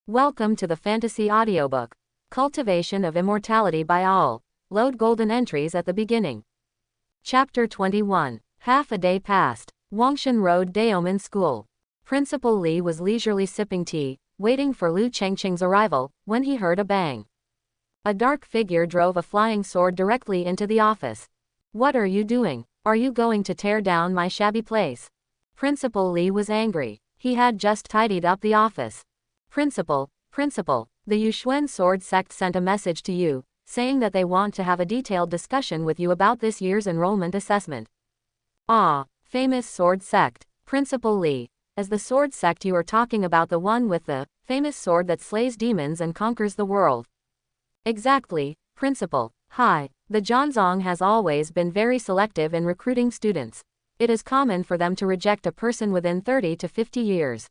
Welcome to the fantasy audiobook, Cultivation of Immortality by All. Load golden entries at the beginning. Chapter 21. Half a day passed. Wangshan Road Daomen School. Principal Li was leisurely sipping tea, waiting for Lu Chengqing's arrival, when he heard a bang. A dark figure drove a flying sword directly into the office. "What are you doing? Are you going to tear down my shabby place?" Principal Li was angry. He had just tidied up the office. Principal, the Yuxuan Sword Sect sent a message to you, saying that they want to have a detailed discussion with you about this year's enrollment assessment. Ah, famous Sword Sect. Principal Li, as the Sword Sect you are talking about the one with the famous sword that slays demons and conquers the world? Exactly, Principal. Hi, the Zhanzong has always been very selective in recruiting students. It is common for them to reject a person within 30 to 50 years.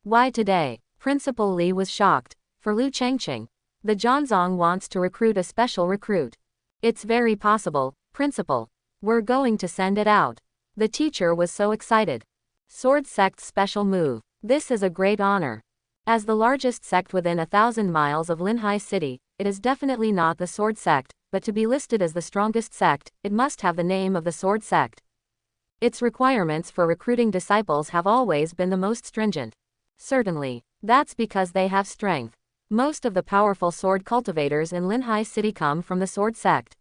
Why today? Principal Li was shocked. For Lu Chengqing, the Zhanzong wants to recruit a special recruit. It's very possible, Principal. We're going to send it out. The teacher was so excited. Sword Sect's special move. This is a great honor. As the largest sect within 1,000 miles of Linhai City, it is definitely not the Sword Sect, but to be listed as the strongest sect, it must have the name of the Sword Sect. Its requirements for recruiting disciples have always been the most stringent. Certainly, that's because they have strength. Most of the powerful sword cultivators in Linhai City come from the Sword Sect.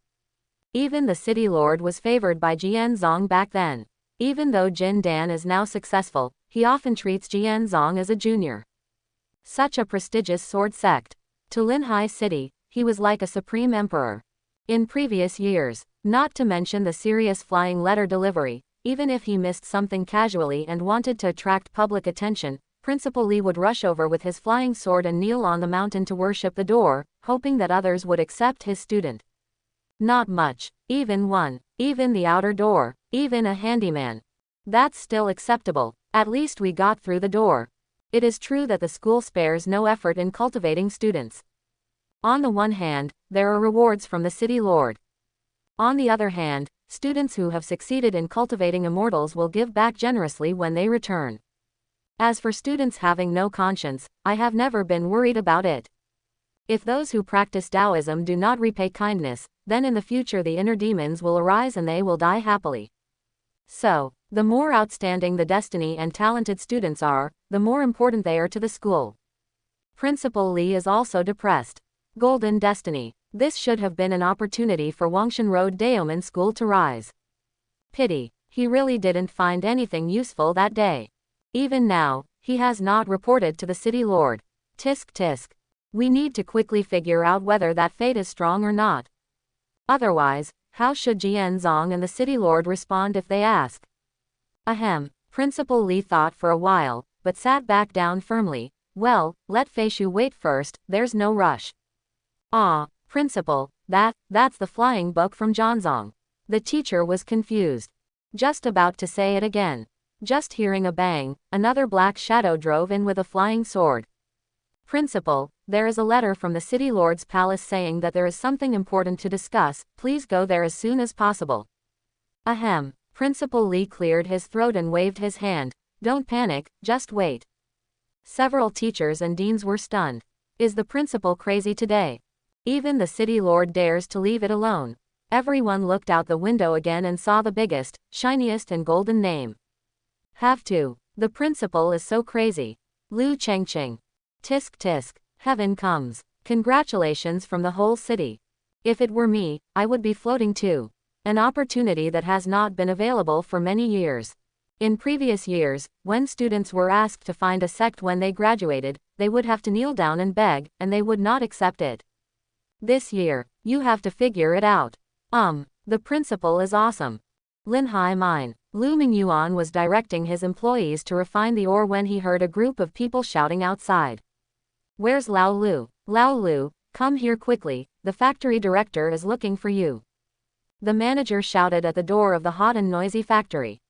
Even the city lord was favored by Jianzong back then. Even though Jin Dan is now successful, he often treats Jianzong as a junior. Such a prestigious sword sect. To Linhai City, he was like a supreme emperor. In previous years, not to mention the serious flying letter delivery, even if he missed something casually and wanted to attract public attention, Principal Li would rush over with his flying sword and kneel on the mountain to worship the door, hoping that others would accept his student. Not much, even one, even the outer door, even a handyman. That's still acceptable, at least we got through the door. It is true that the school spares no effort in cultivating students. On the one hand, there are rewards from the city lord. On the other hand, students who have succeeded in cultivating immortals will give back generously when they return. As for students having no conscience, I have never been worried about it. If those who practice Taoism do not repay kindness, then in the future the inner demons will arise and they will die happily. So, the more outstanding the destiny and talented students are, the more important they are to the school. Principal Li is also depressed. Golden destiny. This should have been an opportunity for Wangshan Road Daomen School to rise. Pity, he really didn't find anything useful that day. Even now, he has not reported to the city lord. Tisk tisk. We need to quickly figure out whether that fate is strong or not. Otherwise, how should Jianzong and the city lord respond if they ask? Ahem. Principal Li thought for a while, but sat back down firmly. Well, let Feishu wait first, there's no rush. Ah, Principal, that's the flying book from Zhanzong. The teacher was confused. Just about to say it again. Just hearing a bang, another black shadow drove in with a flying sword. Principal, there is a letter from the city lord's palace saying that there is something important to discuss, please go there as soon as possible. Ahem. Principal Li cleared his throat and waved his hand. Don't panic, just wait. Several teachers and deans were stunned. Is the principal crazy today? Even the city lord dares to leave it alone. Everyone looked out the window again and saw the biggest, shiniest and golden name. Have to. The principal is so crazy. Lu Chengqing. Tisk tisk. Heaven comes. Congratulations from the whole city. If it were me, I would be floating too. An opportunity that has not been available for many years. In previous years, when students were asked to find a sect when they graduated, they would have to kneel down and beg, and they would not accept it. This year, you have to figure it out. The principal is awesome. Linhai Mine. Lu Mingyuan was directing his employees to refine the ore when he heard a group of people shouting outside. Where's Lao Lu? Lao Lu, come here quickly, the factory director is looking for you. The manager shouted at the door of the hot and noisy factory.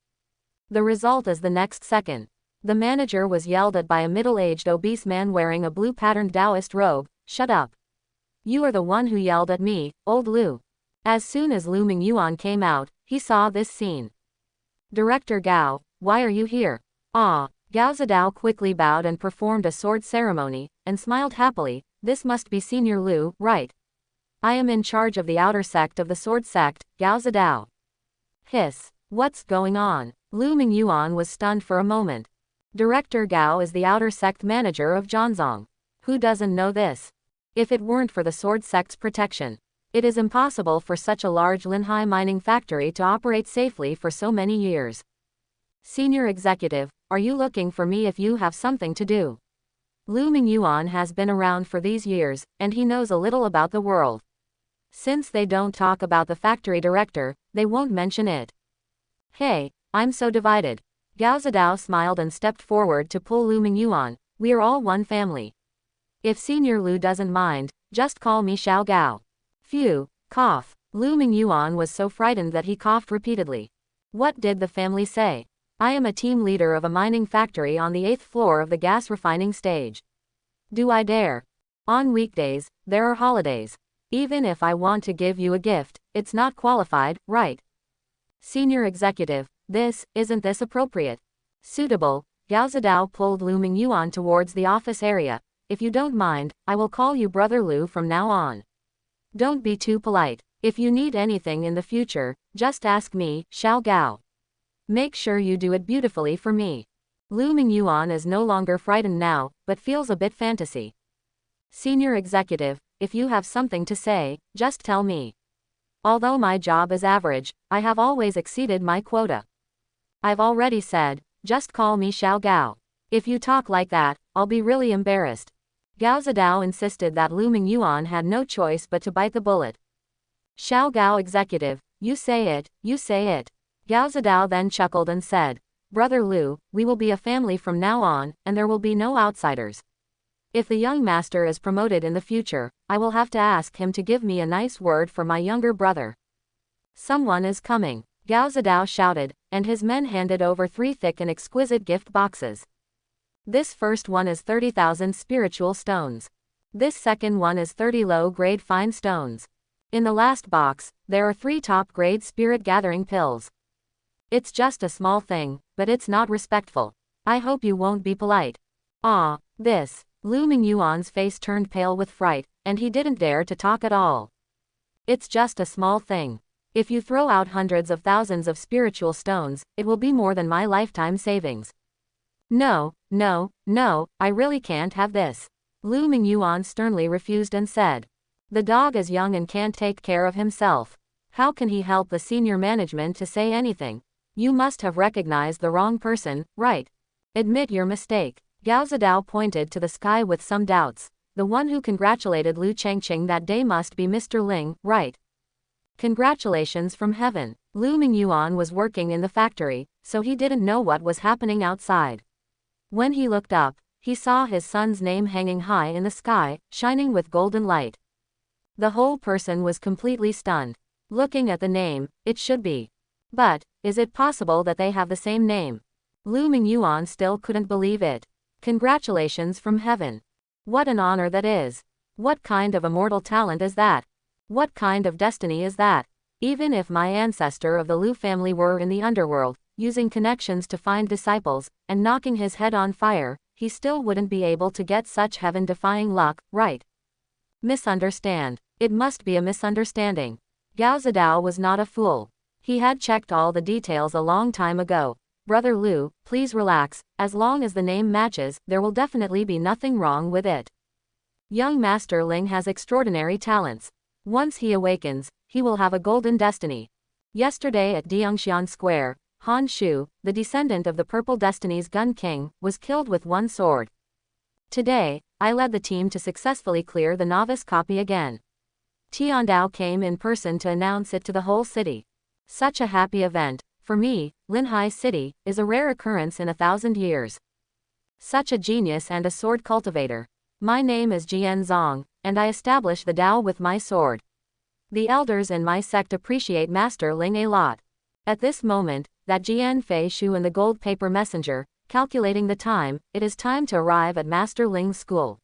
The result is the next second. The manager was yelled at by a middle-aged obese man wearing a blue-patterned Taoist robe. Shut up. You are the one who yelled at me, old Lu. As soon as Lu Mingyuan came out, he saw this scene. Director Gao, why are you here? Ah, Gao Zidao quickly bowed and performed a sword ceremony, and smiled happily. This must be Senior Lu, right? I am in charge of the outer sect of the sword sect, Gao Zidao. Hiss. What's going on? Lu Mingyuan was stunned for a moment. Director Gao is the outer sect manager of Zhanzong. Who doesn't know this? If it weren't for the sword sect's protection, it is impossible for such a large Linhai mining factory to operate safely for so many years. Senior executive, are you looking for me if you have something to do? Lu Mingyuan has been around for these years, and he knows a little about the world. Since they don't talk about the factory director, they won't mention it. Hey, I'm so divided. Gao Zidao smiled and stepped forward to pull Lu Mingyuan. We are all one family. If Senior Lu doesn't mind, just call me Xiao Gao. Phew, cough. Lu Mingyuan was so frightened that he coughed repeatedly. What did the family say? I am a team leader of a mining factory on the 8th floor of the gas refining stage. Do I dare? On weekdays, there are holidays. Even if I want to give you a gift, it's not qualified, right? Senior executive, isn't this appropriate? Suitable. Gao Zidao pulled Lu Mingyuan towards the office area. If you don't mind, I will call you Brother Lu from now on. Don't be too polite. If you need anything in the future, just ask me, Xiao Gao. Make sure you do it beautifully for me. Lu Mingyuan is no longer frightened now, but feels a bit fantasy. Senior executive, if you have something to say, just tell me. Although my job is average, I have always exceeded my quota. I've already said, just call me Xiao Gao. If you talk like that, I'll be really embarrassed. Gao Zidao insisted that Lu Mingyuan had no choice but to bite the bullet. Xiao Gao executive, you say it, you say it. Gao Zidao then chuckled and said, Brother Lu, we will be a family from now on, and there will be no outsiders. If the young master is promoted in the future, I will have to ask him to give me a nice word for my younger brother. Someone is coming, Gao Zidao shouted, and his men handed over 3 thick and exquisite gift boxes. This first one is 30,000 spiritual stones. This second one is 30 low-grade fine stones. In the last box, there are 3 top-grade spirit gathering pills. It's just a small thing, but it's not respectful. I hope you won't be polite. Ah, this. Lu Mingyuan's face turned pale with fright, and he didn't dare to talk at all. It's just a small thing. If you throw out hundreds of thousands of spiritual stones, it will be more than my lifetime savings. No, no, no, I really can't have this. Lu Mingyuan sternly refused and said. The dog is young and can't take care of himself. How can he help the senior management to say anything? You must have recognized the wrong person, right? Admit your mistake. Gao Zidao pointed to the sky with some doubts. The one who congratulated Lu Chengqing that day must be Mr. Ling, right? Congratulations from heaven. Lu Mingyuan was working in the factory, so he didn't know what was happening outside. When he looked up, he saw his son's name hanging high in the sky, shining with golden light. The whole person was completely stunned. Looking at the name, it should be. But, is it possible that they have the same name? Lu Mingyuan still couldn't believe it. Congratulations from heaven. What an honor that is. What kind of immortal talent is that? What kind of destiny is that? Even if my ancestor of the Lu family were in the underworld, using connections to find disciples, and knocking his head on fire, he still wouldn't be able to get such heaven-defying luck, right? Misunderstand. It must be a misunderstanding. Gao Zidao was not a fool. He had checked all the details a long time ago. Brother Lu, please relax, as long as the name matches, there will definitely be nothing wrong with it. Young Master Ling has extraordinary talents. Once he awakens, he will have a golden destiny. Yesterday at Diangxian Square, Han Shu, the descendant of the Purple Destiny's Gun King, was killed with one sword. Today, I led the team to successfully clear the novice copy again. Tiandao came in person to announce it to the whole city. Such a happy event. For me, Linhai City, is a rare occurrence in 1,000 years. Such a genius and a sword cultivator. My name is Jian Zong, and I establish the Tao with my sword. The elders in my sect appreciate Master Ling a lot. At this moment, that Jian Fei Shu and the gold paper messenger, calculating the time, it is time to arrive at Master Ling's school.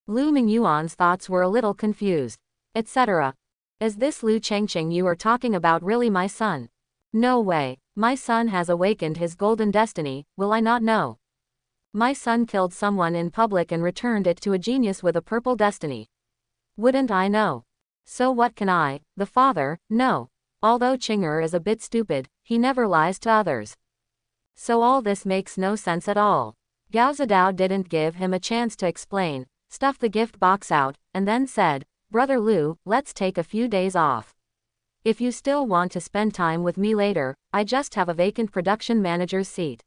Lu Mingyuan's thoughts were a little confused. Etc. Is this Lu Chengqing you are talking about really my son? No way. My son has awakened his golden destiny, will I not know? My son killed someone in public and returned it to a genius with a purple destiny. Wouldn't I know? So what can I, the father, know? Although Chinger is a bit stupid, he never lies to others. So all this makes no sense at all. Gao Zidao didn't give him a chance to explain, stuffed the gift box out, and then said, Brother Liu, let's take a few days off. If you still want to spend time with me later, I just have a vacant production manager's seat.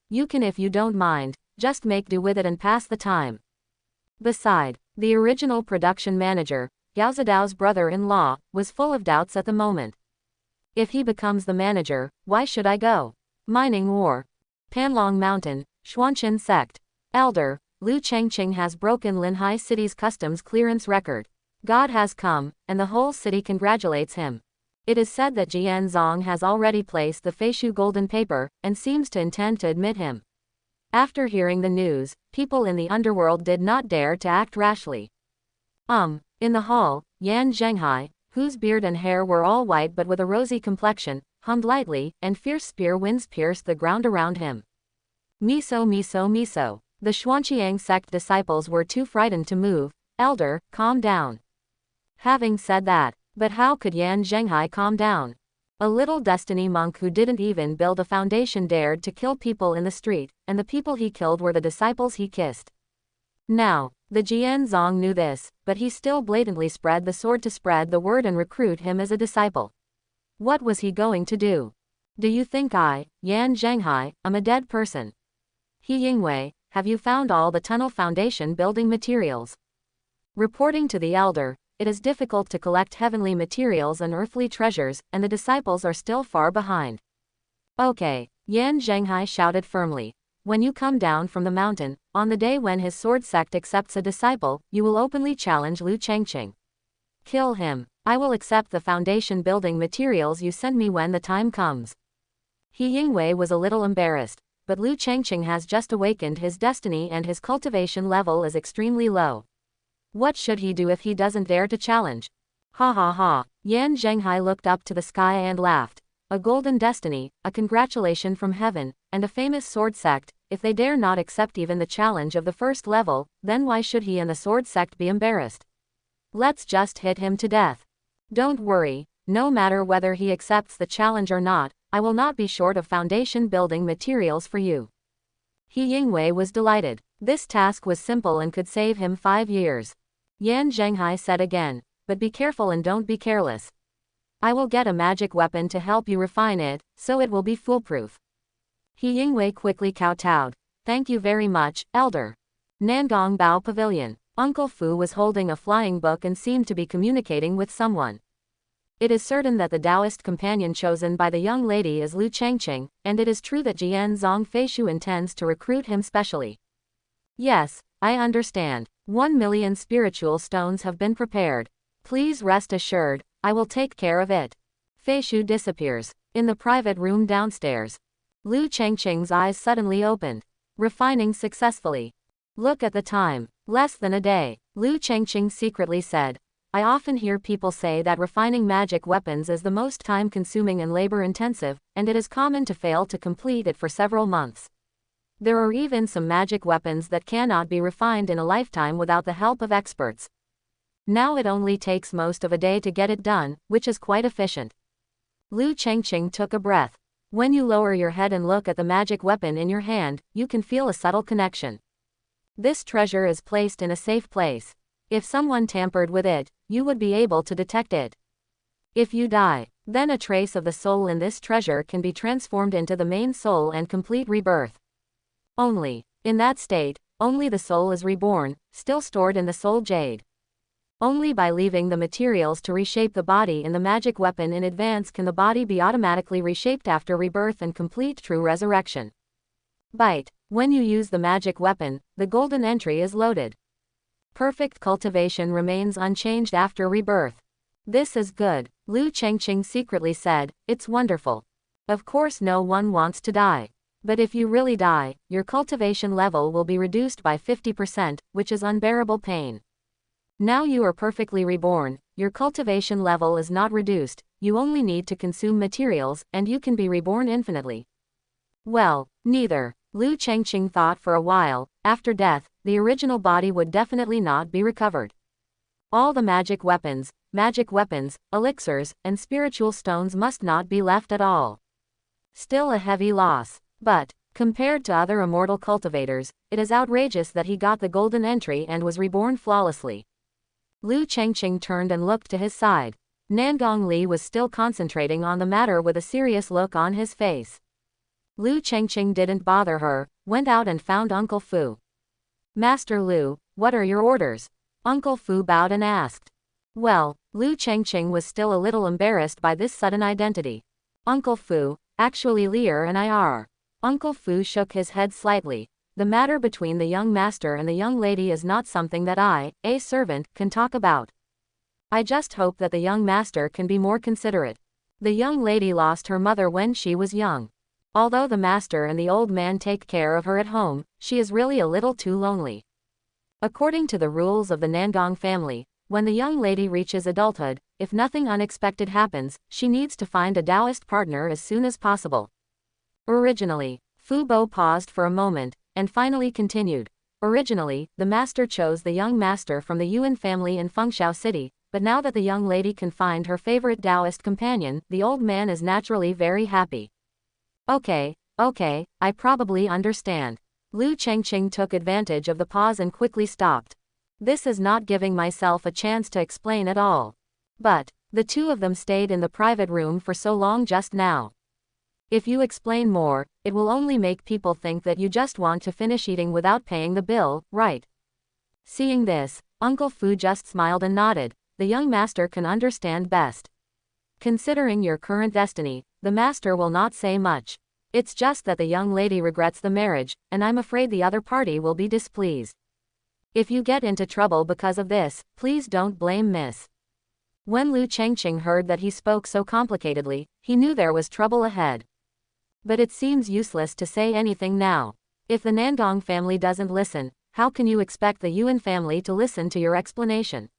You can, if you don't mind, just make do with it and pass the time. Beside, the original production manager, Gao Zidao's brother-in-law, was full of doubts at the moment. If he becomes the manager, why should I go? Mining war. Panlong Mountain, Xuanqin sect. Elder, Liu Chengqing has broken Linhai City's customs clearance record. God has come, and the whole city congratulates him. It is said that Jian Zong has already placed the Feishu golden paper, and seems to intend to admit him. After hearing the news, people in the underworld did not dare to act rashly. In the hall, Yan Zhenghai, whose beard and hair were all white but with a rosy complexion, hummed lightly, and fierce spear winds pierced the ground around him. Miso miso miso. The Xuanqiang sect disciples were too frightened to move. Elder, calm down. Having said that, but how could Yan Zhenghai calm down? A little destiny monk who didn't even build a foundation dared to kill people in the street, and the people he killed were the disciples he kissed. Now, the Jian Zong knew this, but he still blatantly spread the sword to spread the word and recruit him as a disciple. What was he going to do? Do you think I, Yan Zhenghai, am a dead person? He Yingwei, have you found all the tunnel foundation building materials? Reporting to the elder, it is difficult to collect heavenly materials and earthly treasures, and the disciples are still far behind. Okay, Yan Zhenghai shouted firmly. When you come down from the mountain, on the day when his sword sect accepts a disciple, you will openly challenge Liu Chengqing. Kill him. I will accept the foundation building materials you send me when the time comes. He Yingwei was a little embarrassed, but Liu Chengqing has just awakened his destiny and his cultivation level is extremely low. What should he do if he doesn't dare to challenge? Ha ha ha. Yan Zhenghai looked up to the sky and laughed. A golden destiny, a congratulation from heaven, and a famous sword sect. If they dare not accept even the challenge of the first level, then why should he and the sword sect be embarrassed? Let's just hit him to death. Don't worry, no matter whether he accepts the challenge or not, I will not be short of foundation building materials for you. He Yingwei was delighted. This task was simple and could save him 5 years. Yan Zhenghai said again, but be careful and don't be careless. I will get a magic weapon to help you refine it, so it will be foolproof. He Yingwei quickly kowtowed. Thank you very much, elder. Nangong Bao Pavilion. Uncle Fu was holding a flying book and seemed to be communicating with someone. It is certain that the Taoist companion chosen by the young lady is Liu Chengqing, and it is true that Jian Zong Feishu intends to recruit him specially. Yes, I understand. 1 million spiritual stones have been prepared. Please rest assured, I will take care of it. Feishu disappears. In the private room downstairs. Liu Chengqing's eyes suddenly opened. Refining successfully. Look at the time. Less than a day. Liu Chengqing secretly said. I often hear people say that refining magic weapons is the most time-consuming and labor-intensive, and it is common to fail to complete it for several months. There are even some magic weapons that cannot be refined in a lifetime without the help of experts. Now it only takes most of a day to get it done, which is quite efficient. Liu Chengqing took a breath. When you lower your head and look at the magic weapon in your hand, you can feel a subtle connection. This treasure is placed in a safe place. If someone tampered with it, you would be able to detect it. If you die, then a trace of the soul in this treasure can be transformed into the main soul and complete rebirth. Only, in that state, only the soul is reborn, still stored in the soul jade. Only by leaving the materials to reshape the body in the magic weapon in advance can the body be automatically reshaped after rebirth and complete true resurrection. Bite. When you use the magic weapon, the golden entry is loaded. Perfect cultivation remains unchanged after rebirth. This is good, Liu Chengqing secretly said, it's wonderful. Of course no one wants to die. But if you really die, your cultivation level will be reduced by 50%, which is unbearable pain. Now you are perfectly reborn, your cultivation level is not reduced, you only need to consume materials, and you can be reborn infinitely. Well, neither. Lu Chengqing thought for a while. After death, the original body would definitely not be recovered. All the magic weapons, elixirs, and spiritual stones must not be left at all. Still a heavy loss. But, compared to other immortal cultivators, it is outrageous that he got the golden entry and was reborn flawlessly. Lu Chengqing turned and looked to his side. Nangong Li was still concentrating on the matter with a serious look on his face. Lu Chengqing didn't bother her, went out and found Uncle Fu. Master Lu, what are your orders? Uncle Fu bowed and asked. Well, Lu Chengqing was still a little embarrassed by this sudden identity. Uncle Fu, actually Lier and I are. Uncle Fu shook his head slightly. The matter between the young master and the young lady is not something that I, a servant, can talk about. I just hope that the young master can be more considerate. The young lady lost her mother when she was young. Although the master and the old man take care of her at home, she is really a little too lonely. According to the rules of the Nangong family, when the young lady reaches adulthood, if nothing unexpected happens, she needs to find a Taoist partner as soon as possible. Originally, Fu Bo paused for a moment, and finally continued. Originally, the master chose the young master from the Yuan family in Fengshao City, but now that the young lady can find her favorite Taoist companion, the old man is naturally very happy. Okay, I probably understand. Lu Chengqing took advantage of the pause and quickly stopped. This is not giving myself a chance to explain at all. But, the two of them stayed in the private room for so long just now. If you explain more, it will only make people think that you just want to finish eating without paying the bill, right? Seeing this, Uncle Fu just smiled and nodded. The young master can understand best. Considering your current destiny, the master will not say much. It's just that the young lady regrets the marriage, and I'm afraid the other party will be displeased. If you get into trouble because of this, please don't blame Miss. When Lu Chengqing heard that he spoke so complicatedly, he knew there was trouble ahead. But it seems useless to say anything now. If the Nangong family doesn't listen, how can you expect the Yuan family to listen to your explanation?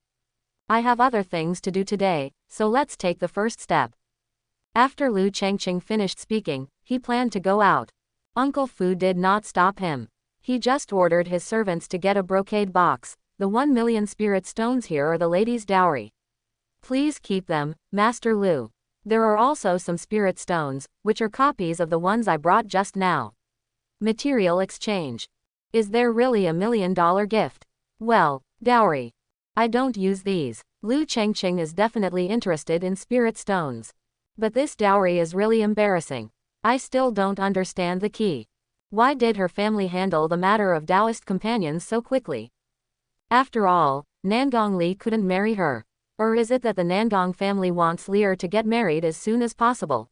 I have other things to do today, so let's take the first step. After Lu Chengqing finished speaking, he planned to go out. Uncle Fu did not stop him. He just ordered his servants to get a brocade box. The 1 million spirit stones here are the lady's dowry. Please keep them, Master Lu. There are also some spirit stones, which are copies of the ones I brought just now. Material exchange. Is there really $1 million gift? Well, dowry. I don't use these. Lu Chengqing is definitely interested in spirit stones. But this dowry is really embarrassing. I still don't understand the key. Why did her family handle the matter of Taoist companions so quickly? After all, Nangong Li couldn't marry her. Or is it that the Nangong family wants Lier to get married as soon as possible?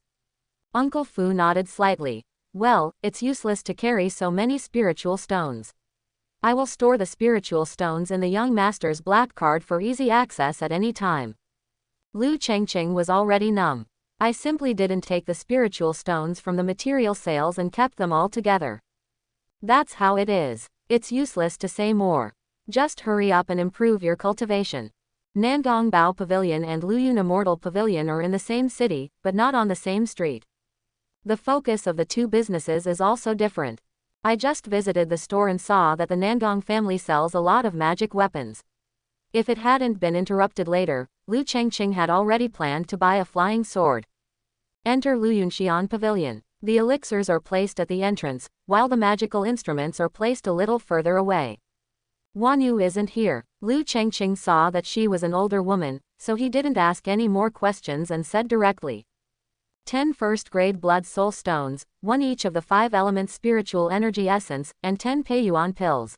Uncle Fu nodded slightly. Well, it's useless to carry so many spiritual stones. I will store the spiritual stones in the young master's black card for easy access at any time. Lu Chengqing was already numb. I simply didn't take the spiritual stones from the material sales and kept them all together. That's how it is. It's useless to say more. Just hurry up and improve your cultivation. Nangong Bao Pavilion and Luyun Immortal Pavilion are in the same city, but not on the same street. The focus of the two businesses is also different. I just visited the store and saw that the Nangong family sells a lot of magic weapons. If it hadn't been interrupted later, Lu Chengqing had already planned to buy a flying sword. Enter Luyunxian Pavilion. The elixirs are placed at the entrance, while the magical instruments are placed a little further away. Wanyu isn't here. Lu Chengqing saw that she was an older woman, so he didn't ask any more questions and said directly. 10 first-grade blood soul stones, 1 each of the 5 elements spiritual energy essence, and 10 Peiyuan pills.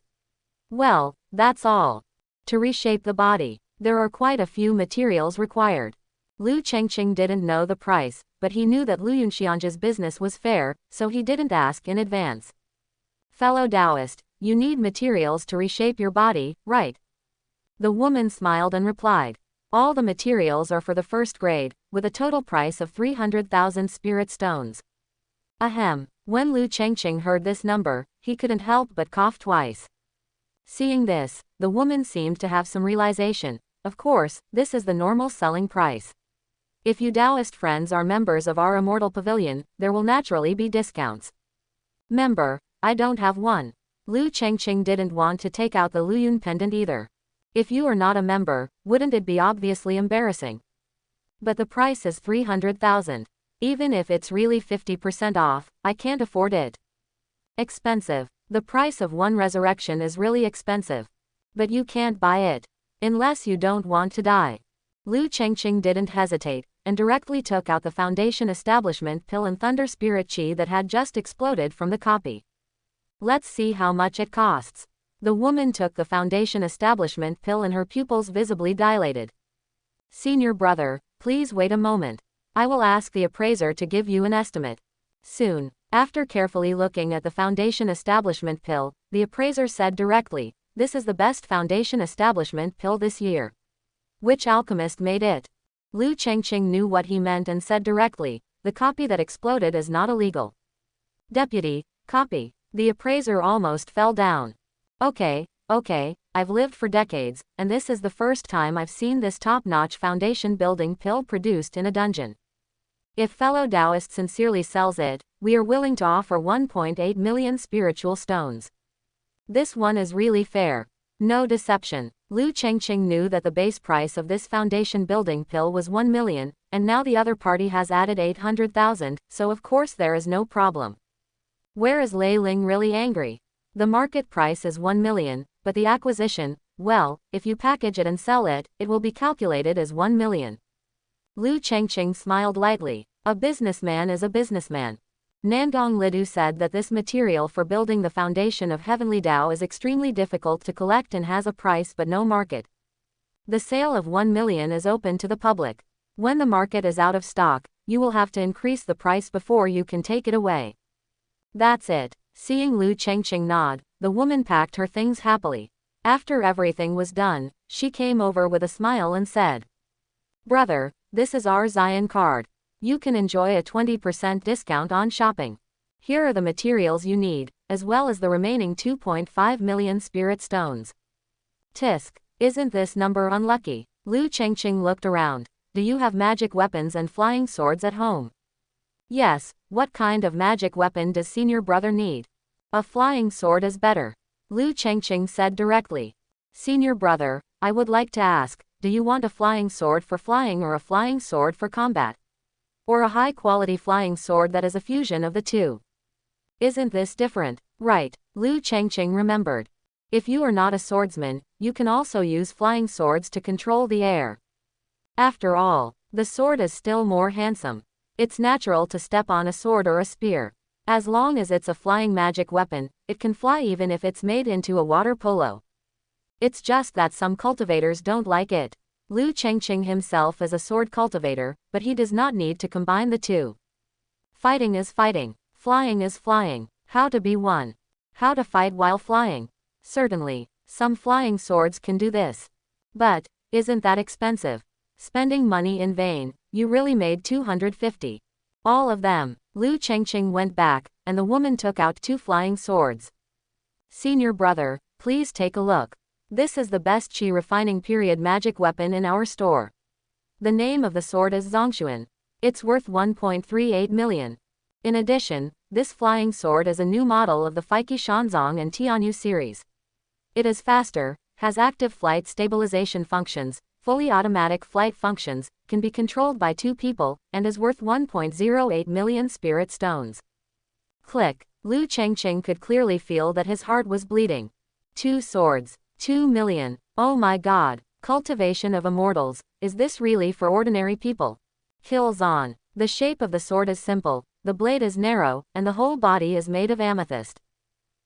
Well, that's all. To reshape the body, there are quite a few materials required. Lu Chengqing didn't know the price, but he knew that Luyunxian's business was fair, so he didn't ask in advance. Fellow Taoist, you need materials to reshape your body, right? The woman smiled and replied. All the materials are for the first grade, with a total price of 300,000 spirit stones. Ahem. When Lu Chengqing heard this number, he couldn't help but cough twice. Seeing this, the woman seemed to have some realization. Of course, this is the normal selling price. If you Taoist friends are members of our Immortal Pavilion, there will naturally be discounts. Member, I don't have one. Lu Chengqing didn't want to take out the Luyun pendant either. If you are not a member, wouldn't it be obviously embarrassing? But the price is 300,000. Even if it's really 50% off, I can't afford it. Expensive. The price of one resurrection is really expensive. But you can't buy it. Unless you don't want to die. Lu Chengqing didn't hesitate, and directly took out the Foundation Establishment pill and Thunder Spirit Chi that had just exploded from the copy. Let's see how much it costs. The woman took the Foundation Establishment pill and her pupils visibly dilated. Senior brother, please wait a moment. I will ask the appraiser to give you an estimate. Soon, after carefully looking at the Foundation Establishment pill, the appraiser said directly, "This is the best Foundation Establishment pill this year." Which alchemist made it? Lu Chengqing knew what he meant and said directly, "The copy that exploded is not illegal." Deputy, copy. The appraiser almost fell down. Okay, I've lived for decades, and this is the first time I've seen this top-notch foundation building pill produced in a dungeon. If fellow Taoist sincerely sells it, we are willing to offer 1.8 million spiritual stones. This one is really fair. No deception. Lu Chengqing knew that the base price of this foundation building pill was 1 million, and now the other party has added 800,000, so of course there is no problem. Where is Lei Ling really angry? The market price is 1 million, but the acquisition, well, if you package it and sell it, it will be calculated as 1 million. Lu Chengqing smiled lightly. A businessman is a businessman. Nangong Lidu said that this material for building the foundation of Heavenly Tao is extremely difficult to collect and has a price but no market. The sale of 1 million is open to the public. When the market is out of stock, you will have to increase the price before you can take it away. That's it. Seeing Lu Chengqing nod, the woman packed her things happily. After everything was done, she came over with a smile and said, "Brother, this is our Zion card. You can enjoy a 20% discount on shopping. Here are the materials you need, as well as the remaining 2.5 million spirit stones." Tisk, isn't this number unlucky? Lu Chengqing looked around. Do you have magic weapons and flying swords at home? Yes, what kind of magic weapon does senior brother need? A flying sword is better. Lu Chengqing said directly. Senior brother, I would like to ask, do you want a flying sword for flying or a flying sword for combat? Or a high-quality flying sword that is a fusion of the two? Isn't this different? Right, Lu Chengqing remembered. If you are not a swordsman, you can also use flying swords to control the air. After all, the sword is still more handsome. It's natural to step on a sword or a spear. As long as it's a flying magic weapon, it can fly even if it's made into a water polo. It's just that some cultivators don't like it. Lu Chengqing himself is a sword cultivator, but he does not need to combine the two. Fighting is fighting. Flying is flying. How to be one? How to fight while flying? Certainly, some flying swords can do this. But, isn't that expensive? Spending money in vain. You really made 250. All of them. Lu Chengqing went back, and the woman took out 2 flying swords. Senior brother, please take a look. This is the best Qi refining period magic weapon in our store. The name of the sword is Zhongshuan. It's worth 1.38 million. In addition, this flying sword is a new model of the Feike Shanzong and Tianyu series. It is faster, has active flight stabilization functions, fully automatic flight functions, can be controlled by 2 people, and is worth 1.08 million spirit stones. Click. Lu Chengqing could clearly feel that his heart was bleeding. 2 swords. 2 million. Oh my god. Cultivation of Immortals. Is this really for ordinary people? Kills on. The shape of the sword is simple, the blade is narrow, and the whole body is made of amethyst.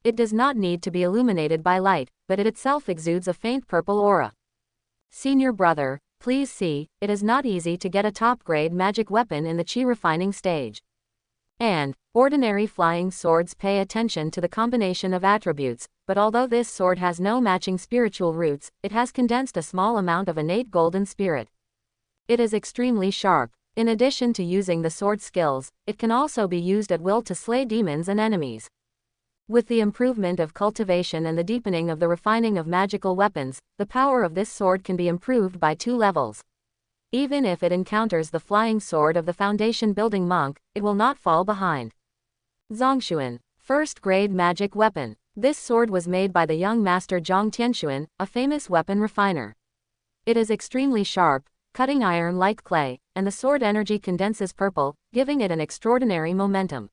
It does not need to be illuminated by light, but it itself exudes a faint purple aura. Senior brother, please see, it is not easy to get a top-grade magic weapon in the Qi refining stage. And, ordinary flying swords pay attention to the combination of attributes, but although this sword has no matching spiritual roots, it has condensed a small amount of innate golden spirit. It is extremely sharp. In addition to using the sword skills, it can also be used at will to slay demons and enemies. With the improvement of cultivation and the deepening of the refining of magical weapons, the power of this sword can be improved by 2 levels. Even if it encounters the flying sword of the foundation building monk, it will not fall behind. Zhongshuan, First grade magic weapon. This sword was made by the young master Zhang Tianxuan, a famous weapon refiner. It is extremely sharp, cutting iron like clay, and the sword energy condenses purple, giving it an extraordinary momentum.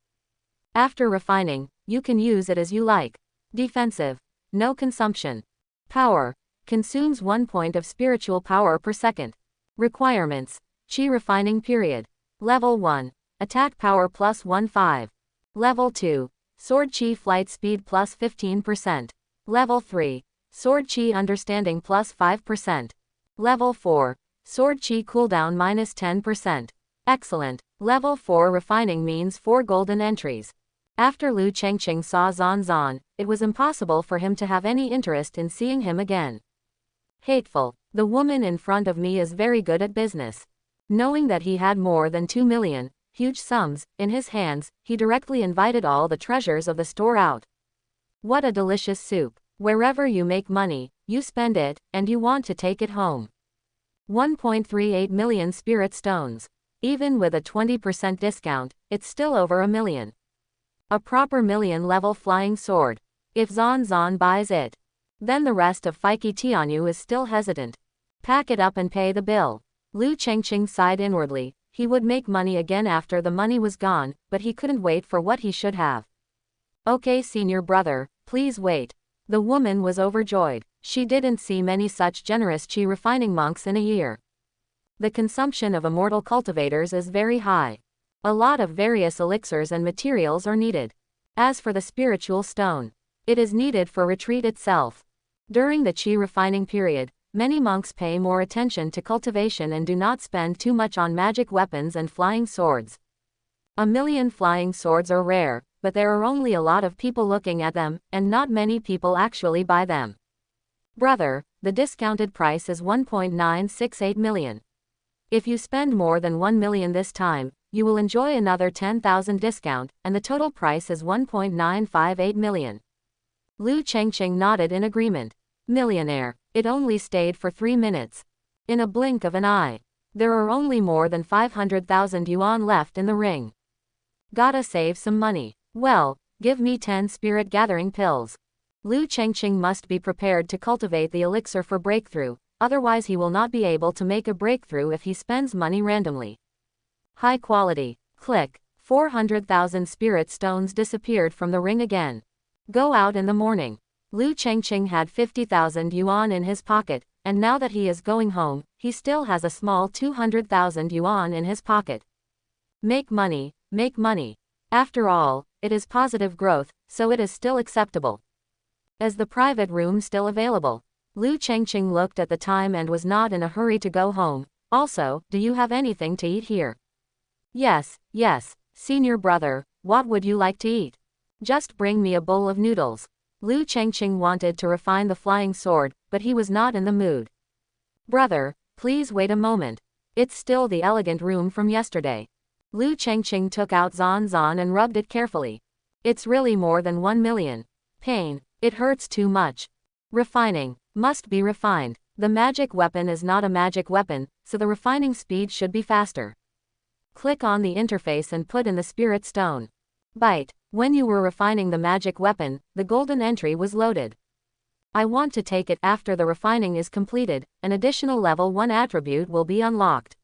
After refining, you can use it as you like. Defensive. No consumption. Power. Consumes 1 point of spiritual power per second. Requirements. Qi refining period. Level 1. Attack power plus 1.5. Level 2. Sword Qi flight speed plus 15%. Level 3. Sword Qi understanding plus 5%. Level 4. Sword Qi cooldown minus 10%. Excellent. Level 4 refining means 4 golden entries. After Lu Chengqing saw Zan Zan, it was impossible for him to have any interest in seeing him again. Hateful. The woman in front of me is very good at business. Knowing that he had more than 2 million, huge sums, in his hands, he directly invited all the treasures of the store out. What a delicious soup. Wherever you make money, you spend it, and you want to take it home. 1.38 million spirit stones. Even with a 20% discount, it's still over a million. A proper million-level flying sword. If Zan Zan buys it, then the rest of Feike Tianyu is still hesitant. Pack it up and pay the bill. Lu Chengqing sighed inwardly. He would make money again after the money was gone, but he couldn't wait for what he should have. Okay, senior brother, please wait. The woman was overjoyed. She didn't see many such generous Qi refining monks in a year. The consumption of immortal cultivators is very high. A lot of various elixirs and materials are needed. As for the spiritual stone, it is needed for retreat itself. During the Qi refining period, many monks pay more attention to cultivation and do not spend too much on magic weapons and flying swords. A million flying swords are rare, but there are only a lot of people looking at them, and not many people actually buy them. Brother, the discounted price is 1.968 million. If you spend more than 1 million this time, you will enjoy another 10,000 discount, and the total price is 1.958 million. Lu Chengqing nodded in agreement. Millionaire. It only stayed for 3 minutes. In a blink of an eye. There are only more than 500,000 yuan left in the ring. Gotta save some money. Well, give me 10 spirit gathering pills. Lu Chengqing must be prepared to cultivate the elixir for breakthrough, otherwise he will not be able to make a breakthrough if he spends money randomly. High quality. Click. 400,000 spirit stones disappeared from the ring again. Go out in the morning. Lu Chengqing had 50,000 yuan in his pocket, and now that he is going home, he still has a small 200,000 yuan in his pocket. Make money, make money. After all, it is positive growth, so it is still acceptable. Is the private room still available? Lu Chengqing looked at the time and was not in a hurry to go home. Also, do you have anything to eat here? Yes, senior brother, what would you like to eat? Just bring me a bowl of noodles. Lu Chengqing wanted to refine the flying sword, but he was not in the mood. Brother, please wait a moment. It's still the elegant room from yesterday. Lu Chengqing took out Zan Zan and rubbed it carefully. It's really more than 1 million. Pain. It hurts too much. Refining. Must be refined. The magic weapon is not a magic weapon, so the refining speed should be faster. Click on the interface and put in the spirit stone. Byte. When you were refining the magic weapon, the golden entry was loaded. I want to take it after the refining is completed. An additional level 1 attribute will be unlocked.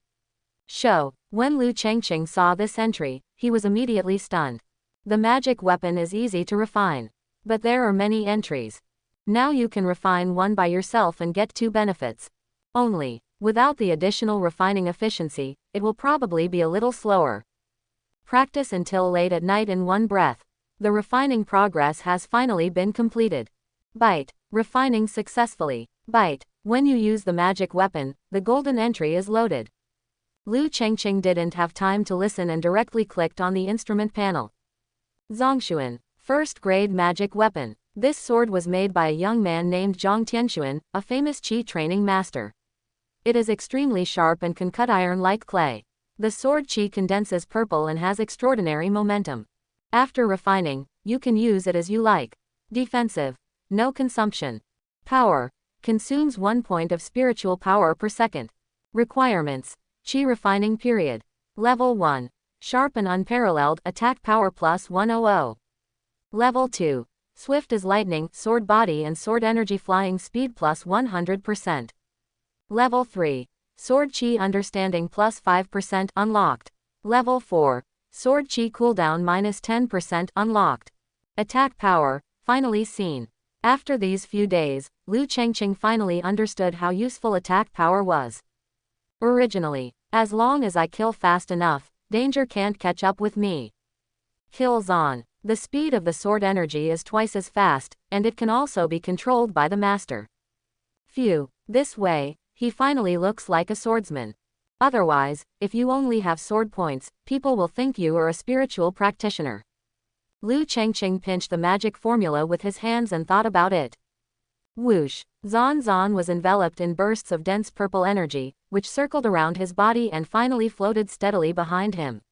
Show. When Lu Chengqing saw this entry, he was immediately stunned. The magic weapon is easy to refine. But there are many entries. Now you can refine one by yourself and get 2 benefits. Only, without the additional refining efficiency, it will probably be a little slower. Practice until late at night in one breath. The refining progress has finally been completed. Byte. Refining successfully. Byte. When you use the magic weapon, the golden entry is loaded. Lu Chengqing didn't have time to listen and directly clicked on the instrument panel. Zongshuan. First grade magic weapon. This sword was made by a young man named Zhang Tianxuan, a famous Qi training master. It is extremely sharp and can cut iron like clay. The sword Qi condenses purple and has extraordinary momentum. After refining, you can use it as you like. Defensive. No consumption. Power. Consumes 1 point of spiritual power per second. Requirements. Qi refining period. Level 1. Sharp and unparalleled attack power plus 100. Level 2. Swift as lightning, sword body and sword energy flying speed plus 100%. Level 3. Sword chi understanding plus 5% unlocked. Level 4. Sword chi cooldown minus 10% unlocked. Attack power, finally seen. After these few days, Lu Chengqing finally understood how useful attack power was. Originally, as long as I kill fast enough, danger can't catch up with me. Kills on. The speed of the sword energy is twice as fast, and it can also be controlled by the master. Phew, this way, he finally looks like a swordsman. Otherwise, if you only have sword points, people will think you are a spiritual practitioner. Lu Chengqing pinched the magic formula with his hands and thought about it. Whoosh! Zan Zan was enveloped in bursts of dense purple energy, which circled around his body and finally floated steadily behind him.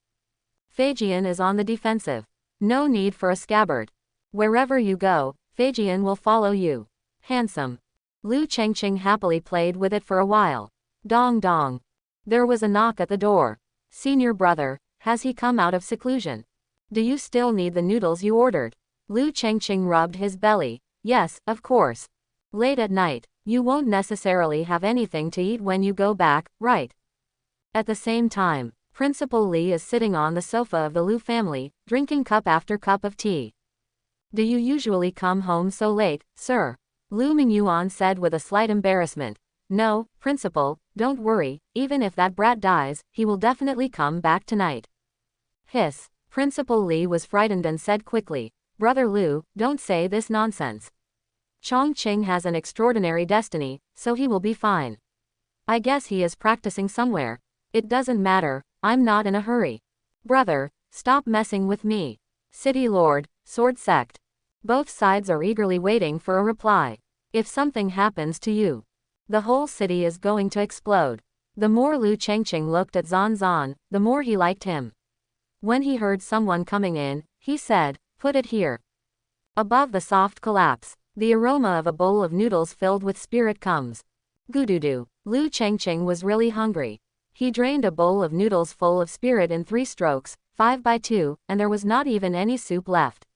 Feijian is on the defensive. No need for a scabbard. Wherever you go, Feijian will follow you. Handsome. Lu Chengqing happily played with it for a while. Dong dong. There was a knock at the door. Senior brother, has he come out of seclusion? Do you still need the noodles you ordered? Lu Chengqing rubbed his belly. Yes, of course. Late at night, you won't necessarily have anything to eat when you go back, right? At the same time, Principal Li is sitting on the sofa of the Lu family, drinking cup after cup of tea. Do you usually come home so late, sir? Lu Mingyuan said with a slight embarrassment. No, Principal, don't worry, even if that brat dies, he will definitely come back tonight. Hiss. Principal Li was frightened and said quickly, Brother Lu, don't say this nonsense. Chongqing has an extraordinary destiny, so he will be fine. I guess he is practicing somewhere. It doesn't matter, I'm not in a hurry. Brother, stop messing with me. City Lord, Sword Sect. Both sides are eagerly waiting for a reply. If something happens to you, the whole city is going to explode. The more Lu Chengqing looked at Zan Zan, the more he liked him. When he heard someone coming in, he said, put it here. Above the soft collapse, the aroma of a bowl of noodles filled with spirit comes. Gududu. Lu Chengqing was really hungry. He drained a bowl of noodles full of spirit in 3 strokes, 5 by 2, and there was not even any soup left.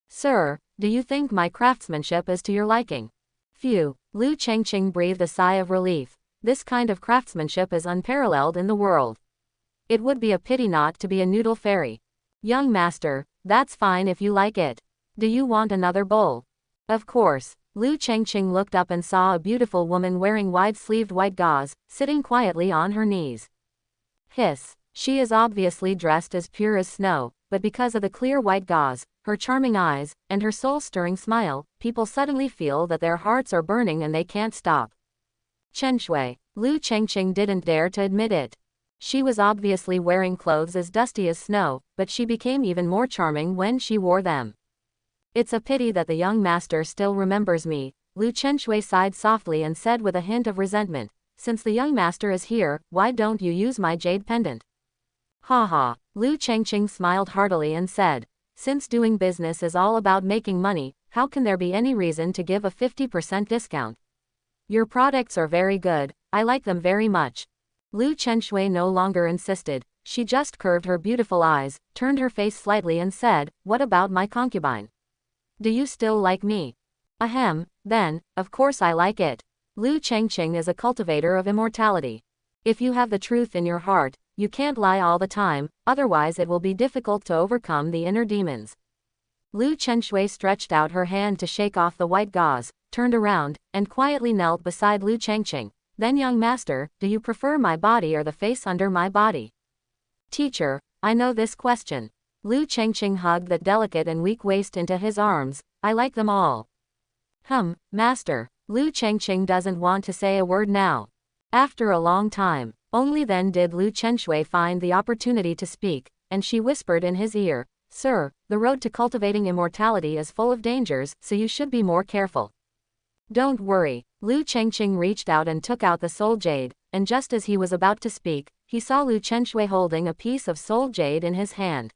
Sir, do you think my craftsmanship is to your liking? Phew. Lu Chengqing breathed a sigh of relief. This kind of craftsmanship is unparalleled in the world. It would be a pity not to be a noodle fairy. Young master, that's fine if you like it. Do you want another bowl? Of course. Lu Chengqing looked up and saw a beautiful woman wearing wide-sleeved white gauze, sitting quietly on her knees. Hiss. She is obviously dressed as pure as snow, but because of the clear white gauze, her charming eyes, and her soul-stirring smile, people suddenly feel that their hearts are burning and they can't stop. Chen Shui. Lu Chengqing didn't dare to admit it. She was obviously wearing clothes as dusty as snow, but she became even more charming when she wore them. It's a pity that the young master still remembers me, Lu Chenshui sighed softly and said with a hint of resentment, since the young master is here, why don't you use my jade pendant? Ha ha. Lu Chengqing smiled heartily and said, since doing business is all about making money, how can there be any reason to give a 50% discount? Your products are very good, I like them very much. Lu Chenshui no longer insisted, she just curved her beautiful eyes, turned her face slightly and said, what about my concubine? Do you still like me? Ahem, then, of course I like it. Lu Chengqing is a cultivator of immortality. If you have the truth in your heart, you can't lie all the time, otherwise it will be difficult to overcome the inner demons. Lu Chenshui stretched out her hand to shake off the white gauze, turned around, and quietly knelt beside Lu Chengqing. Then young master, do you prefer my body or the face under my body? Teacher, I know this question. Lu Chengqing hugged that delicate and weak waist into his arms, I like them all. Master. Lu Chengqing doesn't want to say a word now. After a long time, only then did Lu Chenshui find the opportunity to speak, and she whispered in his ear, Sir, the road to cultivating immortality is full of dangers, so you should be more careful. Don't worry. Lu Chengqing reached out and took out the soul jade, and just as he was about to speak, he saw Lu Chenshui holding a piece of soul jade in his hand.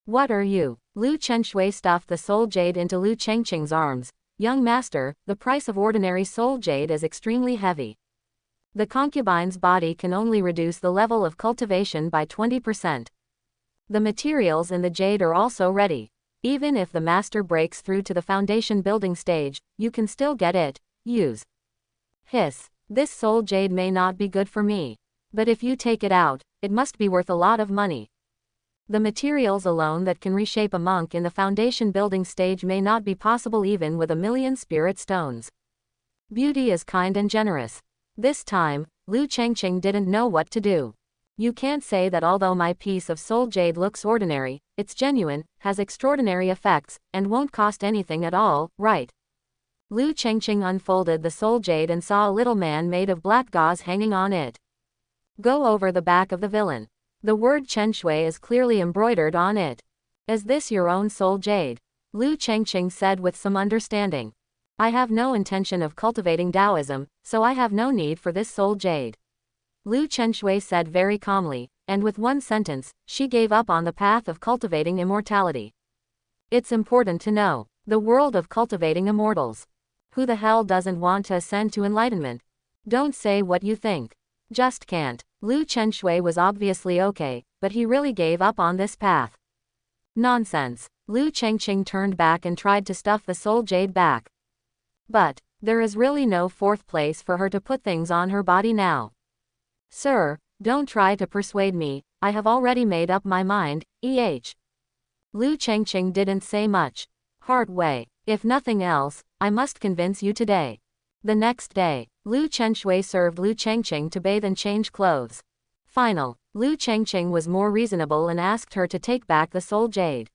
What are you? Lu Chenshui stuffed the soul jade into Lu Chengqing's arms. Young master, the price of ordinary soul jade is extremely heavy. The concubine's body can only reduce the level of cultivation by 20%. The materials in the jade are also ready. Even if the master breaks through to the foundation building stage, you can still get it. Use. Hiss. This soul jade may not be good for me. But if you take it out, it must be worth a lot of money. The materials alone that can reshape a monk in the foundation building stage may not be possible even with 1,000,000 spirit stones. Beauty is kind and generous. This time, Lu Chengqing didn't know what to do. You can't say that although my piece of soul jade looks ordinary, it's genuine, has extraordinary effects, and won't cost anything at all, right? Lu Chengqing unfolded the soul jade and saw a little man made of black gauze hanging on it. Go over the back of the villain. The word Chen Shui is clearly embroidered on it. Is this your own soul jade? Lu Chengqing said with some understanding. I have no intention of cultivating Taoism, so I have no need for this soul jade. Lu Chenshui said very calmly, and with one sentence, she gave up on the path of cultivating immortality. It's important to know. The world of cultivating immortals. Who the hell doesn't want to ascend to enlightenment? Don't say what you think. Just can't. Lu Chenshui was obviously okay, but he really gave up on this path. Nonsense. Lu Chengqing turned back and tried to stuff the soul jade back. But there is really no fourth place for her to put things on her body now. Sir, don't try to persuade me, I have already made up my mind, Lu Chengqing didn't say much. Hard way. If nothing else, I must convince you today. The next day, Lu Chenshui served Lu Chengqing to bathe and change clothes. Final. Lu Chengqing was more reasonable and asked her to take back the soul jade.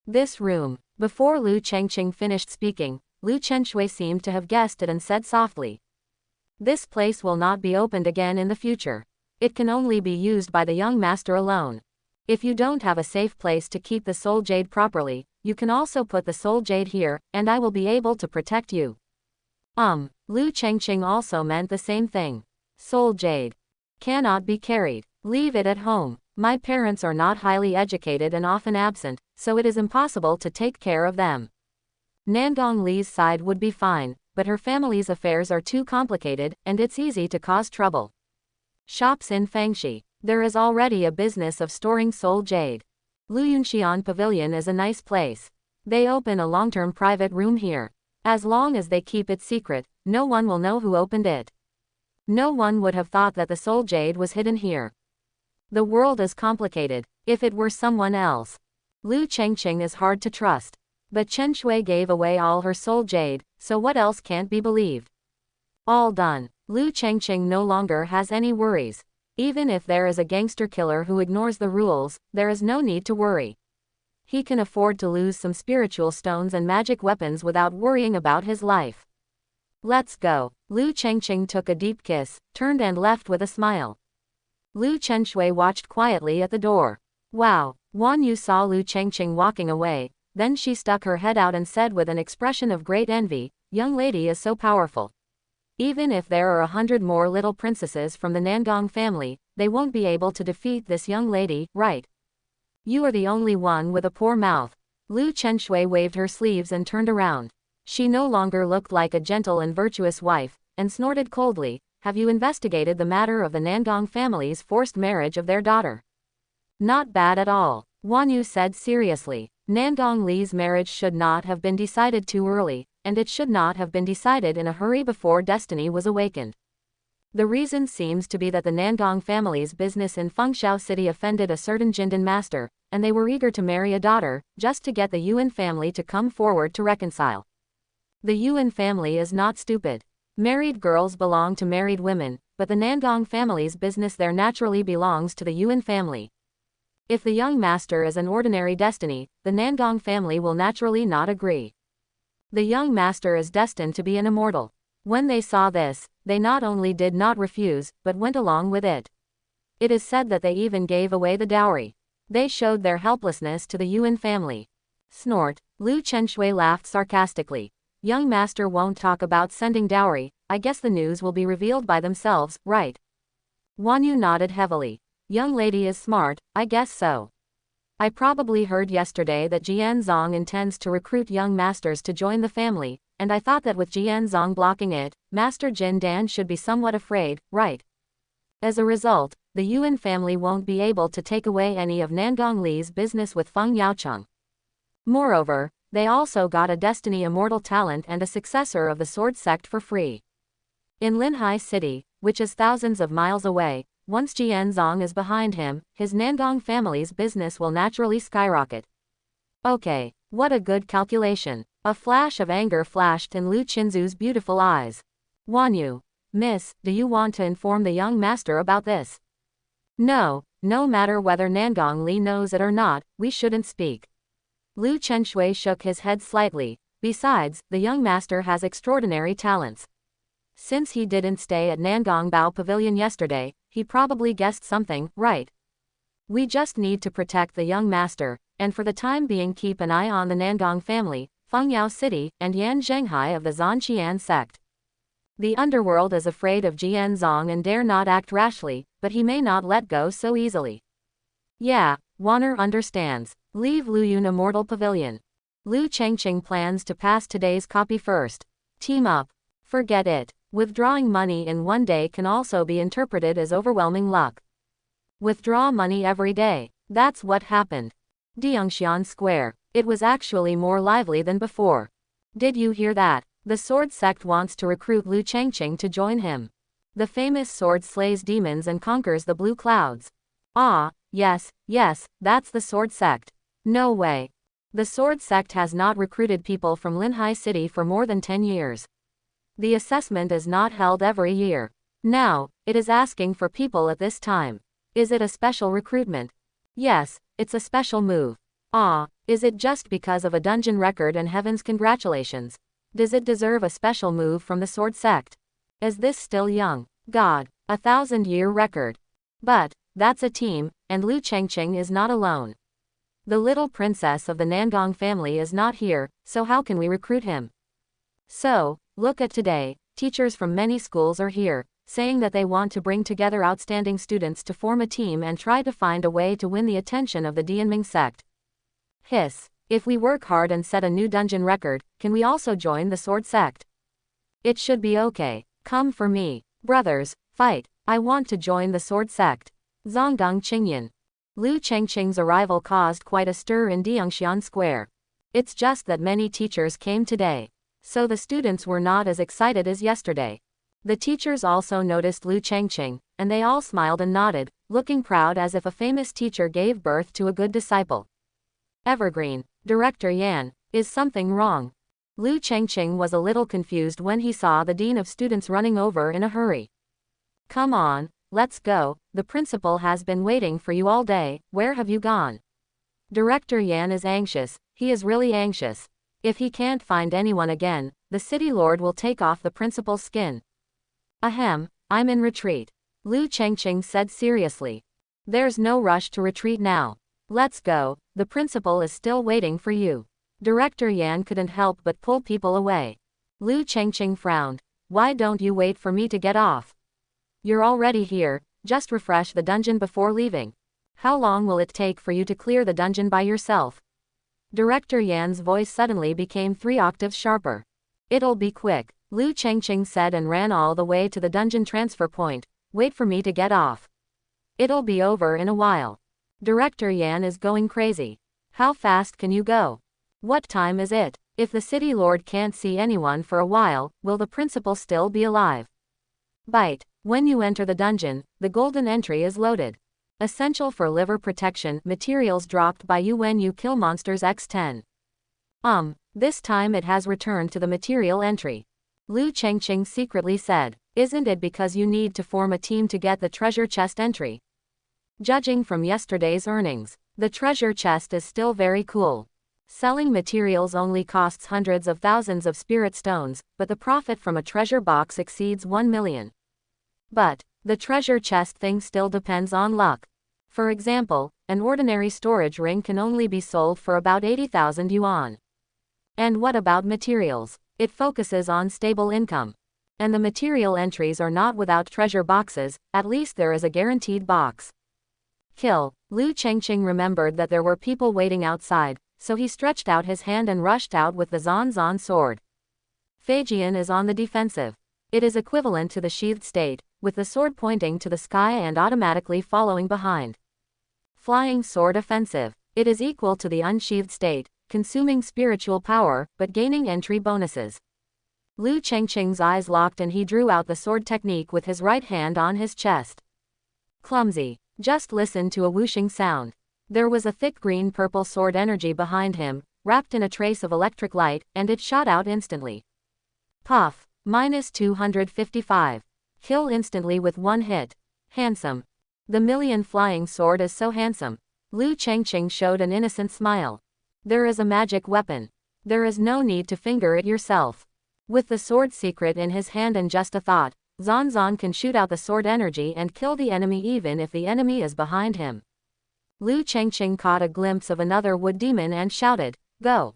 This room. Before Lu Chengqing finished speaking, Lu Chenshui seemed to have guessed it and said softly. This place will not be opened again in the future. It can only be used by the young master alone. If you don't have a safe place to keep the soul jade properly, you can also put the soul jade here, and I will be able to protect you. Lu Chengqing also meant the same thing. Soul jade. Cannot be carried. Leave it at home. My parents are not highly educated and often absent, so it is impossible to take care of them. Nangong Li's side would be fine, but her family's affairs are too complicated, and it's easy to cause trouble. Shops in Fangxi. There is already a business of storing soul jade. Luyunxian Pavilion is a nice place. They open a long-term private room here. As long as they keep it secret, no one will know who opened it. No one would have thought that the soul jade was hidden here. The world is complicated. If it were someone else. Lu Chengqing is hard to trust. But Chen Shui gave away all her soul jade, so what else can't be believed? All done. Lu Chengqing no longer has any worries. Even if there is a gangster killer who ignores the rules, there is no need to worry. He can afford to lose some spiritual stones and magic weapons without worrying about his life. Let's go. Lu Chengqing took a deep kiss, turned and left with a smile. Lu Chenshui watched quietly at the door. Wow. Wan Yu saw Lu Chengqing walking away. Then she stuck her head out and said with an expression of great envy, young lady is so powerful. Even if there are 100 more little princesses from the Nangong family, they won't be able to defeat this young lady, right? You are the only one with a poor mouth. Lu Chenshui waved her sleeves and turned around. She no longer looked like a gentle and virtuous wife, and snorted coldly, have you investigated the matter of the Nangong family's forced marriage of their daughter? Not bad at all, Wan Yu said seriously. Nangong Li's marriage should not have been decided too early, and it should not have been decided in a hurry before destiny was awakened. The reason seems to be that the Nangong family's business in Fengxiao City offended a certain Jindan master, and they were eager to marry a daughter, just to get the Yuan family to come forward to reconcile. The Yuan family is not stupid. Married girls belong to married women, but the Nangong family's business there naturally belongs to the Yuan family. If the young master is an ordinary destiny, the Nangong family will naturally not agree. The young master is destined to be an immortal. When they saw this, they not only did not refuse, but went along with it. It is said that they even gave away the dowry. They showed their helplessness to the Yuan family. Snort. Lu Chenshui laughed sarcastically. Young master won't talk about sending dowry, I guess the news will be revealed by themselves, right? Wan Yu nodded heavily. Young lady is smart, I guess so. I probably heard yesterday that Jian Zong intends to recruit young masters to join the family, and I thought that with Jian Zong blocking it, Master Jin Dan should be somewhat afraid, right? As a result, the Yuan family won't be able to take away any of Nangong Li's business with Feng Yaocheng. Moreover, they also got a destiny immortal talent and a successor of the sword sect for free. In Linhai City, which is thousands of miles away, once Jianzong is behind him, his Nangong family's business will naturally skyrocket. Okay, what a good calculation. A flash of anger flashed in Lu Qinzu's beautiful eyes. Wanyu, miss, do you want to inform the young master about this? No, no matter whether Nangong Li knows it or not, we shouldn't speak. Lu Chenshui shook his head slightly. Besides, the young master has extraordinary talents. Since he didn't stay at Nangong Bao Pavilion yesterday, he probably guessed something, right? We just need to protect the young master, and for the time being keep an eye on the Nangong family, Fengyao City, and Yan Zhenghai of the Zhanqian sect. The underworld is afraid of Jianzong and dare not act rashly, but he may not let go so easily. Yeah, Wanner understands. Leave Luyun Immortal Pavilion. Lu Chengqing plans to pass today's copy first. Team up. Forget it. Withdrawing money in one day can also be interpreted as overwhelming luck. Withdraw money every day. That's what happened. Diongxian Square. It was actually more lively than before. Did you hear that? The sword sect wants to recruit Lu Chengqing to join him. The famous sword slays demons and conquers the blue clouds. Ah, yes, that's the sword sect. No way. The sword sect has not recruited people from Linhai City for more than 10 years. The assessment is not held every year. Now, it is asking for people at this time. Is it a special recruitment? Yes, it's a special move. Ah, is it just because of a dungeon record and heaven's congratulations? Does it deserve a special move from the sword sect? Is this still young? God, 1,000-year record. But, that's a team, and Lu Chengqing is not alone. The little princess of the Nangong family is not here, so how can we recruit him? So, look at today, teachers from many schools are here, saying that they want to bring together outstanding students to form a team and try to find a way to win the attention of the Dianming sect. Hiss, if we work hard and set a new dungeon record, can we also join the sword sect? It should be okay. Come for me. Brothers, fight. I want to join the sword sect. Zongdong Qingyan. Lu Chengqing's arrival caused quite a stir in Diongxian Square. It's just that many teachers came today. So the students were not as excited as yesterday. The teachers also noticed Lu Chengqing, and they all smiled and nodded, looking proud as if a famous teacher gave birth to a good disciple. Evergreen, Director Yan, is something wrong? Lu Chengqing was a little confused when he saw the dean of students running over in a hurry. Come on, let's go, the principal has been waiting for you all day, where have you gone? Director Yan is anxious, he is really anxious. If he can't find anyone again, the city lord will take off the principal's skin. Ahem, I'm in retreat. Lu Chengqing said seriously. There's no rush to retreat now. Let's go, the principal is still waiting for you. Director Yan couldn't help but pull people away. Lu Chengqing frowned. Why don't you wait for me to get off? You're already here, just refresh the dungeon before leaving. How long will it take for you to clear the dungeon by yourself? Director Yan's voice suddenly became 3 octaves sharper. It'll be quick, Lu Chengqing said and ran all the way to the dungeon transfer point. Wait for me to get off. It'll be over in a while. Director Yan is going crazy. How fast can you go? What time is it? If the city lord can't see anyone for a while, will the principal still be alive? Bite. When you enter the dungeon, the golden entry is loaded. Essential for liver protection, materials dropped by you when you kill monsters x10. This time it has returned to the material entry. Lu Chengqing secretly said, isn't it because you need to form a team to get the treasure chest entry? Judging from yesterday's earnings, the treasure chest is still very cool. Selling materials only costs hundreds of thousands of spirit stones, but the profit from a treasure box exceeds 1 million. But, the treasure chest thing still depends on luck. For example, an ordinary storage ring can only be sold for about 80,000 yuan. And what about materials? It focuses on stable income. And the material entries are not without treasure boxes, at least there is a guaranteed box. Kill. Lu Chengqing remembered that there were people waiting outside, so he stretched out his hand and rushed out with the Zan sword. Feijian is on the defensive. It is equivalent to the sheathed state, with the sword pointing to the sky and automatically following behind. Flying sword offensive. It is equal to the unsheathed state, consuming spiritual power, but gaining entry bonuses. Lu Chengqing's eyes locked and he drew out the sword technique with his right hand on his chest. Clumsy. Just listen to a whooshing sound. There was a thick green-purple sword energy behind him, wrapped in a trace of electric light, and it shot out instantly. Puff. -255. Kill instantly with one hit. Handsome. The million flying sword is so handsome. Lu Chengqing showed an innocent smile. There is a magic weapon. There is no need to finger it yourself. With the sword secret in his hand and just a thought, Zan can shoot out the sword energy and kill the enemy even if the enemy is behind him. Lu Chengqing caught a glimpse of another wood demon and shouted, "Go!"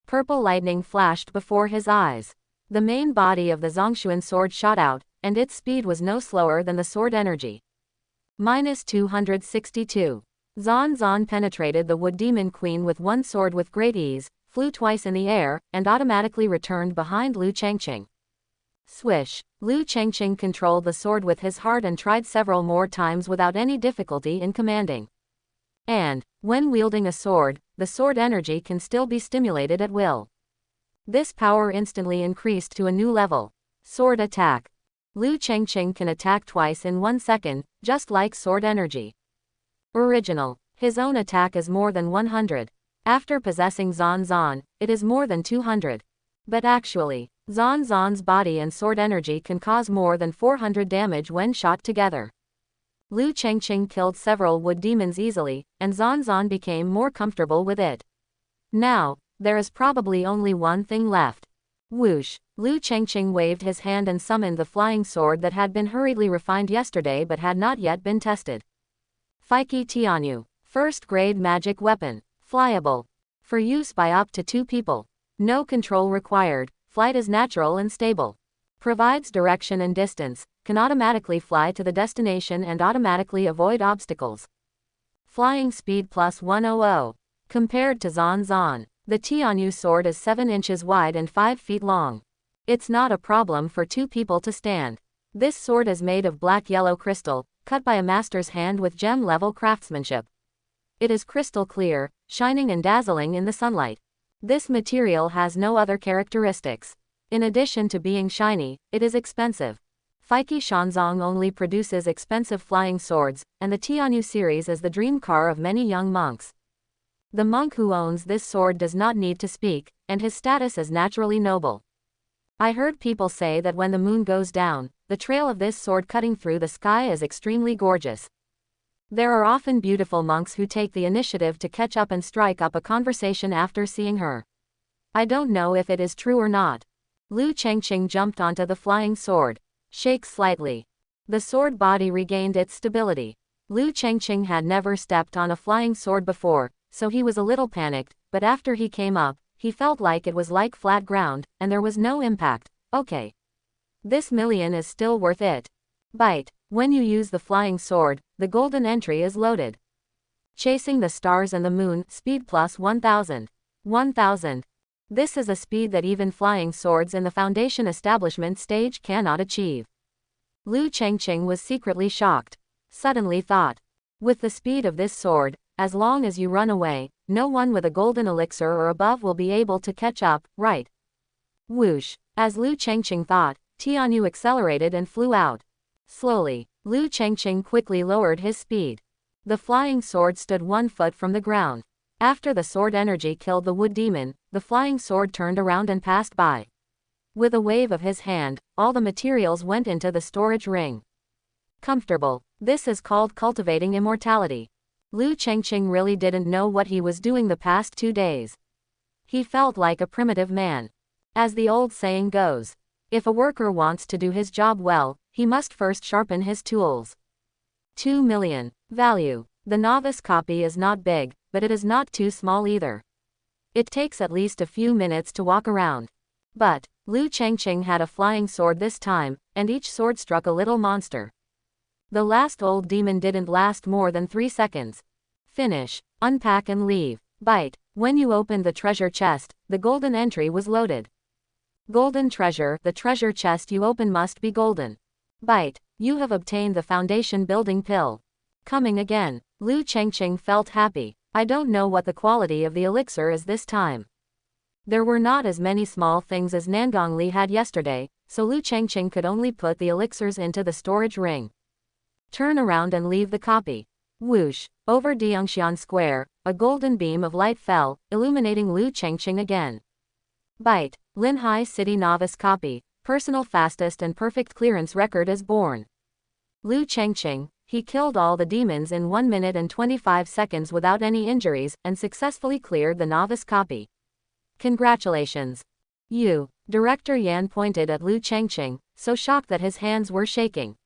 Purple lightning flashed before his eyes. The main body of the Zhongshuan sword shot out, and its speed was no slower than the sword energy. -262. Zan penetrated the wood demon queen with one sword with great ease, flew twice in the air, and automatically returned behind Lu Chengqing. Swish. Lu Chengqing controlled the sword with his heart and tried several more times without any difficulty in commanding. And, when wielding a sword, the sword energy can still be stimulated at will. This power instantly increased to a new level. Sword attack. Lu Chengqing can attack twice in 1 second, just like sword energy. Original. His own attack is more than 100. After possessing Zan, it is more than 200. But actually, Zan's body and sword energy can cause more than 400 damage when shot together. Lu Chengqing killed several wood demons easily, and Zan became more comfortable with it. Now, there is probably only one thing left. Whoosh. Lu Chengqing waved his hand and summoned the flying sword that had been hurriedly refined yesterday but had not yet been tested. Feike Tianyu. First grade magic weapon. Flyable. For use by up to 2 people. No control required, flight is natural and stable. Provides direction and distance, can automatically fly to the destination and automatically avoid obstacles. Flying speed +100. Compared to Zan, the Tianyu sword is 7 inches wide and 5 feet long. It's not a problem for 2 people to stand. This sword is made of black-yellow crystal, cut by a master's hand with gem-level craftsmanship. It is crystal clear, shining and dazzling in the sunlight. This material has no other characteristics. In addition to being shiny, it is expensive. Feike Shanzong only produces expensive flying swords, and the Tianyu series is the dream car of many young monks. The monk who owns this sword does not need to speak, and his status is naturally noble. I heard people say that when the moon goes down, the trail of this sword cutting through the sky is extremely gorgeous. There are often beautiful monks who take the initiative to catch up and strike up a conversation after seeing her. I don't know if it is true or not. Lu Chengqing jumped onto the flying sword. Shakes slightly. The sword body regained its stability. Lu Chengqing had never stepped on a flying sword before, so he was a little panicked, but after he came up, he felt like it was like flat ground, and there was no impact. Okay. This million is still worth it. Bite. When you use the flying sword, the golden entry is loaded. Chasing the stars and the moon, speed +1000. 1000. This is a speed that even flying swords in the foundation establishment stage cannot achieve. Lu Chengqing was secretly shocked. Suddenly thought. With the speed of this sword, as long as you run away, no one with a golden elixir or above will be able to catch up, right? Whoosh. As Lu Chengqing thought, Tianyu accelerated and flew out. Slowly, Lu Chengqing quickly lowered his speed. The flying sword stood 1 foot from the ground. After the sword energy killed the wood demon, the flying sword turned around and passed by. With a wave of his hand, all the materials went into the storage ring. Comfortable. This is called cultivating immortality. Lu Chengqing really didn't know what he was doing the past 2 days. He felt like a primitive man. As the old saying goes, if a worker wants to do his job well, he must first sharpen his tools. 2 million. Value. The novice copy is not big, but it is not too small either. It takes at least a few minutes to walk around. But, Lu Chengqing had a flying sword this time, and each sword struck a little monster. The last old demon didn't last more than 3 seconds. Finish. Unpack and leave. Bite. When you opened the treasure chest, the golden entry was loaded. Golden treasure. The treasure chest you open must be golden. Bite. You have obtained the foundation building pill. Coming again. Lu Chengqing felt happy. I don't know what the quality of the elixir is this time. There were not as many small things as Nangongli had yesterday, so Lu Chengqing could only put the elixirs into the storage ring. Turn around and leave the copy. Whoosh! Over Diangshan Square, a golden beam of light fell, illuminating Lu Chengqing again. Bite. Linhai City Novice Copy. Personal fastest and perfect clearance record is born. Lu Chengqing, he killed all the demons in 1 minute and 25 seconds without any injuries and successfully cleared the novice copy. Congratulations. You. Director Yan pointed at Lu Chengqing, so shocked that his hands were shaking.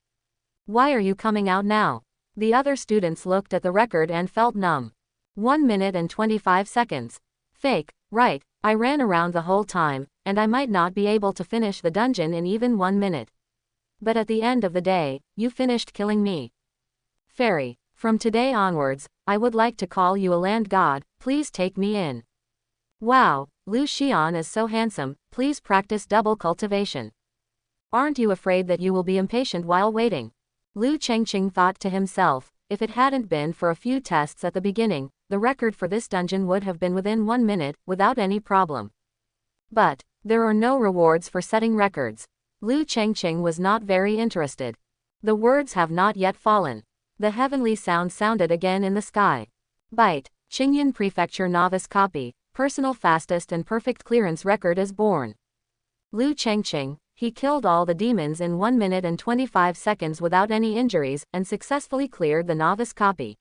Why are you coming out now? The other students looked at the record and felt numb. 1 minute and 25 seconds. Fake, right, I ran around the whole time, and I might not be able to finish the dungeon in even 1 minute. But at the end of the day, you finished killing me. Fairy, from today onwards, I would like to call you a land god, please take me in. Wow, Lu Xian is so handsome, please practice double cultivation. Aren't you afraid that you will be impatient while waiting? Lu Chengqing thought to himself, if it hadn't been for a few tests at the beginning, the record for this dungeon would have been within 1 minute, without any problem. But, there are no rewards for setting records. Lu Chengqing was not very interested. The words have not yet fallen. The heavenly sound sounded again in the sky. Bite. Qingyan Prefecture Novice Copy. Personal fastest and perfect clearance record is born. Lu Chengqing, he killed all the demons in 1 minute and 25 seconds without any injuries and successfully cleared the novice copy.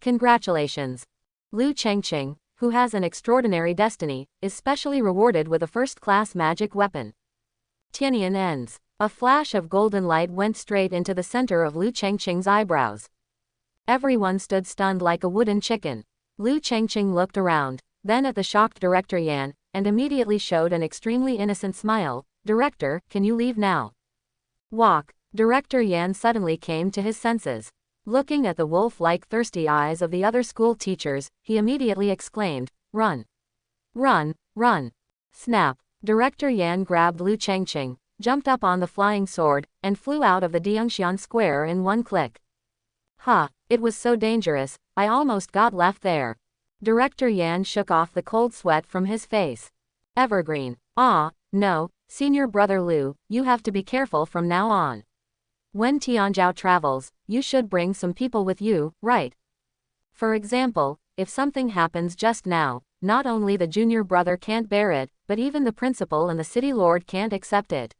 Congratulations. Lu Chengqing, who has an extraordinary destiny, is specially rewarded with a first-class magic weapon. Tianyan ends. A flash of golden light went straight into the center of Lu Chengqing's eyebrows. Everyone stood stunned like a wooden chicken. Lu Chengqing looked around, then at the shocked Director Yan, and immediately showed an extremely innocent smile. Director, can you leave now? Walk. Director Yan suddenly came to his senses. Looking at the wolf-like thirsty eyes of the other school teachers, he immediately exclaimed, run. Run, run. Snap. Director Yan grabbed Lu Chengqing, jumped up on the flying sword, and flew out of the Diangshan Square in one click. Ha, it was so dangerous, I almost got left there. Director Yan shook off the cold sweat from his face. Evergreen. Ah, no, senior brother Lu, you have to be careful from now on. When Tianzhao travels, you should bring some people with you, right? For example, if something happens just now, not only the junior brother can't bear it, but even the principal and the city lord can't accept it.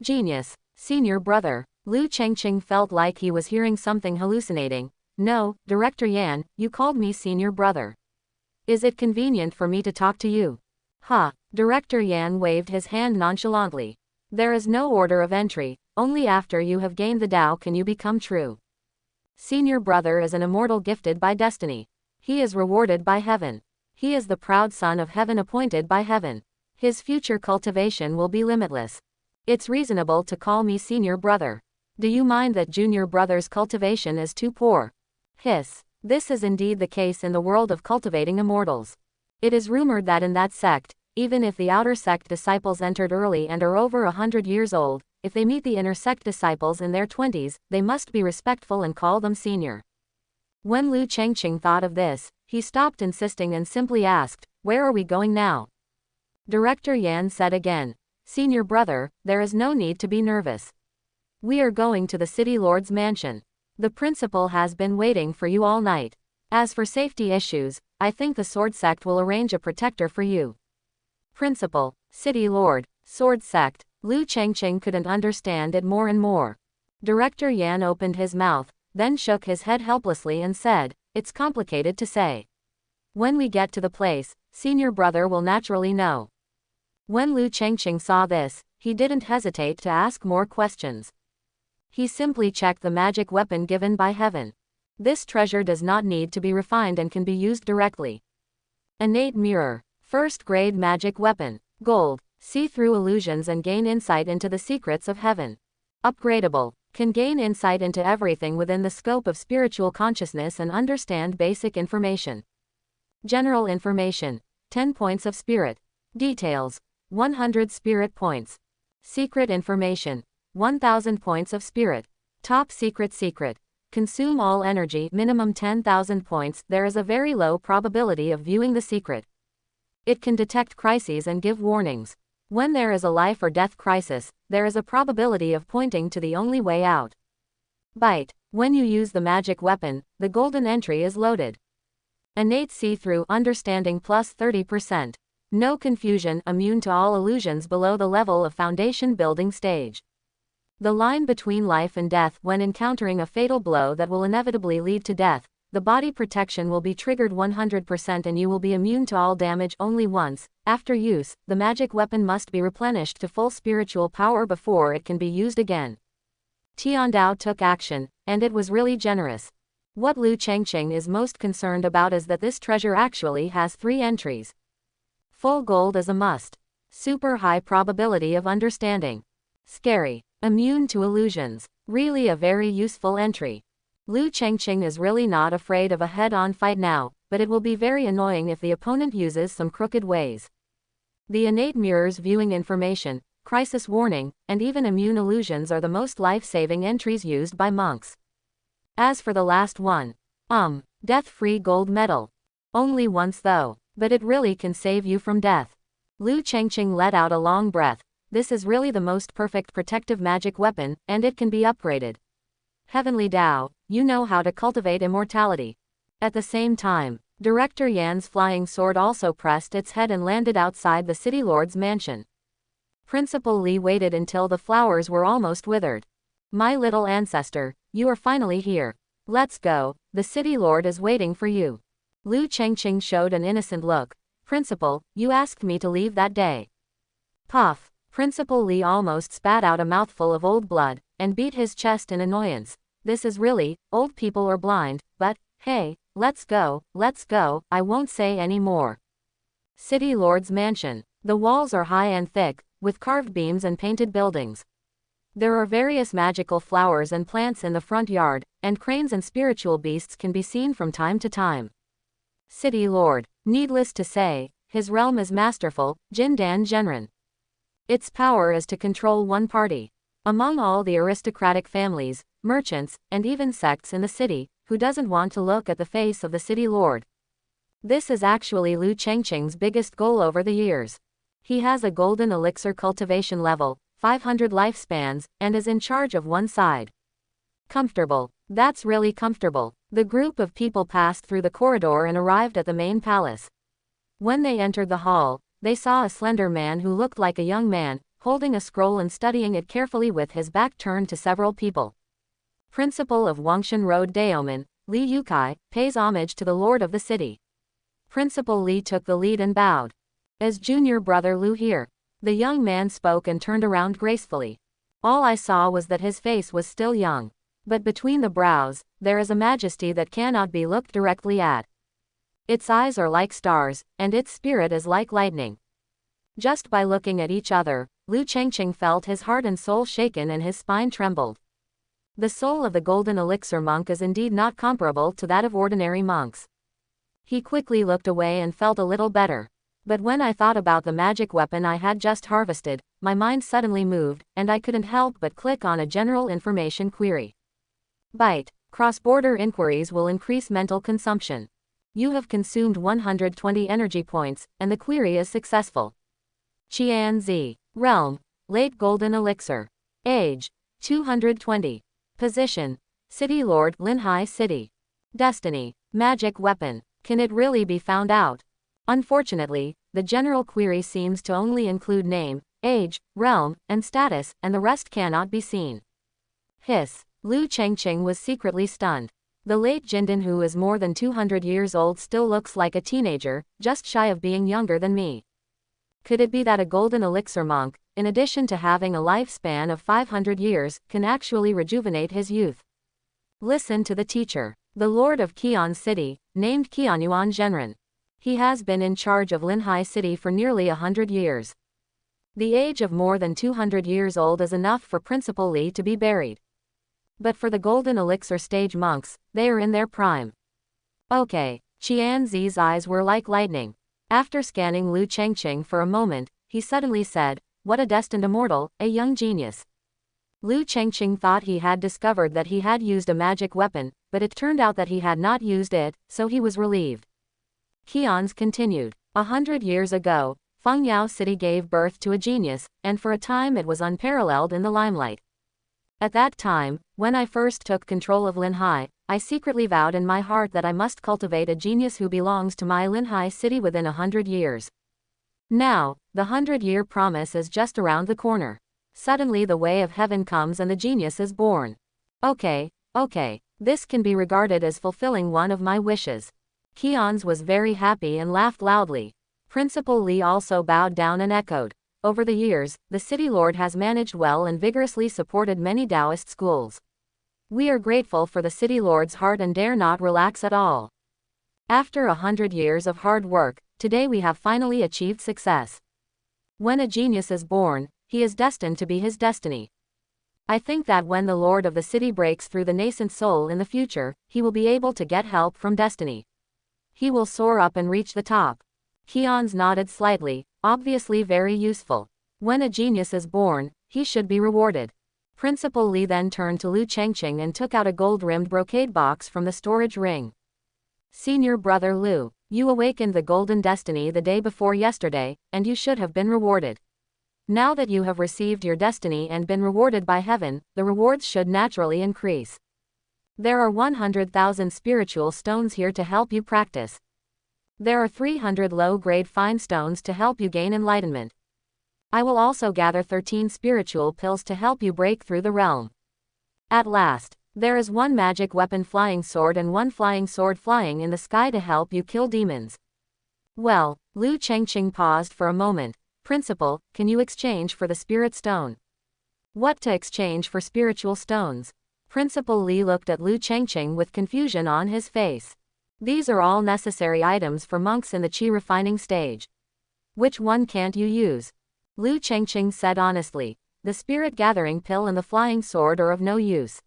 Genius. Senior brother. Lu Chengqing felt like he was hearing something hallucinating. No, Director Yan, you called me senior brother. Is it convenient for me to talk to you? Ha, Director Yan waved his hand nonchalantly. There is no order of entry, only after you have gained the Tao can you become true. Senior brother is an immortal gifted by destiny. He is rewarded by heaven. He is the proud son of heaven appointed by heaven. His future cultivation will be limitless. It's reasonable to call me senior brother. Do you mind that junior brother's cultivation is too poor? Hiss. This is indeed the case in the world of cultivating immortals. It is rumored that in that sect, even if the outer sect disciples entered early and are over 100 years old, if they meet the inner sect disciples in their 20s, they must be respectful and call them senior. When Lu Chengqing thought of this, he stopped insisting and simply asked, where are we going now? Director Yan said again, senior brother, there is no need to be nervous. We are going to the city lord's mansion. The principal has been waiting for you all night. As for safety issues, I think the sword sect will arrange a protector for you. Principal, city lord, sword sect. Lu Chengqing couldn't understand it more and more. Director Yan opened his mouth, then shook his head helplessly and said, it's complicated to say. When we get to the place, senior brother will naturally know. When Lu Chengqing saw this, he didn't hesitate to ask more questions. He simply checked the magic weapon given by heaven. This treasure does not need to be refined and can be used directly. Innate mirror. First grade magic weapon. Gold. See through illusions and gain insight into the secrets of heaven. Upgradable. Can gain insight into everything within the scope of spiritual consciousness and understand basic information. General information. 10 points of spirit. Details. 100 spirit points. Secret information. 1000 points of spirit. Top secret secret. Consume all energy, minimum 10,000 points. There is a very low probability of viewing the secret. It can detect crises and give warnings. When there is a life or death crisis, there is a probability of pointing to the only way out. Bite. When you use the magic weapon, the golden entry is loaded. Innate see-through, understanding plus 30%. No confusion, immune to all illusions below the level of foundation building stage. The line between life and death. When encountering a fatal blow that will inevitably lead to death, the body protection will be triggered 100% and you will be immune to all damage only once. After use, the magic weapon must be replenished to full spiritual power before it can be used again. Tiandao took action, and it was really generous. What Lu Chengqing is most concerned about is that this treasure actually has 3 entries. Full gold is a must. Super high probability of understanding. Scary. Immune to illusions. Really a very useful entry. Lu Chengqing is really not afraid of a head-on fight now, but it will be very annoying if the opponent uses some crooked ways. The innate mirrors viewing information, crisis warning, and even immune illusions are the most life-saving entries used by monks. As for the last one, death-free gold medal. Only once though, but it really can save you from death. Lu Chengqing let out a long breath. This is really the most perfect protective magic weapon, and it can be upgraded. Heavenly Tao, you know how to cultivate immortality. At the same time, Director Yan's flying sword also pressed its head and landed outside the city lord's mansion. Principal Li waited until the flowers were almost withered. My little ancestor, you are finally here. Let's go, the city lord is waiting for you. Lu Chengqing showed an innocent look. Principal, you asked me to leave that day. Puff. Principal Li almost spat out a mouthful of old blood, and beat his chest in annoyance. This is really, old people are blind, but, hey, let's go, I won't say any more. City Lord's mansion. The walls are high and thick, with carved beams and painted buildings. There are various magical flowers and plants in the front yard, and cranes and spiritual beasts can be seen from time to time. City Lord. Needless to say, his realm is masterful, Jindan Genren. Its power is to control one party. Among all the aristocratic families, merchants, and even sects in the city, who doesn't want to look at the face of the city lord? This is actually Lu Chengqing's biggest goal over the years. He has a golden elixir cultivation level, 500 lifespans, and is in charge of one side. Comfortable. That's really comfortable. The group of people passed through the corridor and arrived at the main palace. When they entered the hall, they saw a slender man who looked like a young man, holding a scroll and studying it carefully with his back turned to several people. Principal of Wangshan Road Daomen, Li Yukai, pays homage to the lord of the city. Principal Li took the lead and bowed. As junior brother Lu here. The young man spoke and turned around gracefully. All I saw was that his face was still young. But between the brows, there is a majesty that cannot be looked directly at. Its eyes are like stars, and its spirit is like lightning. Just by looking at each other, Lu Chengqing felt his heart and soul shaken and his spine trembled. The soul of the golden elixir monk is indeed not comparable to that of ordinary monks. He quickly looked away and felt a little better. But when I thought about the magic weapon I had just harvested, my mind suddenly moved, and I couldn't help but click on a general information query. Bite. Cross-border inquiries will increase mental consumption. You have consumed 120 energy points, and the query is successful. Qianzi. Realm. Late Golden Elixir. Age. 220. Position. City Lord, Linhai City. Destiny. Magic weapon. Can it really be found out? Unfortunately, the general query seems to only include name, age, realm, and status, and the rest cannot be seen. Hiss. Lu Chengqing was secretly stunned. The late Jindan, who is more than 200 years old, still looks like a teenager, just shy of being younger than me. Could it be that a golden elixir monk, in addition to having a lifespan of 500 years, can actually rejuvenate his youth? Listen to the teacher. The lord of Qian City, named Qianyuan Zhenren. He has been in charge of Linhai City for nearly 100 years. The age of more than 200 years old is enough for Principal Li to be buried. But for the golden elixir stage monks, they are in their prime. Okay. Qianzi's eyes were like lightning. After scanning Lu Chengqing for a moment, he suddenly said, "What a destined immortal, a young genius." Lu Chengqing thought he had discovered that he had used a magic weapon, but it turned out that he had not used it, so he was relieved. Qian's continued. 100 years ago, Fengyao City gave birth to a genius, and for a time it was unparalleled in the limelight. At that time, when I first took control of Linhai, I secretly vowed in my heart that I must cultivate a genius who belongs to my Linhai city within 100 years. Now, the 100-year promise is just around the corner. Suddenly the way of heaven comes and the genius is born. Okay, this can be regarded as fulfilling one of my wishes. Qian's was very happy and laughed loudly. Principal Li also bowed down and echoed. Over the years, the city lord has managed well and vigorously supported many Taoist schools. We are grateful for the city lord's heart and dare not relax at all. After 100 years of hard work, today we have finally achieved success. When a genius is born, he is destined to be his destiny. I think that when the lord of the city breaks through the nascent soul in the future, he will be able to get help from destiny. He will soar up and reach the top. Qian's nodded slightly, obviously very useful. When a genius is born, he should be rewarded. Principal Li then turned to Lu Chengqing and took out a gold-rimmed brocade box from the storage ring. Senior brother Lu, you awakened the golden destiny the day before yesterday, and you should have been rewarded. Now that you have received your destiny and been rewarded by heaven, the rewards should naturally increase. There are 100,000 spiritual stones here to help you practice. There are 300 low-grade fine stones to help you gain enlightenment. I will also gather 13 spiritual pills to help you break through the realm. At last, there is one magic weapon flying sword and one flying sword flying in the sky to help you kill demons. Well, Lu Chengqing paused for a moment. Principal, can you exchange for the spirit stone? What to exchange for spiritual stones? Principal Li looked at Lu Chengqing with confusion on his face. These are all necessary items for monks in the qi refining stage. Which one can't you use? Lu Chengqing said honestly. The spirit gathering pill and the flying sword are of no use.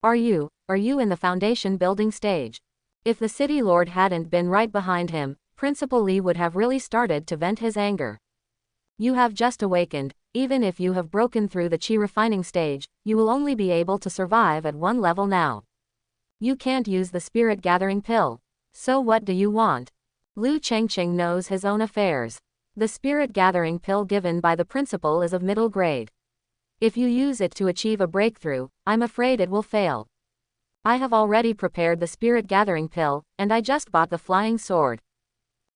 Are you in the foundation building stage? If the city lord hadn't been right behind him, Principal Li would have really started to vent his anger. You have just awakened. Even if you have broken through the qi refining stage, you will only be able to survive at one level now. You can't use the spirit gathering pill. So what do you want? Lu Chengqing knows his own affairs. The spirit gathering pill given by the principal is of middle grade. If you use it to achieve a breakthrough, I'm afraid it will fail. I have already prepared the spirit gathering pill, and I just bought the flying sword.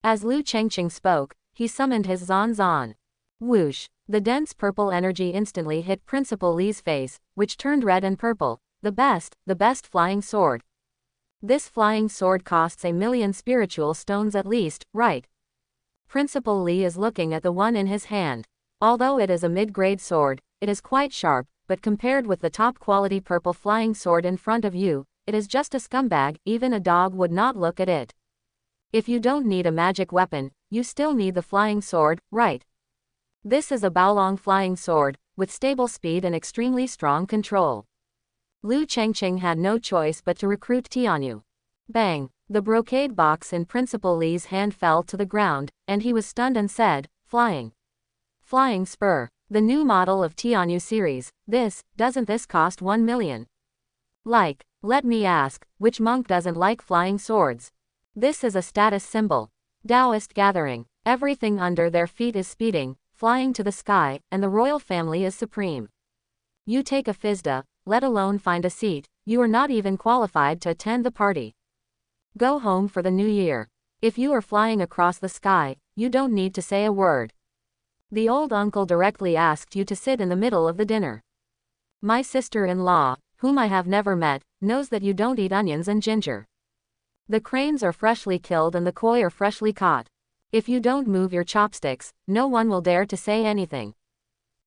As Lu Chengqing spoke, he summoned his Zan. Whoosh! The dense purple energy instantly hit Principal Li's face, which turned red and purple. The best flying sword. This flying sword costs 1,000,000 spiritual stones at least, right? Principal Li is looking at the one in his hand. Although it is a mid-grade sword, it is quite sharp, but compared with the top-quality purple flying sword in front of you, it is just a scumbag. Even a dog would not look at it. If you don't need a magic weapon, you still need the flying sword, right? This is a Baolong flying sword, with stable speed and extremely strong control. Lu Chengqing had no choice but to recruit Tianyu. Bang! The brocade box in Principal Li's hand fell to the ground, and he was stunned and said, Flying spur. The new model of Tianyu series. Doesn't this cost 1 million? Let me ask, which monk doesn't like flying swords? This is a status symbol. Taoist gathering. Everything under their feet is speeding, flying to the sky, and the royal family is supreme. You take a FISDA, let alone find a seat, you are not even qualified to attend the party. Go home for the new year. If you are flying across the sky, you don't need to say a word. The old uncle directly asked you to sit in the middle of the dinner. My sister-in-law, whom I have never met, knows that you don't eat onions and ginger. The cranes are freshly killed and the koi are freshly caught. If you don't move your chopsticks, no one will dare to say anything.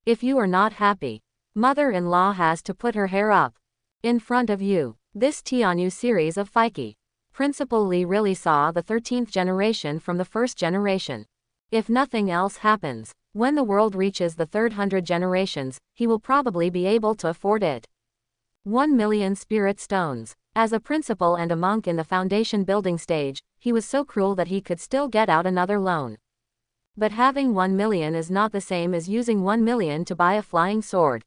If you are not happy, mother-in-law has to put her hair up. In front of you. This Tianyu series of Feike. Principal Li really saw the 13th generation from the first generation. If nothing else happens, when the world reaches the 300 generations, he will probably be able to afford it. 1 million spirit stones. As a principal and a monk in the foundation building stage, he was so cruel that he could still get out another loan. But having 1 million is not the same as using 1 million to buy a flying sword.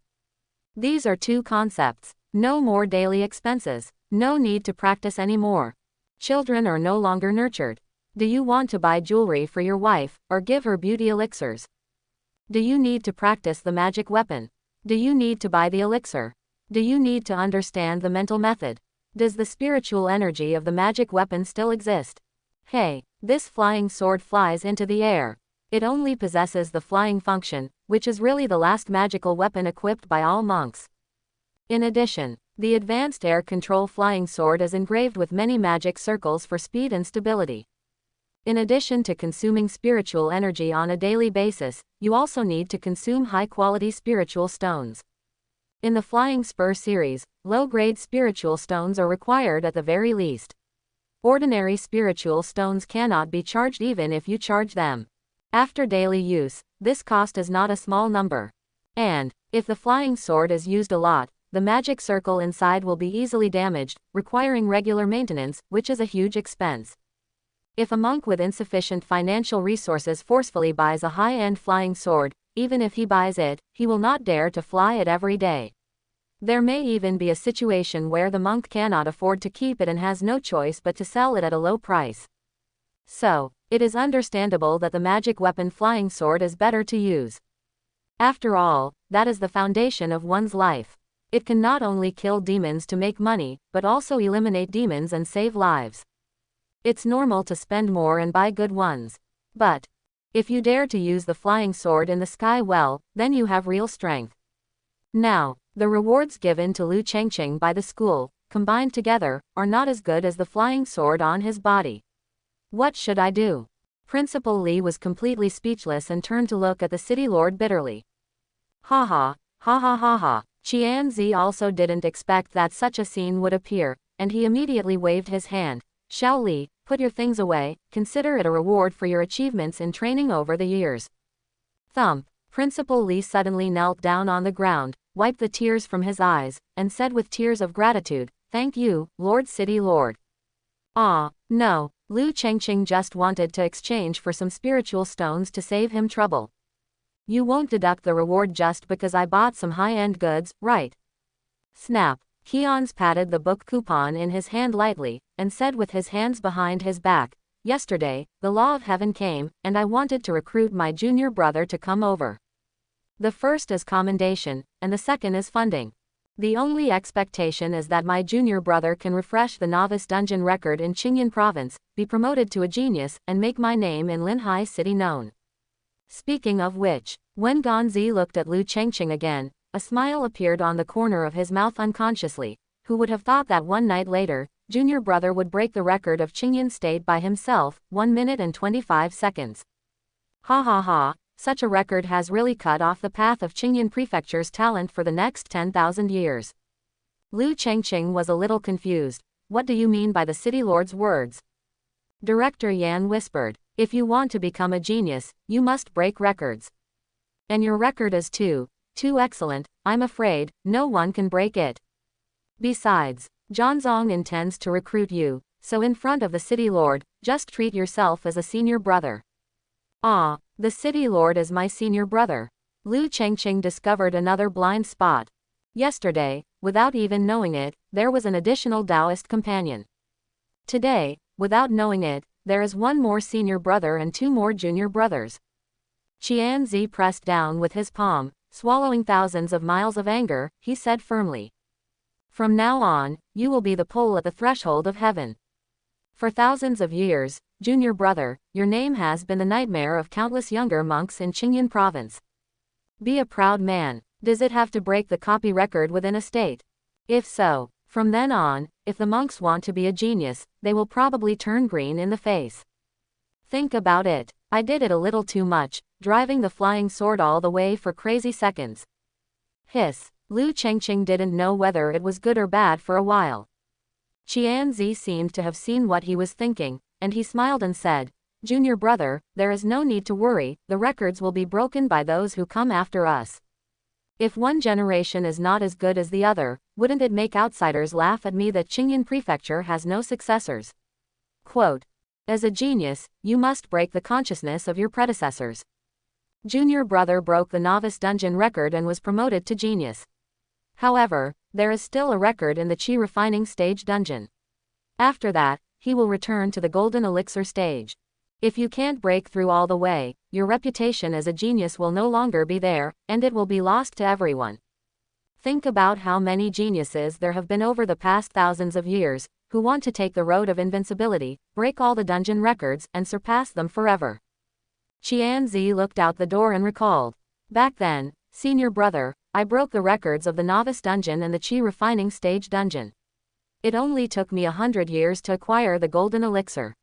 These are two concepts. No more daily expenses. No need to practice anymore. Children are no longer nurtured. Do you want to buy jewelry for your wife, or give her beauty elixirs? Do you need to practice the magic weapon? Do you need to buy the elixir? Do you need to understand the mental method? Does the spiritual energy of the magic weapon still exist? Hey, this flying sword flies into the air. It only possesses the flying function, which is really the last magical weapon equipped by all monks. In addition, the advanced air control flying sword is engraved with many magic circles for speed and stability. In addition to consuming spiritual energy on a daily basis, you also need to consume high-quality spiritual stones. In the Flying Spur series, low-grade spiritual stones are required at the very least. Ordinary spiritual stones cannot be charged even if you charge them. After daily use, this cost is not a small number. And, if the flying sword is used a lot, the magic circle inside will be easily damaged, requiring regular maintenance, which is a huge expense. If a monk with insufficient financial resources forcefully buys a high-end flying sword, even if he buys it, he will not dare to fly it every day. There may even be a situation where the monk cannot afford to keep it and has no choice but to sell it at a low price. So, it is understandable that the magic weapon flying sword is better to use. After all, that is the foundation of one's life. It can not only kill demons to make money, but also eliminate demons and save lives. It's normal to spend more and buy good ones. But, if you dare to use the flying sword in the sky, well, then you have real strength. Now, the rewards given to Lu Chengqing by the school, combined together, are not as good as the flying sword on his body. What should I do? Principal Li was completely speechless and turned to look at the city lord bitterly. Ha ha, ha ha ha ha. Qianzi also didn't expect that such a scene would appear, and he immediately waved his hand. Xiao Li, put your things away, consider it a reward for your achievements in training over the years. Thump. Principal Li suddenly knelt down on the ground, wiped the tears from his eyes, and said with tears of gratitude, "Thank you, Lord City Lord." Ah, no, Lu Chengqing just wanted to exchange for some spiritual stones to save him trouble. You won't deduct the reward just because I bought some high-end goods, right? Snap. Keons patted the book coupon in his hand lightly, and said with his hands behind his back, "Yesterday, the law of heaven came, and I wanted to recruit my junior brother to come over. The first is commendation, and the second is funding. The only expectation is that my junior brother can refresh the novice dungeon record in Qingyan province, be promoted to a genius, and make my name in Linhai city known." Speaking of which, when Ganzi looked at Lu Chengqing again, a smile appeared on the corner of his mouth unconsciously. Who would have thought that one night later, junior brother would break the record of Qingyan state by himself, 1 minute and 25 seconds. Ha ha ha, such a record has really cut off the path of Qingyan Prefecture's talent for the next 10,000 years. Lu Chengqing was a little confused. What do you mean by the city lord's words? Director Yan whispered, "If you want to become a genius, you must break records. And your record is too excellent, I'm afraid, no one can break it. Besides, Zhangzong intends to recruit you, so in front of the city lord, just treat yourself as a senior brother." Ah, the city lord is my senior brother. Lu Chengqing discovered another blind spot. Yesterday, without even knowing it, there was an additional Taoist companion. Today, without knowing it, there is one more senior brother and 2 more junior brothers. Qianzi pressed down with his palm, swallowing thousands of miles of anger, he said firmly. "From now on, you will be the pole at the threshold of heaven. For thousands of years, junior brother, your name has been the nightmare of countless younger monks in Qingyan province. Be a proud man. Does it have to break the copy record within a state? If so, from then on, if the monks want to be a genius, they will probably turn green in the face. Think about it. I did it a little too much, driving the flying sword all the way for crazy seconds." Hiss. Lu Chengqing didn't know whether it was good or bad for a while. Qianzi seemed to have seen what he was thinking, and he smiled and said, "Junior brother, there is no need to worry, the records will be broken by those who come after us. If one generation is not as good as the other, wouldn't it make outsiders laugh at me that Qingyan Prefecture has no successors? Quote, as a genius, you must break the consciousness of your predecessors. Junior brother broke the novice dungeon record and was promoted to genius. However, there is still a record in the chi refining stage dungeon. After that, he will return to the golden elixir stage. If you can't break through all the way, your reputation as a genius will no longer be there, and it will be lost to everyone. Think about how many geniuses there have been over the past thousands of years, who want to take the road of invincibility, break all the dungeon records, and surpass them forever. Qianzi looked out the door and recalled. Back then, senior brother, I broke the records of the novice dungeon and the chi refining stage dungeon. It only took me 100 years to acquire the golden elixir.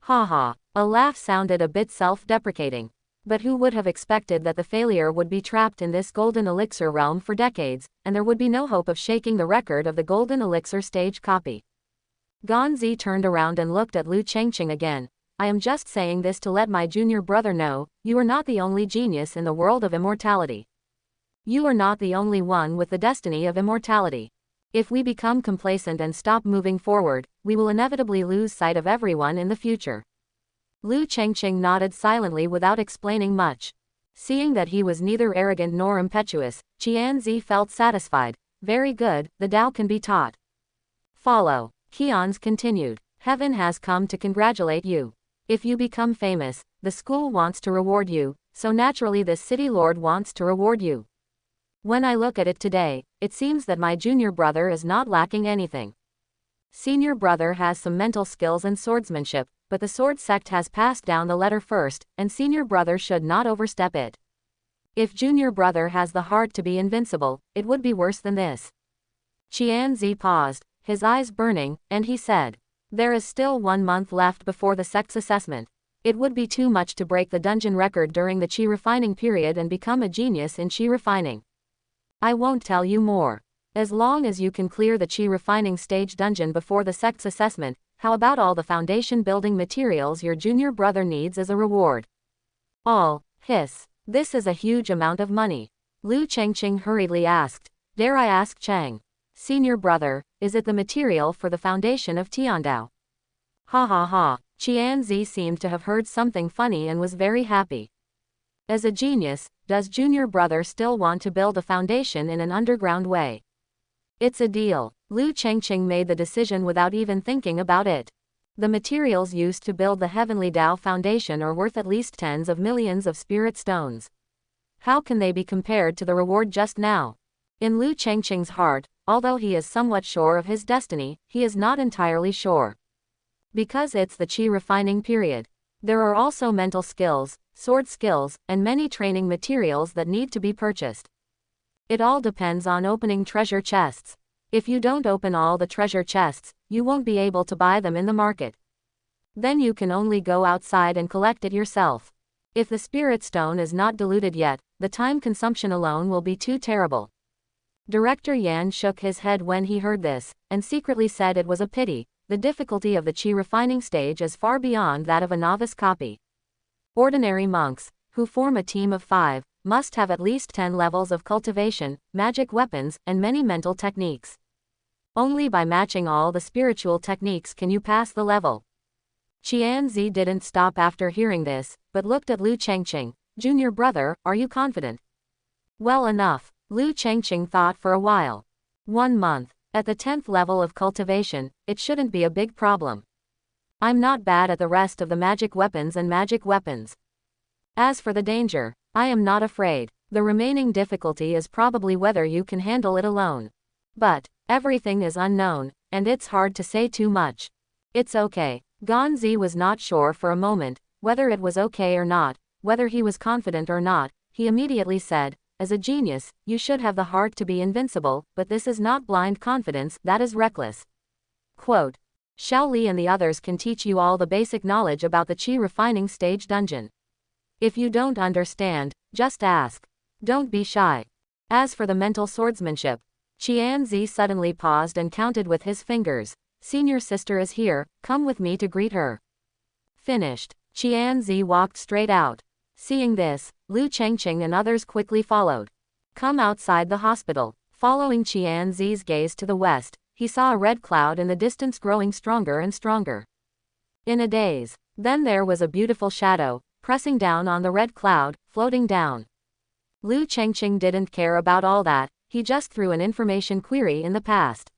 Haha, a laugh sounded a bit self-deprecating. But who would have expected that the failure would be trapped in this golden elixir realm for decades, and there would be no hope of shaking the record of the golden elixir stage copy. Ganzi turned around and looked at Lu Chengqing again. I am just saying this to let my junior brother know, you are not the only genius in the world of immortality. You are not the only one with the destiny of immortality. If we become complacent and stop moving forward, we will inevitably lose sight of everyone in the future. Lu Chengqing nodded silently without explaining much. Seeing that he was neither arrogant nor impetuous, Qianzi felt satisfied. Very good, the Tao can be taught. Follow. Qianzi continued. Heaven has come to congratulate you. If you become famous, the school wants to reward you, so naturally this city lord wants to reward you. When I look at it today, it seems that my junior brother is not lacking anything. Senior brother has some mental skills and swordsmanship, but the sword sect has passed down the letter first, and senior brother should not overstep it. If junior brother has the heart to be invincible, it would be worse than this. Qianzi paused, his eyes burning, and he said, there is still 1 month left before the sect's assessment. It would be too much to break the dungeon record during the chi refining period and become a genius in chi refining. I won't tell you more. As long as you can clear the chi refining stage dungeon before the sect's assessment, how about all the foundation building materials your junior brother needs as a reward? All, hiss. This is a huge amount of money. Lu Chengqing hurriedly asked. Dare I ask Cheng? Senior brother, is it the material for the foundation of Tiandao? Ha ha ha. Qianzi seemed to have heard something funny and was very happy. As a genius, does junior brother still want to build a foundation in an underground way? It's a deal. Lu Chengqing made the decision without even thinking about it. The materials used to build the Heavenly Tao Foundation are worth at least tens of millions of spirit stones. How can they be compared to the reward just now? In Lu Chengqing's heart, although he is somewhat sure of his destiny, he is not entirely sure. Because it's the chi refining period. There are also mental skills, sword skills, and many training materials that need to be purchased. It all depends on opening treasure chests. If you don't open all the treasure chests, you won't be able to buy them in the market. Then you can only go outside and collect it yourself. If the spirit stone is not diluted yet, the time consumption alone will be too terrible. Director Yan shook his head when he heard this, and secretly said it was a pity. The difficulty of the chi refining stage is far beyond that of a novice copy. Ordinary monks, who form a team of 5, must have at least 10 levels of cultivation, magic weapons, and many mental techniques. Only by matching all the spiritual techniques can you pass the level. Qianzi didn't stop after hearing this, but looked at Lu Chengqing. Junior brother, are you confident? Well enough. Lu Chengqing thought for a while. 1 month. At the 10th level of cultivation, it shouldn't be a big problem. I'm not bad at the rest of the magic weapons and magic weapons. As for the danger, I am not afraid. The remaining difficulty is probably whether you can handle it alone. But, everything is unknown, and it's hard to say too much. It's okay. Ganzi was not sure for a moment, whether it was okay or not, whether he was confident or not. He immediately said, as a genius, you should have the heart to be invincible, but this is not blind confidence, that is reckless. Quote. Xiao Li and the others can teach you all the basic knowledge about the chi refining stage dungeon. If you don't understand, just ask. Don't be shy. As for the mental swordsmanship, Qianzi suddenly paused and counted with his fingers. Senior sister is here, come with me to greet her. Finished. Qianzi walked straight out. Seeing this, Lu Chengqing and others quickly followed. Come outside the hospital. Following Qianzi's gaze to the west, he saw a red cloud in the distance growing stronger and stronger. In a daze. Then there was a beautiful shadow, pressing down on the red cloud, floating down. Lu Chengqing didn't care about all that. he just threw an information query in the past.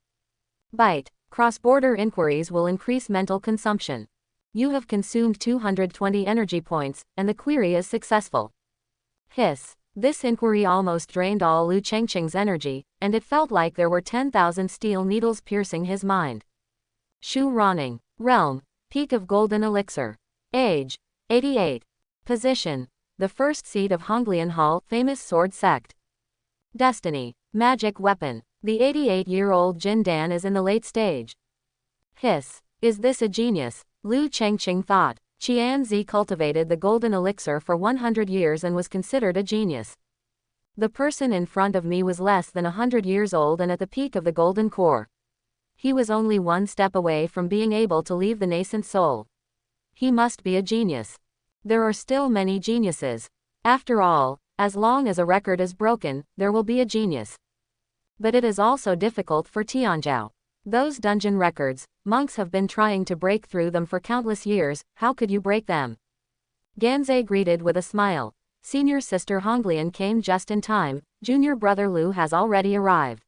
Bite. Cross-border inquiries will increase mental consumption. You have consumed 220 energy points, and the query is successful. Hiss. This inquiry almost drained all Lu Chengqing's energy, and it felt like there were 10,000 steel needles piercing his mind. Shu Ronning. Realm. Peak of Golden Elixir. Age. 88. Position. The first seat of Honglian Hall, famous sword sect. Destiny. Magic weapon. The 88-year-old Jin Dan is in the late stage. Hiss. Is this a genius? Lu Chengqing thought. Qianzi cultivated the golden elixir for 100 years and was considered a genius. The person in front of me was less than 100 years old and at the peak of the golden core. He was only one step away from being able to leave the nascent soul. He must be a genius. There are still many geniuses. After all, as long as a record is broken, there will be a genius. But it is also difficult for Tianzhao. Those dungeon records, monks have been trying to break through them for countless years, how could you break them? Ganze greeted with a smile. Senior sister Honglian came just in time, junior brother Lu has already arrived.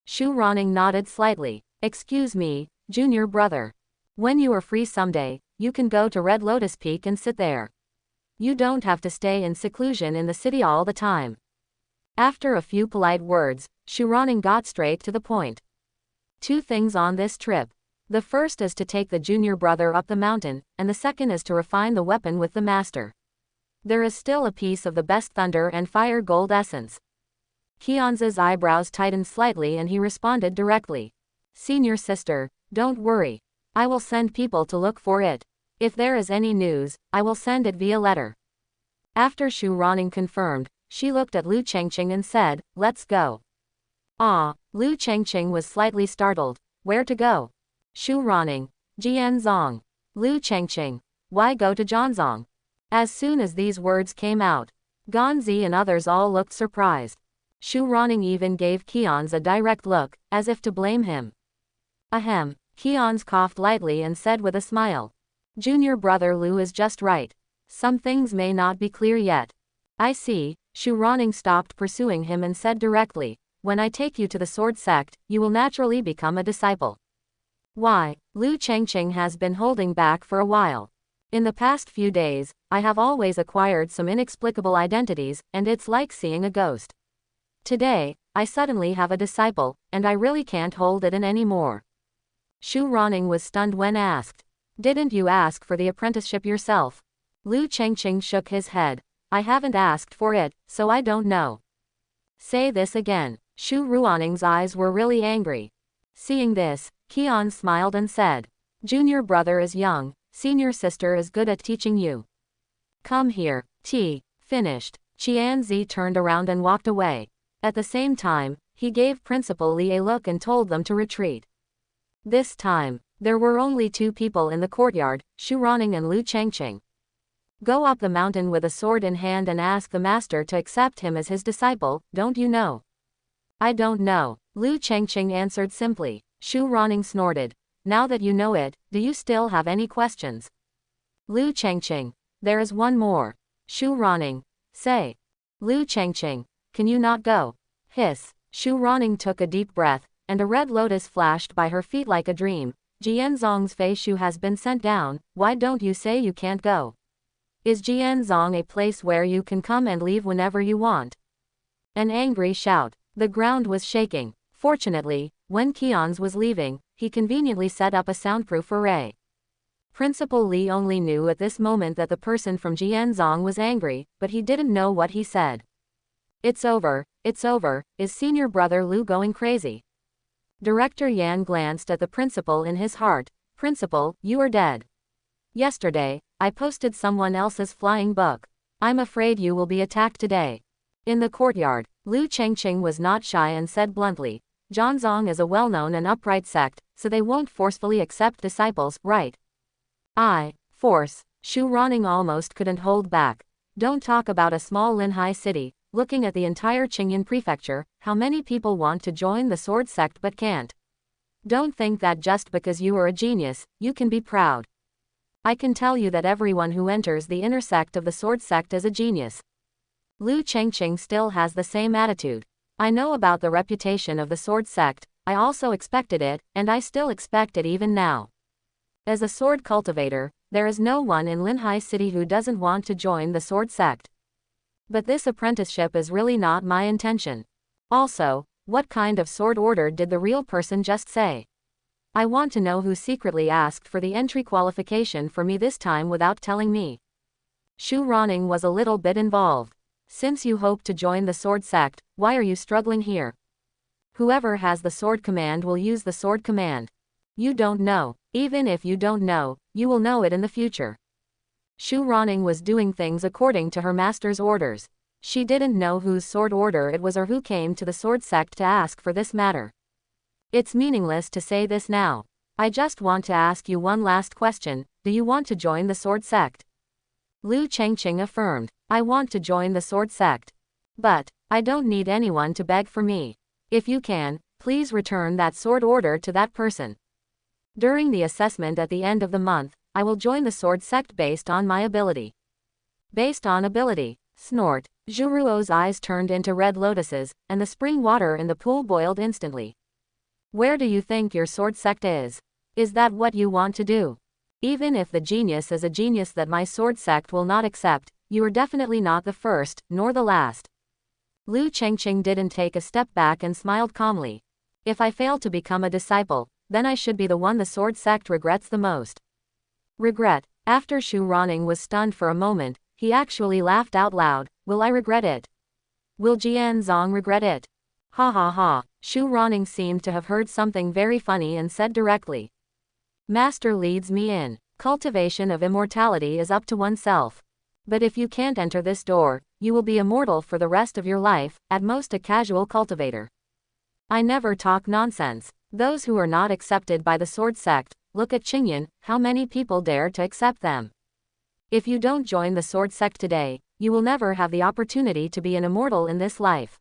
Shu Ronning nodded slightly. Excuse me, junior brother. When you are free someday, you can go to Red Lotus Peak and sit there. You don't have to stay in seclusion in the city all the time. After a few polite words, Shu Ronning got straight to the point. 2 things on this trip. The first is to take the junior brother up the mountain, and the second is to refine the weapon with the master. There is still a piece of the best thunder and fire gold essence. Qianzi's eyebrows tightened slightly and he responded directly. Senior sister, don't worry. I will send people to look for it. If there is any news, I will send it via letter. After Shu Ronning confirmed, she looked at Lu Chengqing and said, let's go. Ah, Lu Chengqing was slightly startled. Where to go? Shu Ronning. Jianzong. Lu Chengqing. Why go to Jianzong? As soon as these words came out, Ganzi and others all looked surprised. Shu Ronning even gave Qianz a direct look, as if to blame him. Ahem. Qianz coughed lightly and said with a smile. Junior brother Lu is just right. Some things may not be clear yet. I see. Shu Ronning stopped pursuing him and said directly, when I take you to the sword sect, you will naturally become a disciple. Why? Lu Chengqing has been holding back for a while. In the past few days, I have always acquired some inexplicable identities, and it's like seeing a ghost. Today, I suddenly have a disciple, and I really can't hold it in anymore. Shu Ronning was stunned when asked. Didn't you ask for the apprenticeship yourself? Lu Chengqing shook his head. I haven't asked for it, so I don't know. Say this again. Shu Ruanning's eyes were really angry. Seeing this, Qian smiled and said, Junior brother is young, senior sister is good at teaching you. Come here, finished. Qianzi turned around and walked away. At the same time, he gave Principal Li a look and told them to retreat. This time, there were only 2 people in the courtyard, Shu Ronning and Lu Chengqing. Go up the mountain with a sword in hand and ask the master to accept him as his disciple, don't you know? I don't know, Lu Chengqing answered simply. Shu Ronning snorted. Now that you know it, do you still have any questions? Lu Chengqing. There is one more. Shu Ronning. Say. Lu Chengqing. Can you not go? Hiss. Shu Ronning took a deep breath, and a red lotus flashed by her feet like a dream. Jianzong's Fei Shu has been sent down, why don't you say you can't go? Is Jianzong a place where you can come and leave whenever you want? An angry shout. The ground was shaking. Fortunately, when Qianz was leaving, he conveniently set up a soundproof array. Principal Li only knew at this moment that the person from Jianzong was angry, but he didn't know what he said. It's over, is senior brother Lu going crazy? Director Yan glanced at the principal in his heart. Principal, you are dead. Yesterday, I posted someone else's flying book. I'm afraid you will be attacked today. In the courtyard, Lu Chengqing was not shy and said bluntly, Jianzong is a well-known and upright sect, so they won't forcefully accept disciples, right? Force. Shu Ronning almost couldn't hold back. Don't talk about a small Linhai city. Looking at the entire Qingyan prefecture, how many people want to join the sword sect but can't? Don't think that just because you are a genius, you can be proud. I can tell you that everyone who enters the inner sect of the sword sect is a genius. Lu Chengqing still has the same attitude. I know about the reputation of the sword sect, I also expected it, and I still expect it even now. As a sword cultivator, there is no one in Linhai City who doesn't want to join the sword sect. But this apprenticeship is really not my intention. Also, what kind of sword order did the real person just say? I want to know who secretly asked for the entry qualification for me this time without telling me. Shu Ronning was a little bit involved. Since you hope to join the sword sect, why are you struggling here? Whoever has the sword command will use the sword command. You don't know. Even if you don't know, you will know it in the future. Shu Ronning was doing things according to her master's orders. She didn't know whose sword order it was or who came to the sword sect to ask for this matter. It's meaningless to say this now. I just want to ask you one last question. Do you want to join the sword sect? Lu Chengqing affirmed. I want to join the sword sect. But I don't need anyone to beg for me. If you can, please return that sword order to that person. During the assessment at the end of the month, I will join the sword sect based on my ability. Based on ability. Snort. Zhuruo's eyes turned into red lotuses, and the spring water in the pool boiled instantly. Where do you think your sword sect is? Is that what you want to do? Even if the genius is a genius that my sword sect will not accept, you are definitely not the first, nor the last. Lu Chengqing didn't take a step back and smiled calmly. If I fail to become a disciple, then I should be the one the sword sect regrets the most. Regret. After Shu Ronning was stunned for a moment, he actually laughed out loud. Will I regret it? Will Jian Zong regret it? Ha ha ha. Shu Ronning seemed to have heard something very funny and said directly. Master leads me in. Cultivation of immortality is up to oneself. But if you can't enter this door, you will be immortal for the rest of your life, at most a casual cultivator. I never talk nonsense. Those who are not accepted by the sword sect, look at Qingyan, how many people dare to accept them? If you don't join the sword sect today, you will never have the opportunity to be an immortal in this life.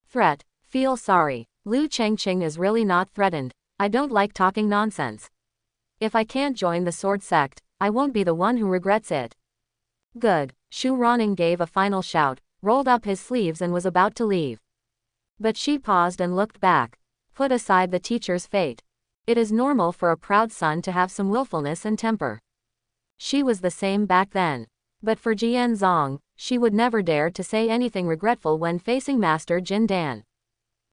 Threat. Feel sorry. Lu Chengqing is really not threatened. I don't like talking nonsense. If I can't join the sword sect, I won't be the one who regrets it. Good. Shu Ronning gave a final shout, rolled up his sleeves and was about to leave. But she paused and looked back. Put aside the teacher's fate. It is normal for a proud son to have some willfulness and temper. She was the same back then. But for Jian Zong, she would never dare to say anything regretful when facing Master Jin Dan.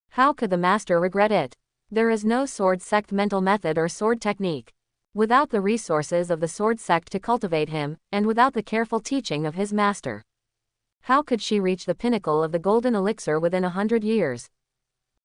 How could the master regret it? There is no sword sect mental method or sword technique. Without the resources of the sword sect to cultivate him, and without the careful teaching of his master. How could she reach the pinnacle of the golden elixir within 100 years?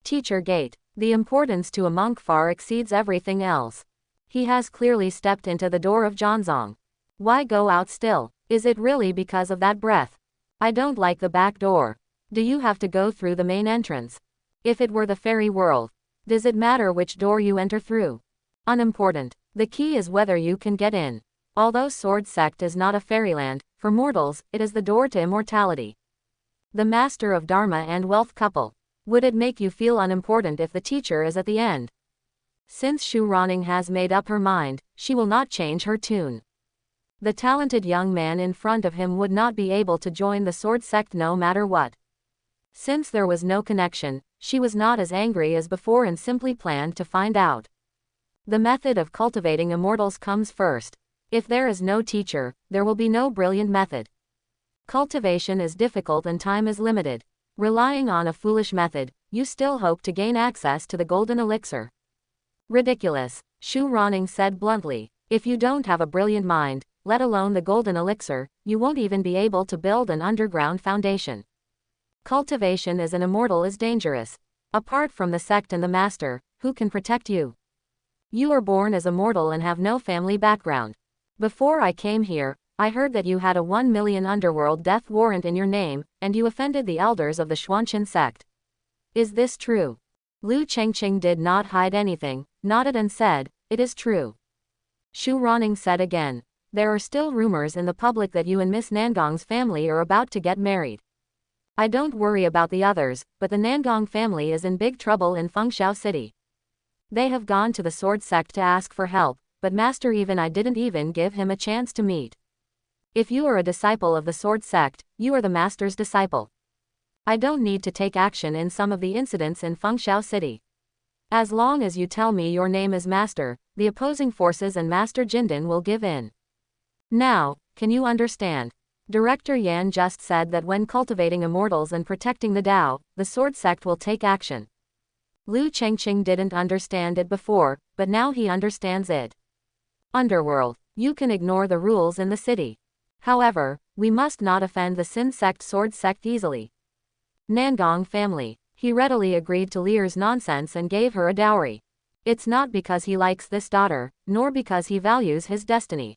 Teacher Gate. The importance to a monk far exceeds everything else. He has clearly stepped into the door of Zhanzong. Why go out still? Is it really because of that breath? I don't like the back door. Do you have to go through the main entrance? If it were the fairy world, does it matter which door you enter through? Unimportant. The key is whether you can get in. Although sword sect is not a fairyland, for mortals, it is the door to immortality. The master of Dharma and wealth couple. Would it make you feel unimportant if the teacher is at the end? Since Shu Ronning has made up her mind, she will not change her tune. The talented young man in front of him would not be able to join the sword sect no matter what. Since there was no connection, she was not as angry as before and simply planned to find out. The method of cultivating immortals comes first. If there is no teacher, there will be no brilliant method. Cultivation is difficult and time is limited. Relying on a foolish method, you still hope to gain access to the golden elixir. Ridiculous, Shu Ronning said bluntly. If you don't have a brilliant mind, let alone the golden elixir, you won't even be able to build an underground foundation. Cultivation as an immortal is dangerous. Apart from the sect and the master, who can protect you? You are born as a mortal and have no family background. Before I came here, I heard that you had a 1 million underworld death warrant in your name, and you offended the elders of the Xuanqin sect. Is this true? Lu Chengqing did not hide anything, nodded and said, it is true. Shu Ronning said again, there are still rumors in the public that you and Miss Nangong's family are about to get married. I don't worry about the others, but the Nangong family is in big trouble in Fengxiao City. They have gone to the sword sect to ask for help, but Master I didn't even give him a chance to meet. If you are a disciple of the sword sect, you are the master's disciple. I don't need to take action in some of the incidents in Fengshao City. As long as you tell me your name is Master, the opposing forces and Master Jindin will give in. Now, can you understand? Director Yan just said that when cultivating immortals and protecting the Tao, the sword sect will take action. Liu Chengqing didn't understand it before, but now he understands it. Underworld, you can ignore the rules in the city. However, we must not offend the Sin sect sword sect easily. Nangong family. He readily agreed to Lear's nonsense and gave her a dowry. It's not because he likes this daughter, nor because he values his destiny.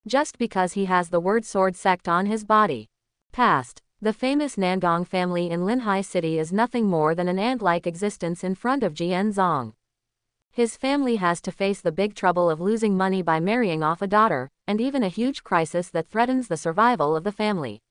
Just because he has the word sword sect on his body. Past. The famous Nangong family in Linhai City is nothing more than an ant-like existence in front of Jianzong. His family has to face the big trouble of losing money by marrying off a daughter, and even a huge crisis that threatens the survival of the family.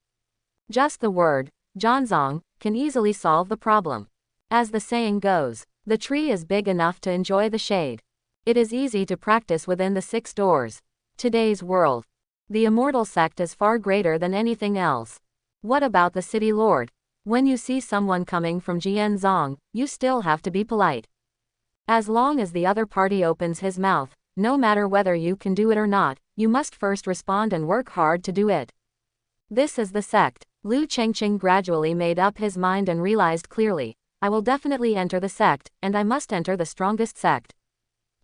Just the word, Zhangzong, can easily solve the problem. As the saying goes, the tree is big enough to enjoy the shade. It is easy to practice within the 6 doors. Today's world. The immortal sect is far greater than anything else. What about the city lord? When you see someone coming from Jianzong, you still have to be polite. As long as the other party opens his mouth, no matter whether you can do it or not, you must first respond and work hard to do it. This is the sect. Liu Chengqing gradually made up his mind and realized clearly, I will definitely enter the sect, and I must enter the strongest sect.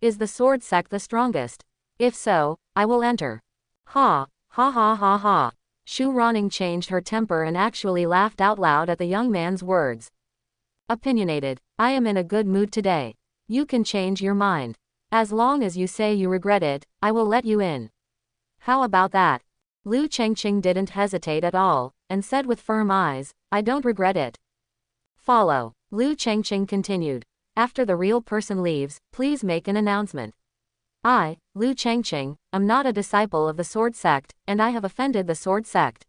Is the sword sect the strongest? If so, I will enter. Ha, ha ha ha ha. Shu Ronning changed her temper and actually laughed out loud at the young man's words. Opinionated, I am in a good mood today. You can change your mind. As long as you say you regret it, I will let you in. How about that? Liu Chengqing didn't hesitate at all, and said with firm eyes, I don't regret it. Follow. Liu Chengqing continued. After the real person leaves, please make an announcement. I, Liu Chengqing, am not a disciple of the sword sect, and I have offended the sword sect.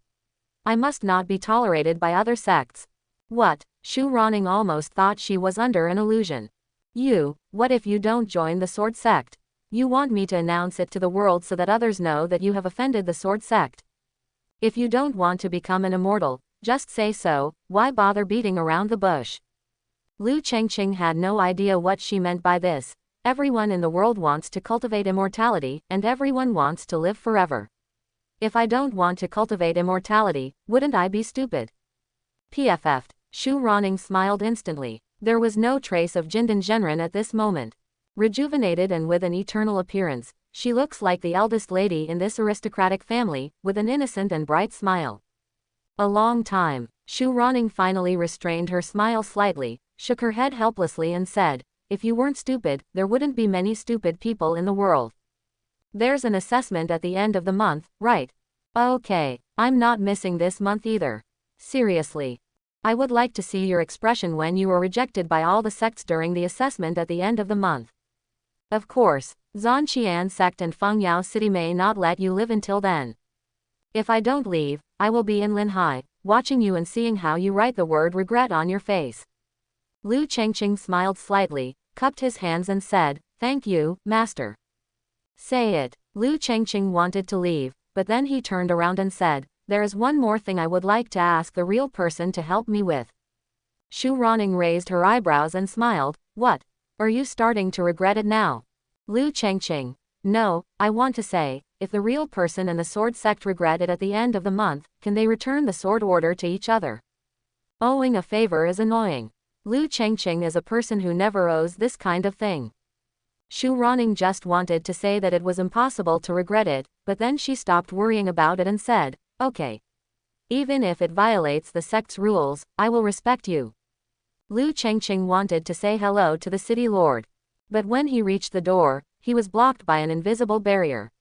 I must not be tolerated by other sects. What? Shu Ronning almost thought she was under an illusion. What if you don't join the sword sect? You want me to announce it to the world so that others know that you have offended the sword sect. If you don't want to become an immortal, just say so, why bother beating around the bush? Liu Chengqing had no idea what she meant by this. Everyone in the world wants to cultivate immortality, and everyone wants to live forever. If I don't want to cultivate immortality, wouldn't I be stupid? PFF'd. Shu Ronning smiled instantly. There was no trace of Jindin Zhenren at this moment. Rejuvenated and with an eternal appearance, she looks like the eldest lady in this aristocratic family, with an innocent and bright smile. A long time. Shu Ronning finally restrained her smile slightly, shook her head helplessly and said, if you weren't stupid, there wouldn't be many stupid people in the world. There's an assessment at the end of the month, right? Okay, I'm not missing this month either. Seriously. I would like to see your expression when you were rejected by all the sects during the assessment at the end of the month. Of course, Zhangqian sect and Fengyao City may not let you live until then. If I don't leave, I will be in Linhai, watching you and seeing how you write the word regret on your face. Liu Chengqing smiled slightly, cupped his hands and said, thank you, master. Say it. Liu Chengqing wanted to leave, but then he turned around and said, there is one more thing I would like to ask the real person to help me with. Shu Ronning raised her eyebrows and smiled, what? Are you starting to regret it now? Liu Chengqing. No, I want to say, if the real person and the sword sect regret it at the end of the month, can they return the sword order to each other? Owing a favor is annoying. Liu Chengqing is a person who never owes this kind of thing. Shu Ronning just wanted to say that it was impossible to regret it, but then she stopped worrying about it and said, okay. Even if it violates the sect's rules, I will respect you. Liu Chengqing wanted to say hello to the city lord. But when he reached the door, he was blocked by an invisible barrier.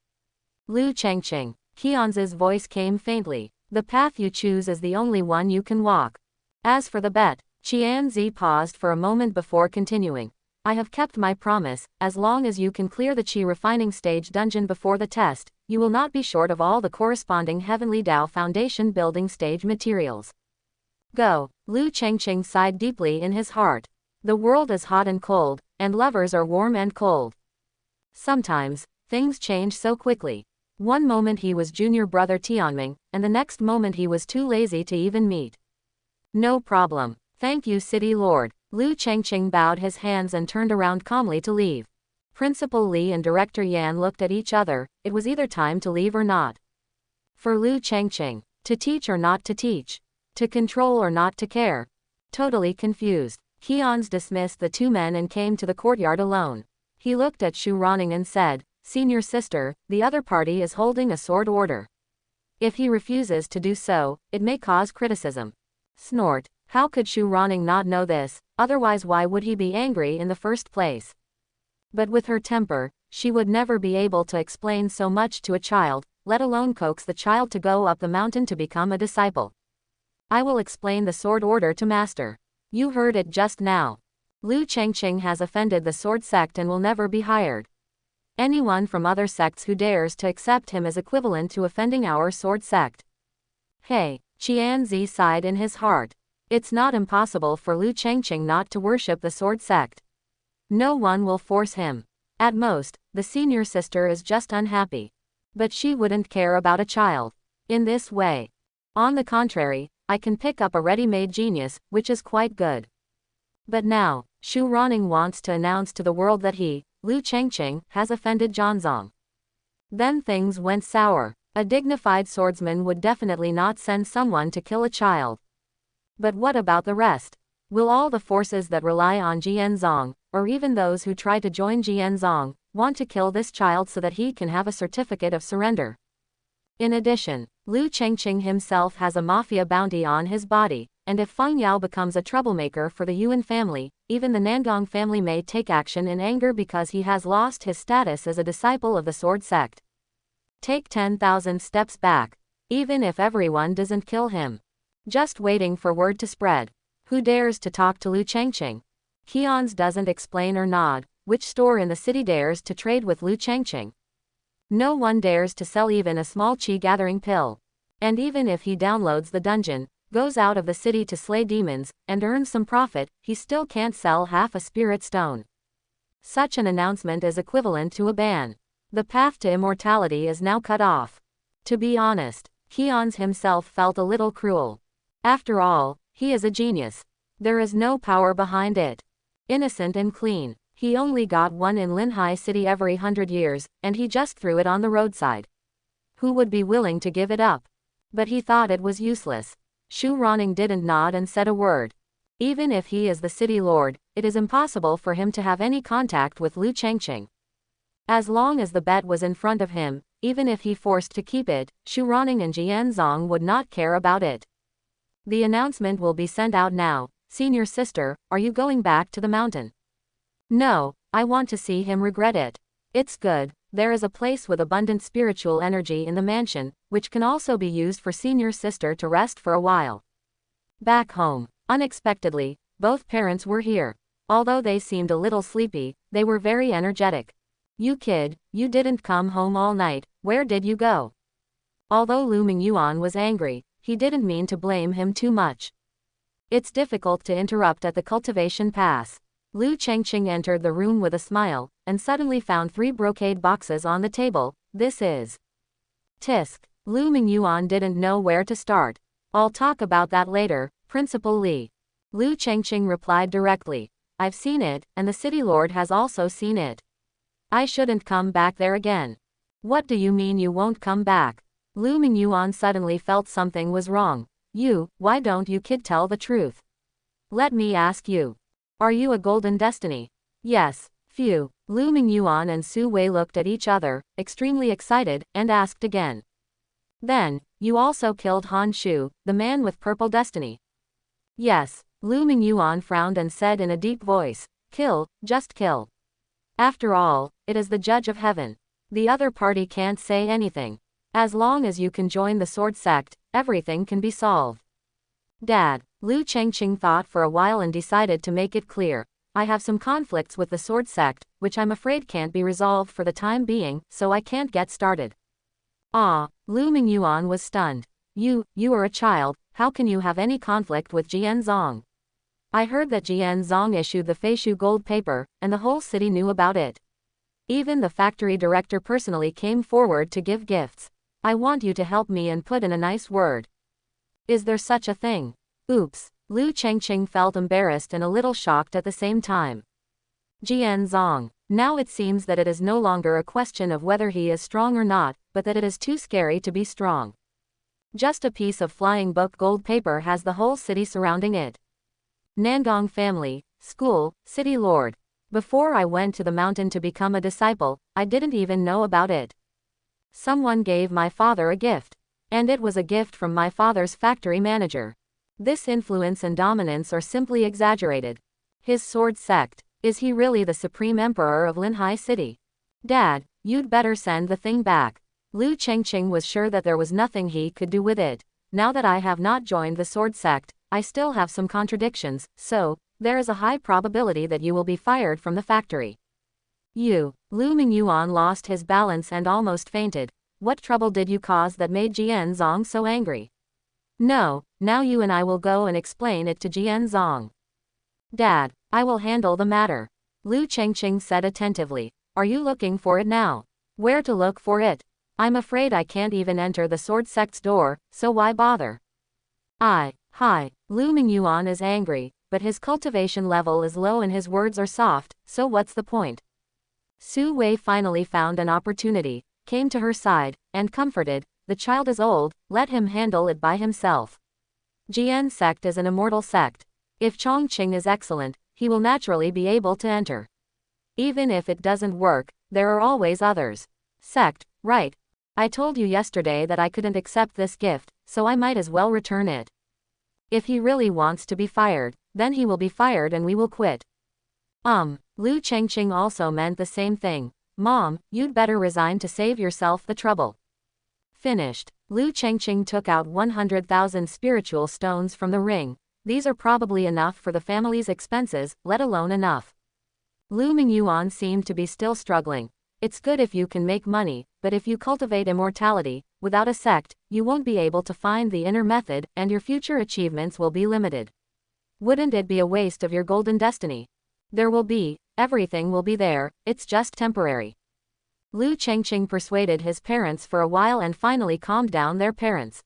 Liu Chengqing. Qianz's voice came faintly. The path you choose is the only one you can walk. As for the bet, Qianzi paused for a moment before continuing. I have kept my promise, as long as you can clear the Qi refining stage dungeon before the test, you will not be short of all the corresponding Heavenly Tao Foundation building stage materials. Go. Liu Chengqing sighed deeply in his heart. The world is hot and cold, and lovers are warm and cold. Sometimes, things change so quickly. One moment he was junior brother Tianming, and the next moment he was too lazy to even meet. No problem. Thank you, City Lord. Lu Chengqing bowed his hands and turned around calmly to leave. Principal Li and Director Yan looked at each other. It was either time to leave or not. For Lu Chengqing, to teach or not to teach, to control or not to care. Totally confused, Keons dismissed the two men and came to the courtyard alone. He looked at Shu Ronning and said, "Senior sister, the other party is holding a sword order. If he refuses to do so, it may cause criticism." Snort. How could Shu Ronning not know this? Otherwise, why would he be angry in the first place? But with her temper, she would never be able to explain so much to a child, let alone coax the child to go up the mountain to become a disciple. "I will explain the sword order to master. You heard it just now. Lu Chengqing has offended the sword sect and will never be hired. Anyone from other sects who dares to accept him is equivalent to offending our sword sect." Hey, Qianzi sighed in his heart. It's not impossible for Lu Chengqing not to worship the sword sect. No one will force him. At most, the senior sister is just unhappy. But she wouldn't care about a child. In this way. On the contrary, I can pick up a ready-made genius, which is quite good. But now, Shu Ronning wants to announce to the world that he, Lu Chengqing, has offended Zhangzong. Then things went sour. A dignified swordsman would definitely not send someone to kill a child. But what about the rest? Will all the forces that rely on Jianzong, or even those who try to join Jianzong, want to kill this child so that he can have a certificate of surrender? In addition, Lu Chengqing himself has a mafia bounty on his body, and if Feng Yao becomes a troublemaker for the Yuan family, even the Nangong family may take action in anger because he has lost his status as a disciple of the sword sect. Take 10,000 steps back. Even if everyone doesn't kill him. Just waiting for word to spread. Who dares to talk to Lu Chengqing? Keons doesn't explain or nod. Which store in the city dares to trade with Lu Chengqing? No one dares to sell even a small chi gathering pill. And even if he downloads the dungeon, goes out of the city to slay demons, and earns some profit, he still can't sell half a spirit stone. Such an announcement is equivalent to a ban. The path to immortality is now cut off. To be honest, Keons himself felt a little cruel. After all, he is a genius. There is no power behind it. Innocent and clean. He only got one in Linhai City every 100 years, and he just threw it on the roadside. Who would be willing to give it up? But he thought it was useless. Shu Ronning didn't nod and said a word. Even if he is the city lord, it is impossible for him to have any contact with Lu Chengqing. As long as the bet was in front of him, even if he forced to keep it, Shu Ronning and Jianzong would not care about it. The announcement will be sent out now. Senior sister, are you going back to the mountain? No, I want to see him regret it. It's good, there is a place with abundant spiritual energy in the mansion, which can also be used for senior sister to rest for a while. Back home, unexpectedly, both parents were here. Although they seemed a little sleepy, they were very energetic. You kid, you didn't come home all night, where did you go? Although Lu Mingyuan was angry, he didn't mean to blame him too much. It's difficult to interrupt at the cultivation pass. Lu Chengqing entered the room with a smile, and suddenly found 3 brocade boxes on the table. This is Tisk. Lu Mingyuan didn't know where to start. I'll talk about that later, Principal Li. Lu Chengqing replied directly. I've seen it, and the city lord has also seen it. I shouldn't come back there again. What do you mean you won't come back? Lu Mingyuan suddenly felt something was wrong. Why don't you kid tell the truth? Let me ask you. Are you a golden destiny? Yes. Phew. Lu Mingyuan and Su Wei looked at each other, extremely excited, and asked again. Then, you also killed Han Shu, the man with purple destiny? Yes. Lu Mingyuan frowned and said in a deep voice. Kill, just kill. After all, it is the judge of heaven. The other party can't say anything. As long as you can join the sword sect, everything can be solved. Dad, Lu Chengqing thought for a while and decided to make it clear. I have some conflicts with the sword sect, which I'm afraid can't be resolved for the time being, so I can't get started. Ah, Lu Mingyuan was stunned. You are a child, how can you have any conflict with Jianzong? I heard that Jianzong issued the Feishu gold paper, and the whole city knew about it. Even the factory director personally came forward to give gifts. I want you to help me and put in a nice word. Is there such a thing? Oops. Lu Chengqing felt embarrassed and a little shocked at the same time. Jian Zong. Now it seems that it is no longer a question of whether he is strong or not, but that it is too scary to be strong. Just a piece of flying book gold paper has the whole city surrounding it. Nangong family, school, city lord. Before I went to the mountain to become a disciple, I didn't even know about it. Someone gave my father a gift. And it was a gift from my father's factory manager. This influence and dominance are simply exaggerated. His sword sect. Is he really the supreme emperor of Linhai City? Dad, you'd better send the thing back. Lu Chengqing was sure that there was nothing he could do with it. Now that I have not joined the sword sect, I still have some contradictions, so there is a high probability that you will be fired from the factory. Lu Mingyuan lost his balance and almost fainted. What trouble did you cause that made Jian Zong so angry? No, now you and I will go and explain it to Jian Zong. Dad, I will handle the matter. Lu Chengqing said attentively. Are you looking for it now? Where to look for it? I'm afraid I can't even enter the sword sect's door, so why bother? Hi, Lu Mingyuan is angry, but his cultivation level is low and his words are soft, so what's the point? Su Wei finally found an opportunity, came to her side, and comforted, the child is old, let him handle it by himself. Jian sect is an immortal sect. If Chongqing is excellent, he will naturally be able to enter. Even if it doesn't work, there are always others. Sect, right. I told you yesterday that I couldn't accept this gift, so I might as well return it. If he really wants to be fired, then he will be fired and we will quit. Lu Chengqing also meant the same thing. Mom, you'd better resign to save yourself the trouble. Finished. Lu Chengqing took out 100,000 spiritual stones from the ring. These are probably enough for the family's expenses, let alone enough. Lu Mingyuan seemed to be still struggling. It's good if you can make money, but if you cultivate immortality, without a sect, you won't be able to find the inner method, and your future achievements will be limited. Wouldn't it be a waste of your golden destiny? There will be, everything will be there, it's just temporary. Lu Chengqing persuaded his parents for a while and finally calmed down their parents.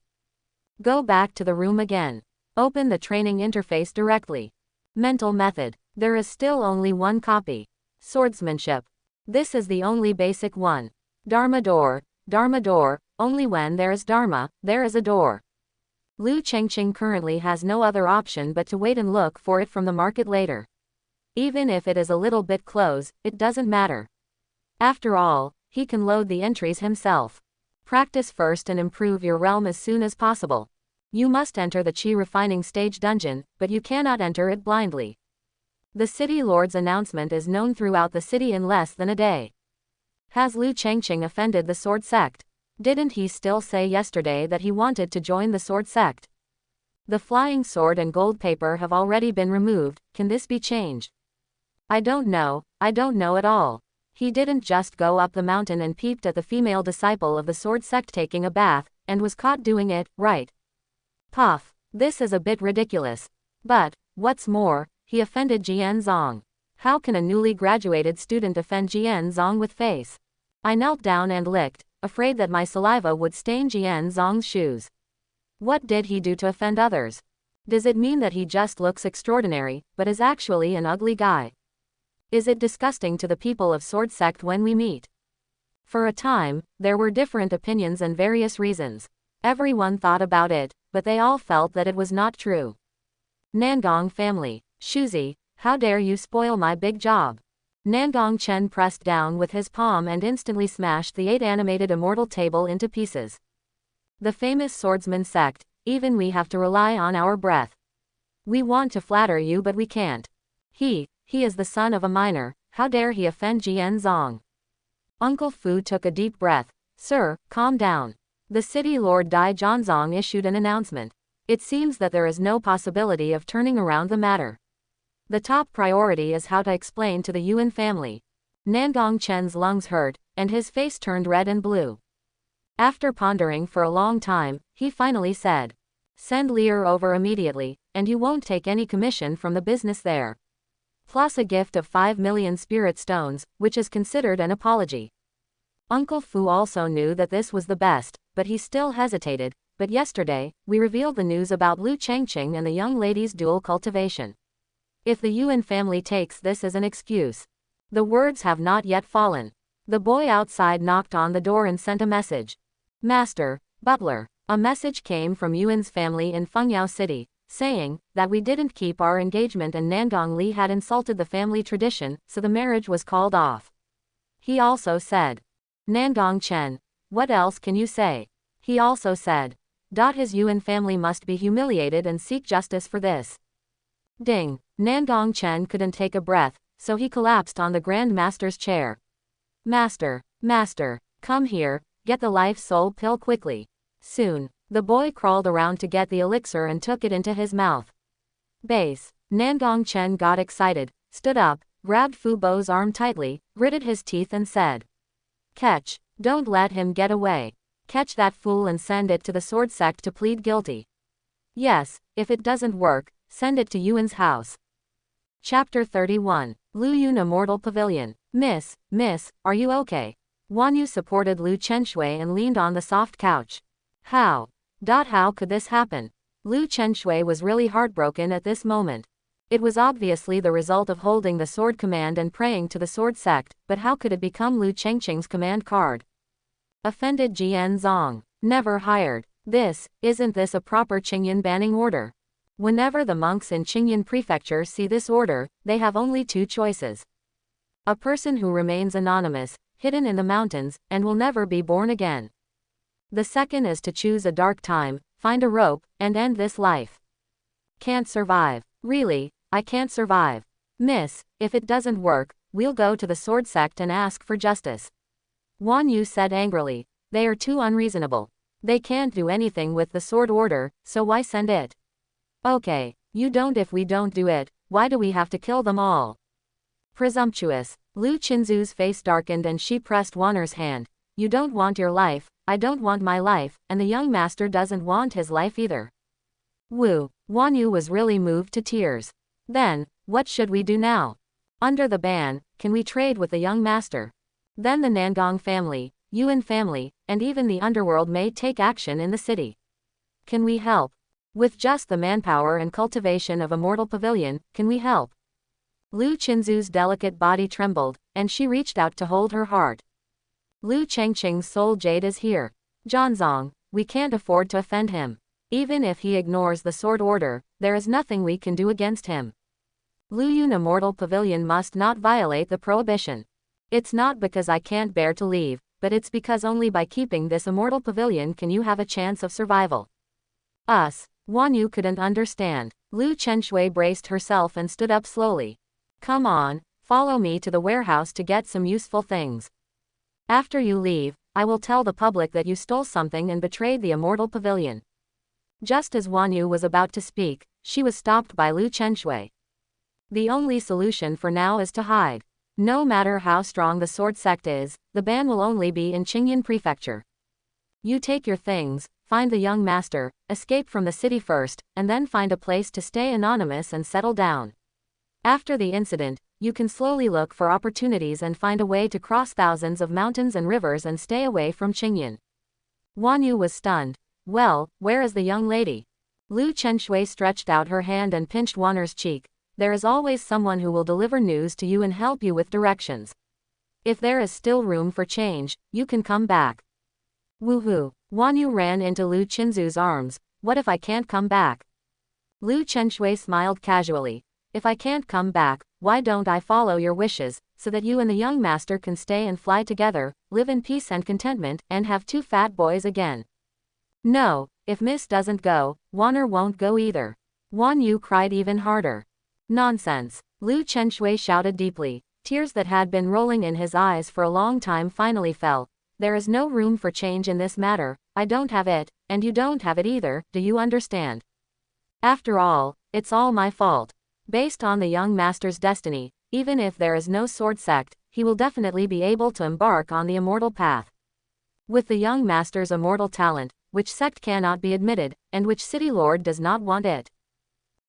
Go back to the room again. Open the training interface directly. Mental method. There is still only one copy. Swordsmanship. This is the only basic one. Dharma door, only when there is Dharma, there is a door. Lu Chengqing currently has no other option but to wait and look for it from the market later. Even if it is a little bit close, it doesn't matter. After all, he can load the entries himself. Practice first and improve your realm as soon as possible. You must enter the Qi refining stage dungeon, but you cannot enter it blindly. The city lord's announcement is known throughout the city in less than a day. Has Lu Chengqing offended the sword sect? Didn't he still say yesterday that he wanted to join the sword sect? The flying sword and gold paper have already been removed, can this be changed? I don't know at all. He didn't just go up the mountain and peeped at the female disciple of the sword sect taking a bath, and was caught doing it, right? Puff. This is a bit ridiculous. But, what's more, he offended Jian Zong. How can a newly graduated student offend Jian Zong with face? I knelt down and licked, afraid that my saliva would stain Jian Zong's shoes. What did he do to offend others? Does it mean that he just looks extraordinary, but is actually an ugly guy? Is it disgusting to the people of Sword Sect when we meet? For a time, there were different opinions and various reasons. Everyone thought about it, but they all felt that it was not true. Nangong family. Shuzi, how dare you spoil my big job? Nangong Chen pressed down with his palm and instantly smashed the 8 animated immortal table into pieces. The famous swordsman sect, even we have to rely on our breath. We want to flatter you but we can't. He is the son of a miner, how dare he offend Jian Zong? Uncle Fu took a deep breath. Sir, calm down. The city lord Dai Zhangzong issued an announcement. It seems that there is no possibility of turning around the matter. The top priority is how to explain to the Yuan family. Nangong Chen's lungs hurt, and his face turned red and blue. After pondering for a long time, he finally said, send Lear over immediately, and you won't take any commission from the business there. Plus a gift of 5 million spirit stones, which is considered an apology. Uncle Fu also knew that this was the best, but he still hesitated, but yesterday, we revealed the news about Lu Changqing and the young lady's dual cultivation. If the Yuan family takes this as an excuse. The words have not yet fallen. The boy outside knocked on the door and sent a message. Master, butler. A message came from Yuan's family in Fengyao City, saying that we didn't keep our engagement and Nangong Li had insulted the family tradition, so the marriage was called off. He also said, Nangong Chen, what else can you say? He also said, his Yuan family must be humiliated and seek justice for this. Ding. Nangong Chen couldn't take a breath, so he collapsed on the Grand Master's chair. Master, come here, get the life soul pill quickly. Soon, the boy crawled around to get the elixir and took it into his mouth. Base. Nangong Chen got excited, stood up, grabbed Fu Bo's arm tightly, gritted his teeth and said, Catch, don't let him get away. Catch that fool and send it to the sword sect to plead guilty. Yes, if it doesn't work, send it to Yuan's house. Chapter 31. Lu Yun Immortal Pavilion. Miss, are you okay? Wan Yu supported Lu Chenshui and leaned on the soft couch. How could this happen? Lu Chenshui was really heartbroken at this moment. It was obviously the result of holding the sword command and praying to the sword sect, but how could it become Lu Chengqing's command card? Offended Jian Zong. Never hired. Isn't this a proper Qingyan banning order? Whenever the monks in Qingyan Prefecture see this order, they have only two choices. A person who remains anonymous, hidden in the mountains, and will never be born again. The second is to choose a dark time, find a rope, and end this life. Can't survive. Really, I can't survive. Miss, if it doesn't work, we'll go to the sword sect and ask for justice. Wan Yu said angrily. They are too unreasonable. They can't do anything with the sword order, so why send it? Okay, you don't. If we don't do it, why do we have to kill them all? Presumptuous. Lu Qinzu's face darkened and she pressed Wanner's hand. You don't want your life, I don't want my life, and the young master doesn't want his life either. Wu. Wan Yu was really moved to tears. Then, what should we do now? Under the ban, can we trade with the young master? Then the Nangong family, Yuan family, and even the underworld may take action in the city. Can we help? With just the manpower and cultivation of Immortal Pavilion, can we help? Lu Qinzu's delicate body trembled, and she reached out to hold her heart. Lu Chengqing's soul jade is here. Zhangzong, we can't afford to offend him. Even if he ignores the sword order, there is nothing we can do against him. Lu Yun Immortal Pavilion must not violate the prohibition. It's not because I can't bear to leave, but it's because only by keeping this Immortal Pavilion can you have a chance of survival. Us. Wan Yu couldn't understand. Lu Chenshui braced herself and stood up slowly. Come on, follow me to the warehouse to get some useful things. After you leave, I will tell the public that you stole something and betrayed the Immortal Pavilion. Just as Wan Yu was about to speak, she was stopped by Lu Chenshui. The only solution for now is to hide. No matter how strong the sword sect is, the ban will only be in Qingyan Prefecture. You take your things, find the young master, escape from the city first, and then find a place to stay anonymous and settle down. After the incident, you can slowly look for opportunities and find a way to cross thousands of mountains and rivers and stay away from Qingyan. Wan Yu was stunned. Well, where is the young lady? Lu Chenshui stretched out her hand and pinched Wanner's cheek. There is always someone who will deliver news to you and help you with directions. If there is still room for change, you can come back. Woohoo! Wan Yu ran into Lu Qinzu's arms. What if I can't come back? Lu Chenshui smiled casually. If I can't come back, why don't I follow your wishes, so that you and the young master can stay and fly together, live in peace and contentment, and have two fat boys again? No, if Miss doesn't go, Wanner won't go either. Wan Yu cried even harder. Nonsense. Lu Chenshui shouted deeply. Tears that had been rolling in his eyes for a long time finally fell. There is no room for change in this matter. I don't have it, and you don't have it either, do you understand? After all, it's all my fault. Based on the young master's destiny, even if there is no sword sect, he will definitely be able to embark on the immortal path. With the young master's immortal talent, which sect cannot be admitted, and which city lord does not want it?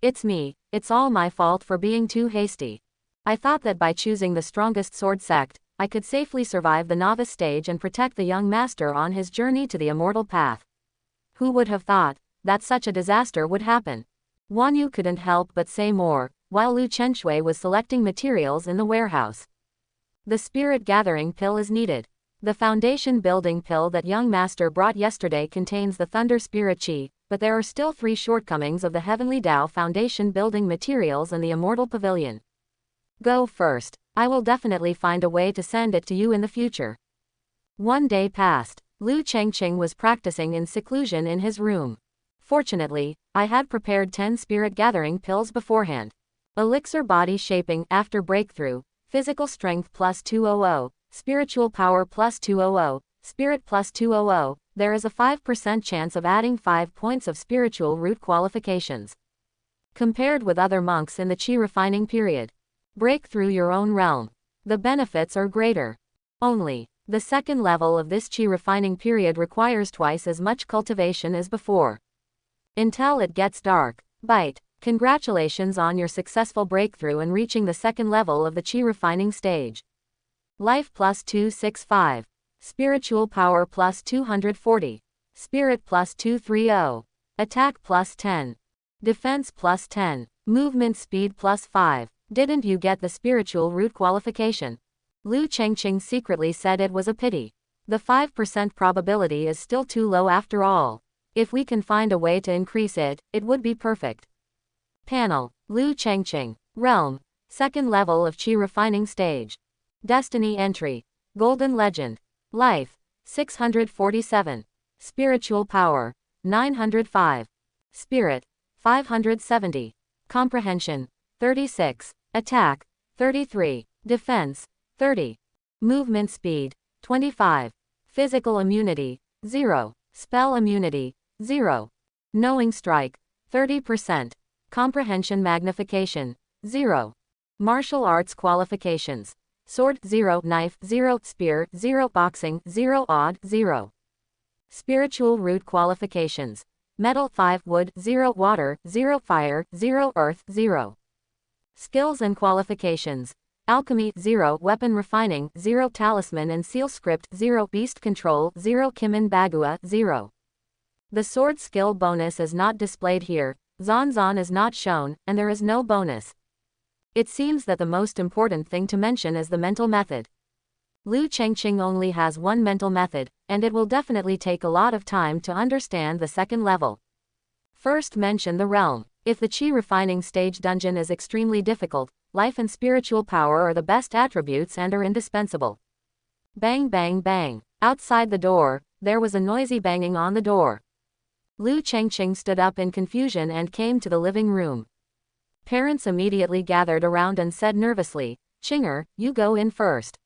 It's me, it's all my fault for being too hasty. I thought that by choosing the strongest sword sect, I could safely survive the novice stage and protect the young master on his journey to the immortal path. Who would have thought that such a disaster would happen? Wan Yu couldn't help but say more, while Lu Chengshui was selecting materials in the warehouse. The spirit gathering pill is needed. The foundation building pill that young master brought yesterday contains the thunder spirit chi, but there are still 3 shortcomings of the heavenly Tao foundation building materials and the immortal pavilion. Go first. I will definitely find a way to send it to you in the future. One day passed. Lu Chengqing was practicing in seclusion in his room. Fortunately, I had prepared 10 spirit gathering pills beforehand. Elixir body shaping after breakthrough, physical strength plus 200, spiritual power plus 200, spirit plus 200, there is a 5% chance of adding 5 points of spiritual root qualifications. Compared with other monks in the Qi refining period. Break through your own realm. The benefits are greater. Only, the second level of this Qi refining period requires twice as much cultivation as before. Until it gets dark. Bite. Congratulations on your successful breakthrough and reaching the second level of the Qi refining stage. Life plus 265. Spiritual power plus 240. Spirit plus 230. Attack plus 10. Defense plus 10. Movement speed plus 5. Didn't you get the spiritual root qualification? Lu Chengqing secretly said it was a pity. The 5% probability is still too low after all. If we can find a way to increase it, it would be perfect. Panel. Lu Chengqing. Realm. Second level of Qi refining stage. Destiny entry. Golden legend. Life. 647. Spiritual power. 905. Spirit. 570. Comprehension. 36. Attack. 33. Defense. 30. Movement speed. 25. Physical immunity. 0. Spell immunity. 0. Knowing strike. 30%. Comprehension magnification. 0. Martial arts qualifications. Sword 0, knife 0, spear 0, boxing 0, odd 0. Spiritual root qualifications. Metal 5, wood 0, water 0, fire 0, earth 0. Skills and qualifications. Alchemy 0, weapon refining 0, talisman and seal script 0, beast control 0, Kimin Bagua 0. The sword skill bonus is not displayed here. Zanzan is not shown, and there is no bonus. It seems that the most important thing to mention is the mental method. Lu Chengqing only has one mental method, and it will definitely take a lot of time to understand the second level. First mention the realm. If the Qi refining stage dungeon is extremely difficult, life and spiritual power are the best attributes and are indispensable. Bang bang bang. Outside the door, there was a noisy banging on the door. Lu Chengqing stood up in confusion and came to the living room. Parents immediately gathered around and said nervously, "Qinger, you go in first."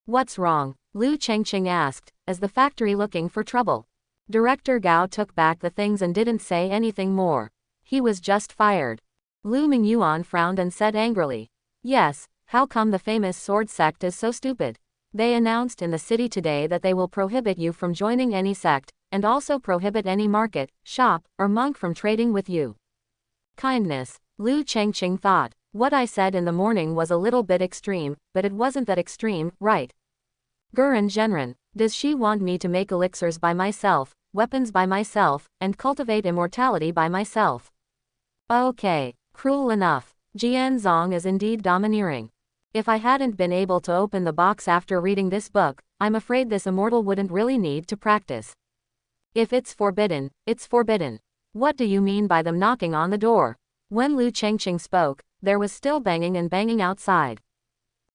"What's wrong?" Lu Chengqing asked, as the factory looking for trouble. Director Gao took back the things and didn't say anything more. He was just fired. Lu Mingyuan frowned and said angrily, "Yes, how come the famous sword sect is so stupid? They announced in the city today that they will prohibit you from joining any sect, and also prohibit any market, shop, or monk from trading with you." Kindness. Lu Chengqing thought, what I said in the morning was a little bit extreme, but it wasn't that extreme, right? Gurren Zhenren, does she want me to make elixirs by myself, weapons by myself, and cultivate immortality by myself? Okay, cruel enough. Jian Zong is indeed domineering. If I hadn't been able to open the box after reading this book, I'm afraid this immortal wouldn't really need to practice. If it's forbidden, it's forbidden. What do you mean by them knocking on the door? When Lu Chengqing spoke, there was still banging and banging outside.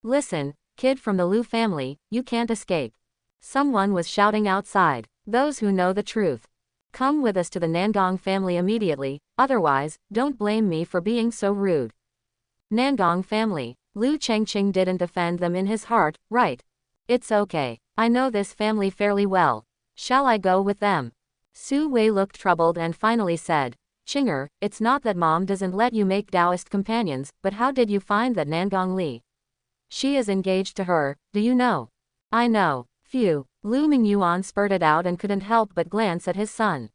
Listen, kid from the Lu family, you can't escape. Someone was shouting outside. Those who know the truth. Come with us to the Nangong family immediately, otherwise, don't blame me for being so rude. Nangong family. Lu Chengqing didn't offend them in his heart, right? It's okay. I know this family fairly well. Shall I go with them? Su Wei looked troubled and finally said, "Qinger, it's not that mom doesn't let you make Taoist companions, but how did you find that Nangong Li? She is engaged to her, do you know?" "I know." Phew. Lu Mingyuan spurted out and couldn't help but glance at his son.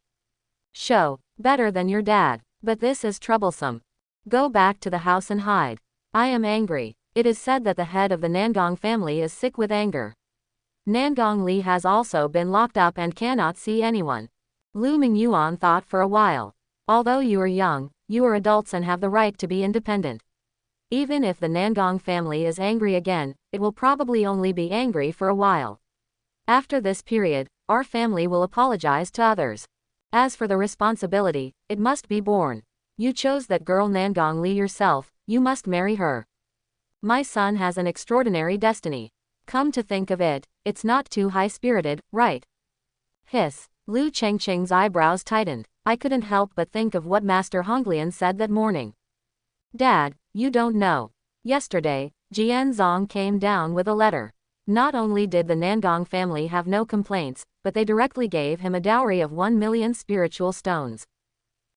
"Show. Better than your dad. But this is troublesome. Go back to the house and hide. I am angry. It is said that the head of the Nangong family is sick with anger. Nangong Li has also been locked up and cannot see anyone. Lu Mingyuan thought for a while. Although you are young, you are adults and have the right to be independent. Even if the Nangong family is angry again, it will probably only be angry for a while. After this period, our family will apologize to others. As for the responsibility, it must be borne. You chose that girl Nangong Li yourself, you must marry her. My son has an extraordinary destiny. Come to think of it, it's not too high-spirited, right? Hiss. Lu Chengqing's eyebrows tightened. I couldn't help but think of what Master Honglian said that morning. Dad, you don't know. Yesterday, Jian Zong came down with a letter. Not only did the Nangong family have no complaints, but they directly gave him a dowry of 1 million spiritual stones.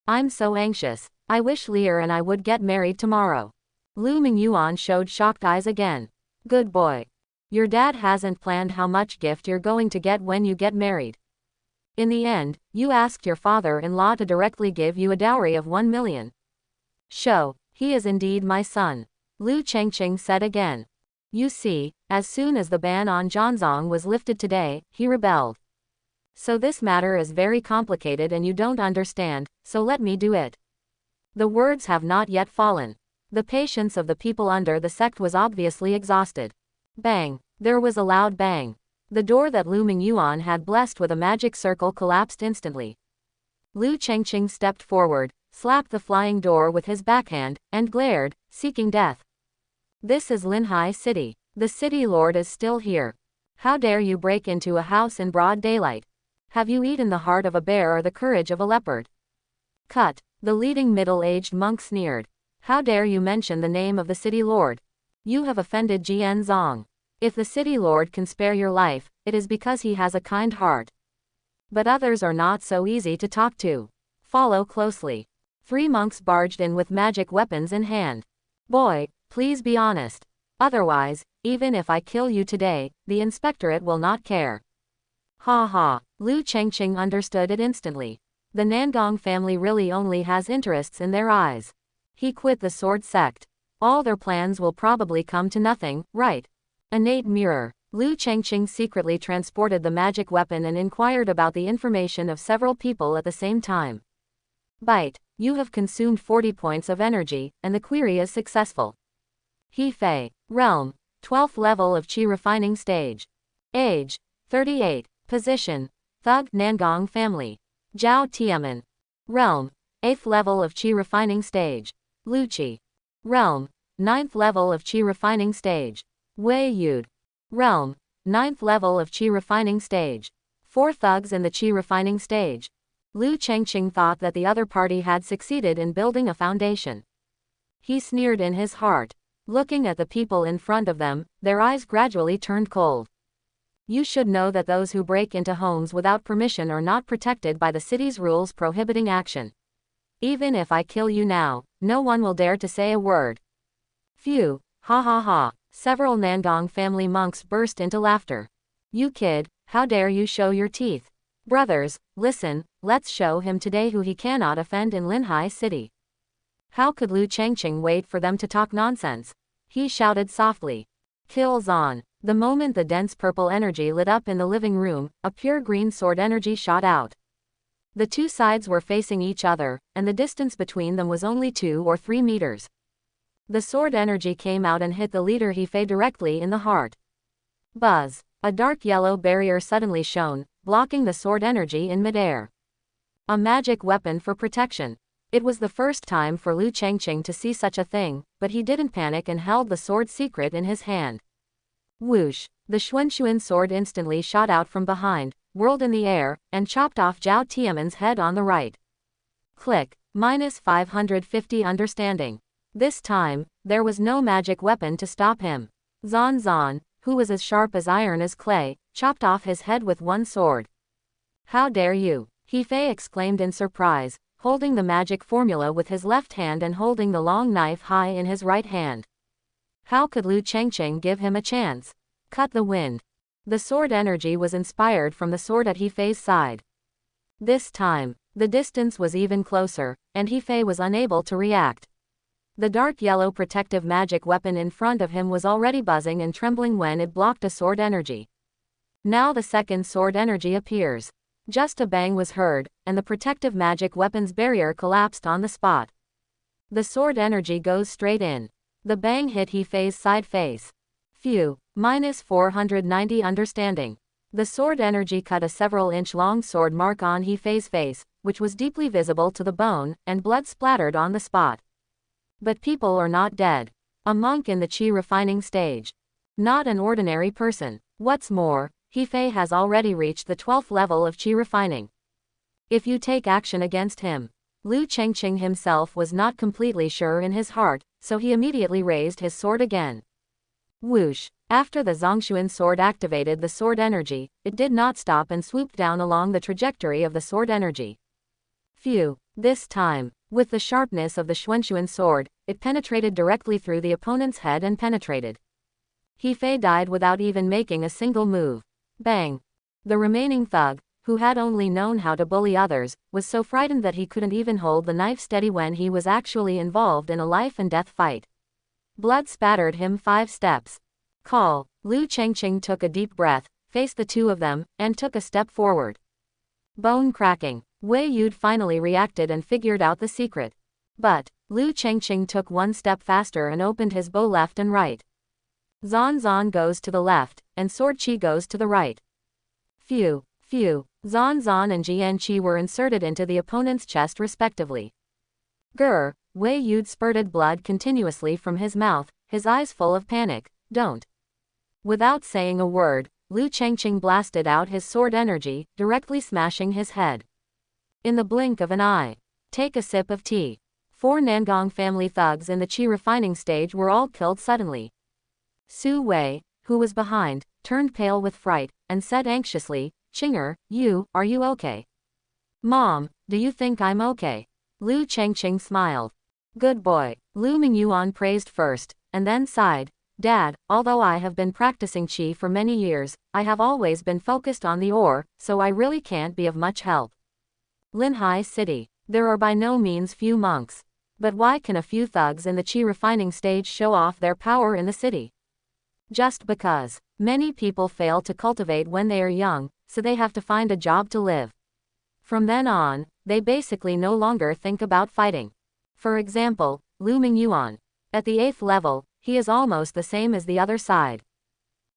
I'm so anxious. I wish Lear and I would get married tomorrow. Lu Mingyuan showed shocked eyes again. Good boy. Your dad hasn't planned how much gift you're going to get when you get married. In the end, you asked your father-in-law to directly give you a dowry of 1 million. Show, he is indeed my son. Lu Chengqing said again. You see, as soon as the ban on Zhanzong was lifted today, he rebelled. So this matter is very complicated and you don't understand, so let me do it. The words have not yet fallen. The patience of the people under the sect was obviously exhausted. Bang! There was a loud bang. The door that Lu Mingyuan had blessed with a magic circle collapsed instantly. Lu Chengqing stepped forward, slapped the flying door with his backhand, and glared, seeking death. This is Linhai City. The city lord is still here. How dare you break into a house in broad daylight? Have you eaten the heart of a bear or the courage of a leopard? Cut. The leading middle-aged monk sneered. How dare you mention the name of the city lord? You have offended Jian Zong. If the city lord can spare your life, it is because he has a kind heart. But others are not so easy to talk to. Follow closely. 3 monks barged in with magic weapons in hand. Boy, please be honest. Otherwise, even if I kill you today, the inspectorate will not care. Ha ha. Lu Chengqing understood it instantly. The Nangong family really only has interests in their eyes. He quit the sword sect. All their plans will probably come to nothing, right? Innate mirror. Lu Chengqing secretly transported the magic weapon and inquired about the information of several people at the same time. Bite. You have consumed 40 points of energy, and the query is successful. He Fei. Realm. 12th level of Qi refining stage. Age. 38. Position. Thug Nangong family. Zhao Tiamen. Realm. 8th level of Qi refining stage. Luchi. Realm. 9th level of Qi refining stage. Wei Yud. Realm. 9th level of Qi refining stage. 4 thugs in the Qi refining stage. Lu Chengqing thought that the other party had succeeded in building a foundation. He sneered in his heart. Looking at the people in front of them, their eyes gradually turned cold. You should know that those who break into homes without permission are not protected by the city's rules prohibiting action. Even if I kill you now, no one will dare to say a word. Phew, ha ha ha. Several Nangong family monks burst into laughter. You kid, how dare you show your teeth? Brothers, listen, let's show him today who he cannot offend in Linhai City. How could Lu Chengqing wait for them to talk nonsense? He shouted softly. Kills on. The moment the dense purple energy lit up in the living room, a pure green sword energy shot out. The two sides were facing each other, and the distance between them was only 2 or 3 meters. The sword energy came out and hit the leader Hefei directly in the heart. Buzz. A dark yellow barrier suddenly shone, blocking the sword energy in midair. A magic weapon for protection. It was the first time for Lu Chengqing to see such a thing, but he didn't panic and held the sword secret in his hand. Whoosh! The Xuanshuan sword instantly shot out from behind, whirled in the air, and chopped off Zhao Tiamen's head on the right. Click. -550 understanding. This time, there was no magic weapon to stop him. Zan Zan, who was as sharp as iron as clay, chopped off his head with one sword. How dare you! Hefei exclaimed in surprise, holding the magic formula with his left hand and holding the long knife high in his right hand. How could Lu Chengqing give him a chance? Cut the wind. The sword energy was inspired from the sword at Hefei's side. This time, the distance was even closer, and Hefei was unable to react. The dark yellow protective magic weapon in front of him was already buzzing and trembling when it blocked a sword energy. Now the second sword energy appears. Just a bang was heard, and the protective magic weapons barrier collapsed on the spot. The sword energy goes straight in. The bang hit He-Fei's side face. Phew. -490 understanding. The sword energy cut a several-inch long sword mark on He-Fei's face, which was deeply visible to the bone, and blood splattered on the spot. But people are not dead. A monk in the chi refining stage. Not an ordinary person. What's more, He-Fei has already reached the 12th level of chi refining. If you take action against him. Lu Chengqing himself was not completely sure in his heart, so he immediately raised his sword again. Whoosh. After the Zhongshuan sword activated the sword energy, it did not stop and swooped down along the trajectory of the sword energy. Phew. This time, with the sharpness of the Xuanshuan sword, it penetrated directly through the opponent's head and penetrated. He-Fei died without even making a single move. Bang. The remaining thug, who had only known how to bully others, was so frightened that he couldn't even hold the knife steady when he was actually involved in a life-and-death fight. Blood spattered him 5 steps. Call. Lu Chengqing took a deep breath, faced the two of them, and took a step forward. Bone cracking. Wei Yud finally reacted and figured out the secret. But Lu Chengqing took one step faster and opened his bow left and right. Zan Zan goes to the left, and Sword Qi goes to the right. Phew. Zan Zan and Jian Qi were inserted into the opponent's chest respectively. Grr. Wei Yud spurted blood continuously from his mouth, his eyes full of panic. Don't. Without saying a word, Lu Chengqing blasted out his sword energy, directly smashing his head. In the blink of an eye. Take a sip of tea. 4 Nangong family thugs in the chi refining stage were all killed suddenly. Su Wei, who was behind, turned pale with fright, and said anxiously, Qinger, are you okay? Mom, do you think I'm okay? Lu Chengqing smiled. Good boy. Lu Mingyuan praised first, and then sighed. Dad, although I have been practicing qi for many years, I have always been focused on the ore, so I really can't be of much help. Linhai City. There are by no means few monks. But why can a few thugs in the chi refining stage show off their power in the city? Just because. Many people fail to cultivate when they are young, so they have to find a job to live. From then on, they basically no longer think about fighting. For example, Lu Mingyuan. At the 8th level, he is almost the same as the other side.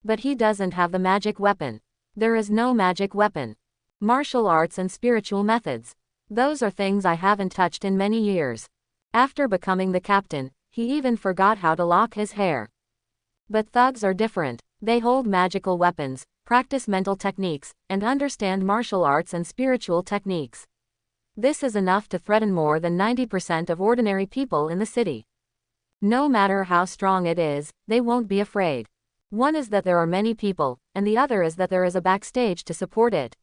But he doesn't have the magic weapon. There is no magic weapon. Martial arts and spiritual methods. Those are things I haven't touched in many years. After becoming the captain, he even forgot how to lock his hair. But thugs are different. They hold magical weapons, practice mental techniques, and understand martial arts and spiritual techniques. This is enough to threaten more than 90% of ordinary people in the city. No matter how strong it is, they won't be afraid. One is that there are many people, and the other is that there is a backstage to support it.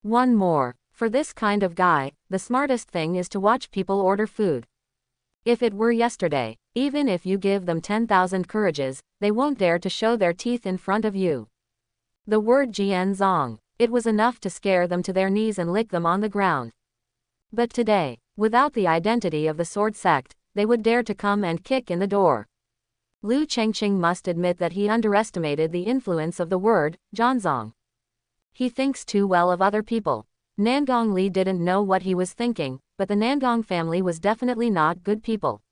One more. For this kind of guy, the smartest thing is to watch people order food. If it were yesterday, even if you give them 10,000 courages, they won't dare to show their teeth in front of you. The word Jian Zong, it was enough to scare them to their knees and lick them on the ground. But today, without the identity of the sword sect, they would dare to come and kick in the door. Lu Chengqing must admit that he underestimated the influence of the word, Zhanzong. He thinks too well of other people. Nangong Li didn't know what he was thinking, but the Nangong family was definitely not good people.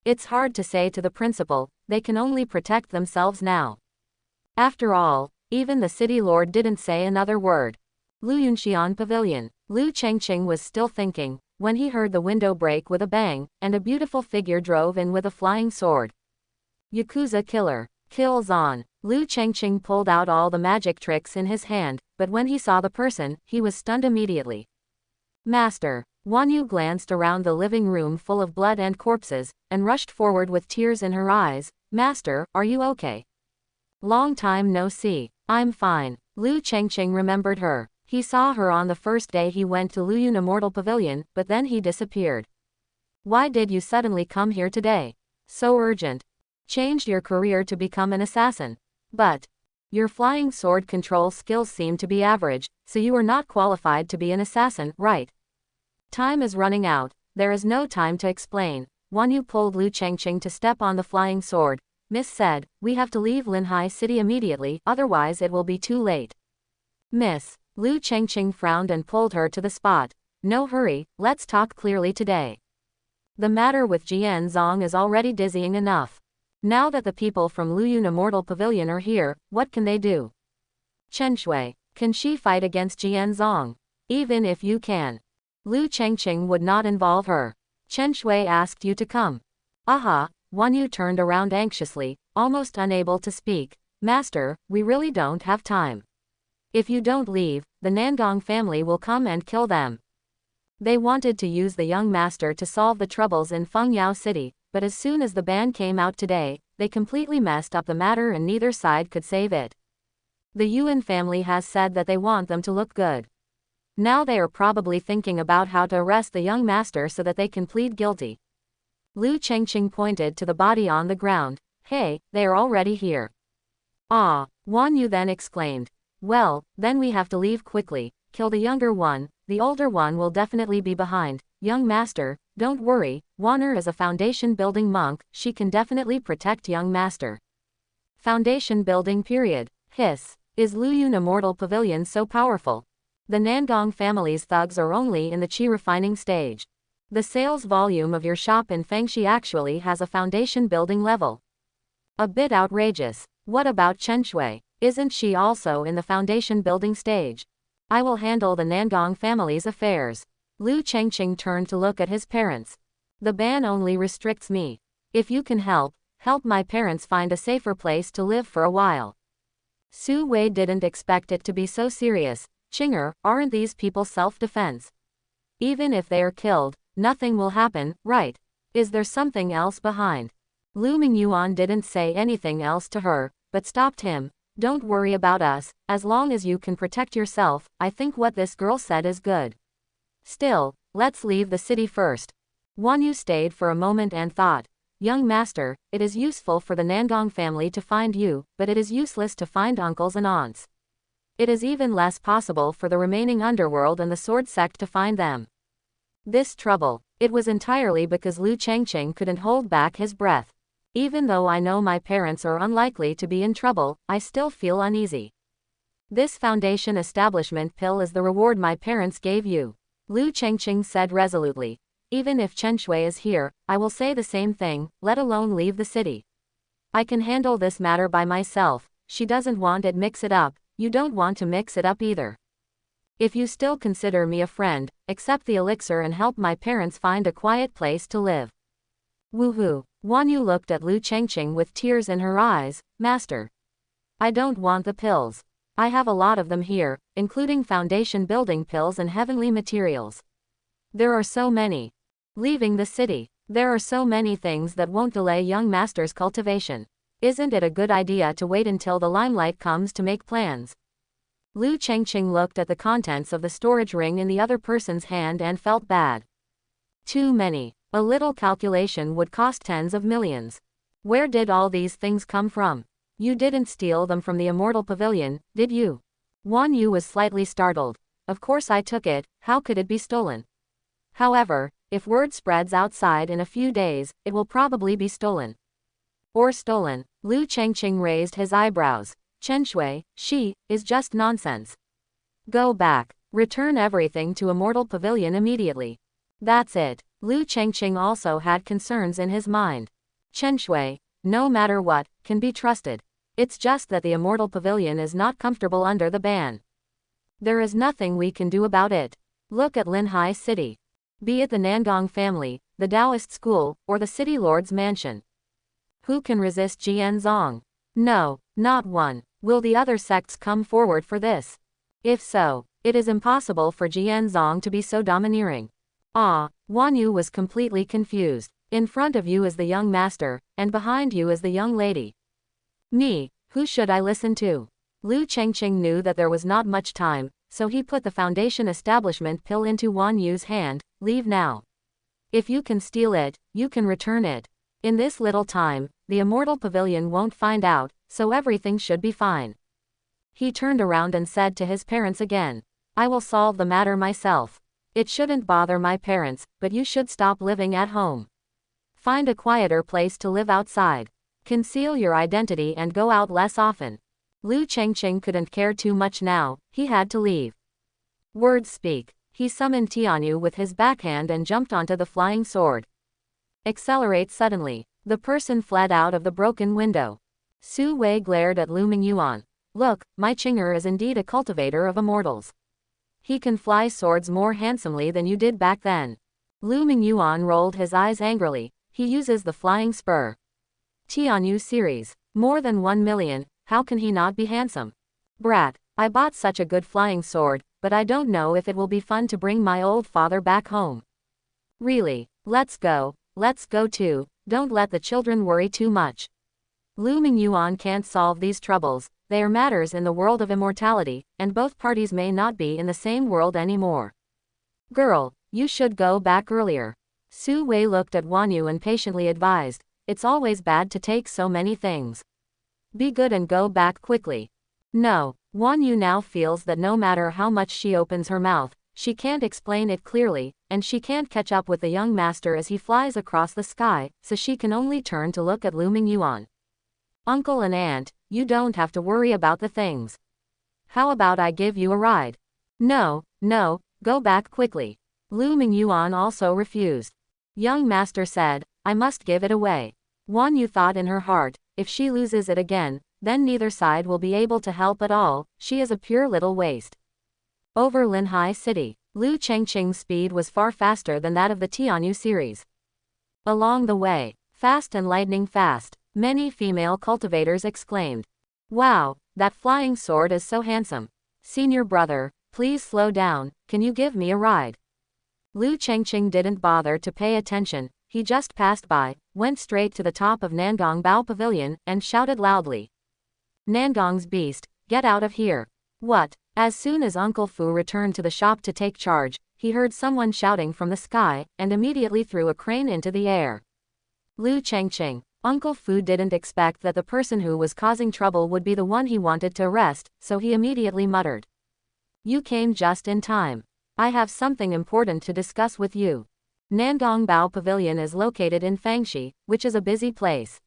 It's hard to say to the principal, they can only protect themselves now. After all, even the city lord didn't say another word. Lu Yunxian Pavilion. Lu Chengqing was still thinking, when he heard the window break with a bang, and a beautiful figure drove in with a flying sword. Yakuza killer. Kill Zan. Lu Chengqing pulled out all the magic tricks in his hand, but when he saw the person, he was stunned immediately. Master. Wanyu glanced around the living room full of blood and corpses, and rushed forward with tears in her eyes. Master, are you okay? Long time no see. I'm fine. Lu Chengqing remembered her. He saw her on the first day he went to Luyun Immortal Pavilion, but then he disappeared. Why did you suddenly come here today? So urgent. Changed your career to become an assassin. But your flying sword control skills seem to be average, so you are not qualified to be an assassin, right? Time is running out. There is no time to explain. Wanyu pulled Lu Chengqing to step on the flying sword. Miss said, we have to leave Linhai City immediately, otherwise it will be too late. Miss. Lu Chengqing frowned and pulled her to the spot. No hurry, let's talk clearly today. The matter with Jian Zong is already dizzying enough. Now that the people from Luyun Immortal Pavilion are here, what can they do? Chen Shui, can she fight against Jian Zong? Even if you can. Lu Chengqing would not involve her. Chen Shui asked you to come. Aha, Wan Yu turned around anxiously, almost unable to speak. Master, we really don't have time. If you don't leave, the Nangong family will come and kill them. They wanted to use the young master to solve the troubles in Fengyao City, but as soon as the ban came out today, they completely messed up the matter and neither side could save it. The Yuan family has said that they want them to look good. Now they are probably thinking about how to arrest the young master so that they can plead guilty. Lu Chengqing pointed to the body on the ground. Hey, they are already here. Ah, Wan Yu then exclaimed. Well, then we have to leave quickly, kill the younger one, the older one will definitely be behind. Young master, don't worry, Wanner is a foundation building monk, she can definitely protect young master. Foundation building period. Hiss. Is Luyun Immortal Pavilion so powerful? The Nangong family's thugs are only in the qi refining stage. The sales volume of your shop in Fengshi actually has a foundation building level. A bit outrageous. What about Chen Shui? Isn't she also in the foundation building stage? I will handle the Nangong family's affairs. Lu Chengqing turned to look at his parents. The ban only restricts me. If you can help my parents find a safer place to live for a while. Su Wei didn't expect it to be so serious. Chinger, aren't these people self-defense? Even if they are killed, nothing will happen, right? Is there something else behind? Lu Mingyuan didn't say anything else to her, but stopped him. Don't worry about us, as long as you can protect yourself, I think what this girl said is good. Still, let's leave the city first. Wan Yu stayed for a moment and thought. Young master, it is useful for the Nangong family to find you, but it is useless to find uncles and aunts. It is even less possible for the remaining underworld and the sword sect to find them. This trouble, it was entirely because Lu Chengqing couldn't hold back his breath. Even though I know my parents are unlikely to be in trouble, I still feel uneasy. This foundation establishment pill is the reward my parents gave you. Lu Chengqing said resolutely. Even if Chen Shui is here, I will say the same thing, let alone leave the city. I can handle this matter by myself. She doesn't want it mix it up, you don't want to mix it up either. If you still consider me a friend, accept the elixir and help my parents find a quiet place to live. Woohoo. Wan Yu looked at Lu Chengqing with tears in her eyes. Master. I don't want the pills. I have a lot of them here, including foundation building pills and heavenly materials. There are so many. Leaving the city. There are so many things that won't delay young master's cultivation. Isn't it a good idea to wait until the limelight comes to make plans? Lu Chengqing looked at the contents of the storage ring in the other person's hand and felt bad. Too many. A little calculation would cost tens of millions. Where did all these things come from? You didn't steal them from the Immortal Pavilion, did you? Wan Yu was slightly startled. Of course I took it, how could it be stolen? However, if word spreads outside in a few days, it will probably be stolen. Or stolen. Lu Chengqing raised his eyebrows. Chen Shui, she, is just nonsense. Go back. Return everything to Immortal Pavilion immediately. That's it. Lu Chengqing also had concerns in his mind. Chen Shui, no matter what, can be trusted. It's just that the Immortal Pavilion is not comfortable under the ban. There is nothing we can do about it. Look at Linhai City. Be it the Nangong family, the Taoist school, or the city lord's mansion. Who can resist Jian Zong? No, not one. Will the other sects come forward for this? If so, it is impossible for Jian Zong to be so domineering. Ah, Wan Yu was completely confused. In front of you is the young master, and behind you is the young lady. Me, who should I listen to? Lu Chengqing knew that there was not much time, so he put the foundation establishment pill into Wan Yu's hand. Leave now. If you can steal it, you can return it. In this little time, the Immortal Pavilion won't find out, so everything should be fine. He turned around and said to his parents again. I will solve the matter myself. It shouldn't bother my parents, but you should stop living at home. Find a quieter place to live outside. Conceal your identity and go out less often. Lu Chengqing couldn't care too much now, he had to leave. Words speak. He summoned Tianyu with his backhand and jumped onto the flying sword. Accelerate suddenly. The person fled out of the broken window. Su Wei glared at Lu Mingyuan. Look, my Qinger is indeed a cultivator of immortals. He can fly swords more handsomely than you did back then. Lu Mingyuan rolled his eyes angrily. He uses the flying spur. Tianyu series. More than 1 million, how can he not be handsome? Brat, I bought such a good flying sword, but I don't know if it will be fun to bring my old father back home. Really, let's go too, don't let the children worry too much. Lu Mingyuan can't solve these troubles, they are matters in the world of immortality, and both parties may not be in the same world anymore. Girl, you should go back earlier. Su Wei looked at Wan Yu and patiently advised, it's always bad to take so many things. Be good and go back quickly. No, Wan Yu now feels that no matter how much she opens her mouth, she can't explain it clearly, and she can't catch up with the young master as he flies across the sky, so she can only turn to look at Lu Mingyuan. Uncle and aunt, you don't have to worry about the things. How about I give you a ride? No, go back quickly. Lu Mingyuan also refused. Young master said, I must give it away. Wan Yu thought in her heart, if she loses it again, then neither side will be able to help at all, she is a pure little waste. Over Linhai City, Lu Chengqing's speed was far faster than that of the Tianyu series. Along the way, fast and lightning fast, many female cultivators exclaimed. Wow, that flying sword is so handsome. Senior brother, please slow down, can you give me a ride? Lu Chengqing didn't bother to pay attention, he just passed by, went straight to the top of Nangong Bao Pavilion, and shouted loudly. Nangong's beast, get out of here. What? As soon as Uncle Fu returned to the shop to take charge, he heard someone shouting from the sky, and immediately threw a crane into the air. Lu Chengqing. Uncle Fu didn't expect that the person who was causing trouble would be the one he wanted to arrest, so he immediately muttered. You came just in time. I have something important to discuss with you. Nangong Bao Pavilion is located in Fangxi, which is a busy place.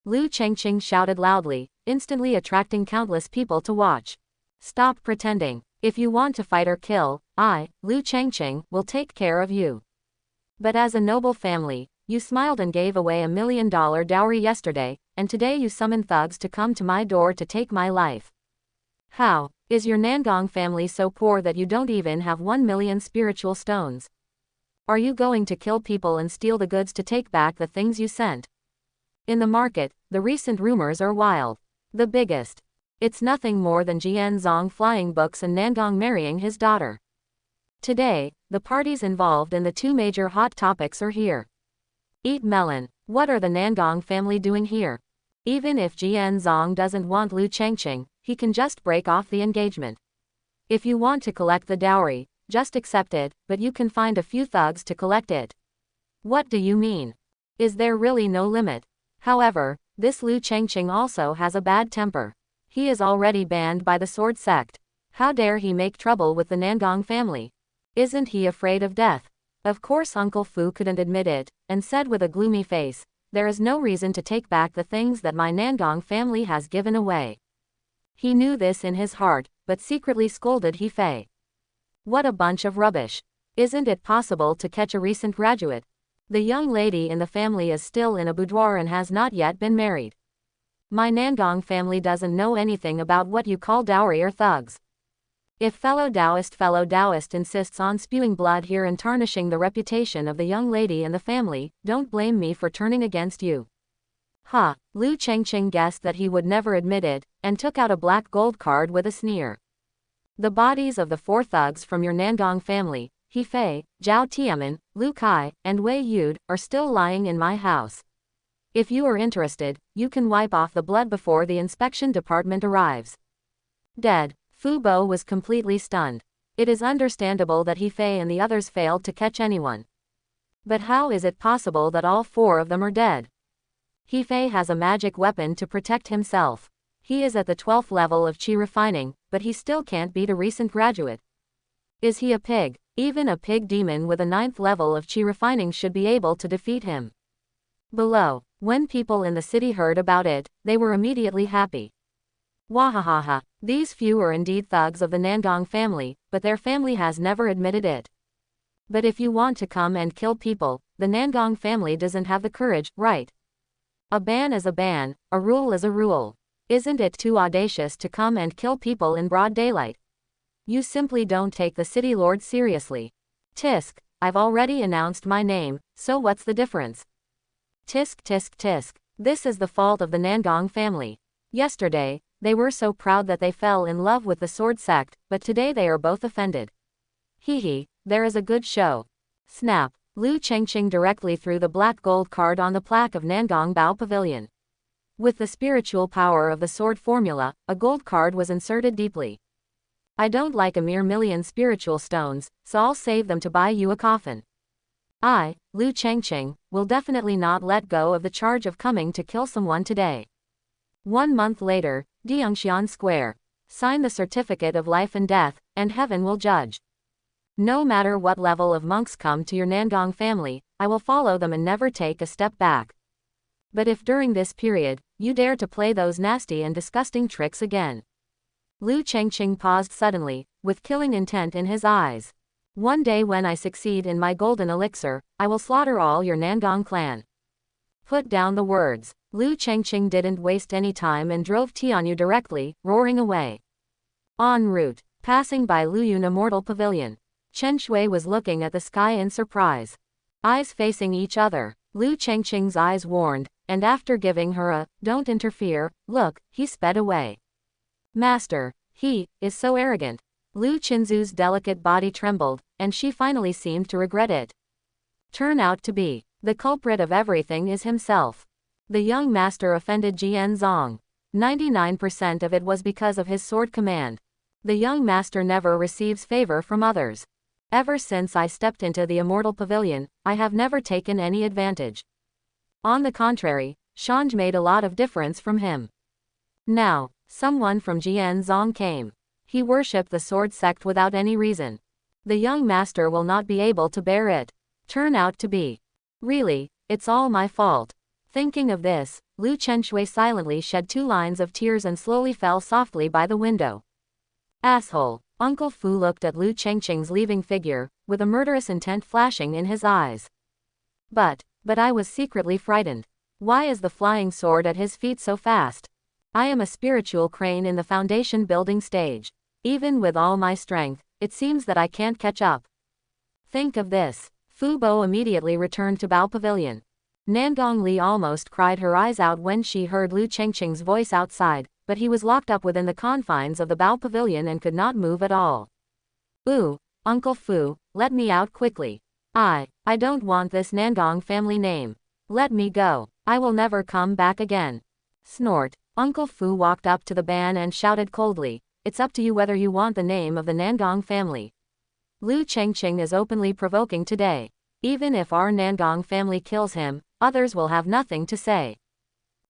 Lu Chengqing shouted loudly, instantly attracting countless people to watch. Stop pretending. If you want to fight or kill, I, Lu Chengqing, will take care of you. But as a noble family, you smiled and gave away $1 million dowry yesterday, and today you summon thugs to come to my door to take my life. How? Is your Nangong family so poor that you don't even have 1 million spiritual stones? Are you going to kill people and steal the goods to take back the things you sent? In the market, the recent rumors are wild. The biggest. It's nothing more than Jian Zong flying books and Nangong marrying his daughter. Today, the parties involved in the two major hot topics are here. Eat melon. What are the Nangong family doing here? Even if Jian Zong doesn't want Lu Chengqing, he can just break off the engagement. If you want to collect the dowry, just accept it, but you can find a few thugs to collect it. What do you mean? Is there really no limit? However, this Lu Chengqing also has a bad temper. He is already banned by the sword sect. How dare he make trouble with the Nangong family? Isn't he afraid of death? Of course Uncle Fu couldn't admit it, and said with a gloomy face, there is no reason to take back the things that my Nangong family has given away. He knew this in his heart, but secretly scolded He Fei. What a bunch of rubbish. Isn't it possible to catch a recent graduate? The young lady in the family is still in a boudoir and has not yet been married. My Nangong family doesn't know anything about what you call dowry or thugs. If fellow Taoist insists on spewing blood here and tarnishing the reputation of the young lady and the family, don't blame me for turning against you. Ha, Lu Chengqing guessed that he would never admit it, and took out a black gold card with a sneer. The bodies of the 4 thugs from your Nangong family, He Fei, Zhao Tiamen, Lu Kai, and Wei Yud, are still lying in my house. If you are interested, you can wipe off the blood before the inspection department arrives. Dead. Fu Bo was completely stunned. It is understandable that He Fei and the others failed to catch anyone. But how is it possible that all 4 of them are dead? He Fei has a magic weapon to protect himself. He is at the 12th level of qi refining, but he still can't beat a recent graduate. Is he a pig? Even a pig demon with a 9th level of qi refining should be able to defeat him. Below, when people in the city heard about it, they were immediately happy. Wahahaha. These few are indeed thugs of the Nangong family, but their family has never admitted it. But if you want to come and kill people, the Nangong family doesn't have the courage, right? A ban is a ban, a rule is a rule. Isn't it too audacious to come and kill people in broad daylight? You simply don't take the city lord seriously. Tisk, I've already announced my name, so what's the difference? Tisk tisk tisk. This is the fault of the Nangong family. Yesterday, they were so proud that they fell in love with the sword sect, but today they are both offended. Hee, there is a good show. Snap. Lu Chengqing directly threw the black gold card on the plaque of Nangong Bao Pavilion. With the spiritual power of the sword formula, a gold card was inserted deeply. I don't like a mere million spiritual stones, so I'll save them to buy you a coffin. I, Lu Chengqing, will definitely not let go of the charge of coming to kill someone today. 1 month later, Diangshan Square. Sign the certificate of life and death, and heaven will judge. No matter what level of monks come to your Nangong family, I will follow them and never take a step back. But if during this period, you dare to play those nasty and disgusting tricks again. Lu Chengqing paused suddenly, with killing intent in his eyes. One day when I succeed in my golden elixir, I will slaughter all your Nangong clan. Put down the words. Lu Chengqing didn't waste any time and drove Tianyu directly, roaring away. En route, passing by Luyun Immortal Pavilion, Chen Shui was looking at the sky in surprise. Eyes facing each other, Lu Chengqing's eyes warned, and after giving her a "don't interfere" look, he sped away. Master, he is so arrogant. Lu Qinzu's delicate body trembled, and she finally seemed to regret it. Turn out to be, the culprit of everything is himself. The young master offended Jian Zong. 99% of it was because of his sword command. The young master never receives favor from others. Ever since I stepped into the Immortal Pavilion, I have never taken any advantage. On the contrary, Shanj made a lot of difference from him. Now, someone from Jian Zong came. He worshipped the sword sect without any reason. The young master will not be able to bear it. Turn out to be. Really, it's all my fault. Thinking of this, Lu Chenshui silently shed 2 lines of tears and slowly fell softly by the window. Asshole. Uncle Fu looked at Lu Chengqing's leaving figure, with a murderous intent flashing in his eyes. But I was secretly frightened. Why is the flying sword at his feet so fast? I am a spiritual crane in the foundation building stage. Even with all my strength, it seems that I can't catch up. Think of this. Fu Bo immediately returned to Bao Pavilion. Nangong Li almost cried her eyes out when she heard Lu Chengqing's voice outside, but he was locked up within the confines of the Bao Pavilion and could not move at all. Ooh, Uncle Fu, let me out quickly. I don't want this Nangong family name. Let me go. I will never come back again. Snort. Uncle Fu walked up to the ban and shouted coldly, it's up to you whether you want the name of the Nangong family. Lu Chengqing is openly provoking today. Even if our Nangong family kills him, others will have nothing to say.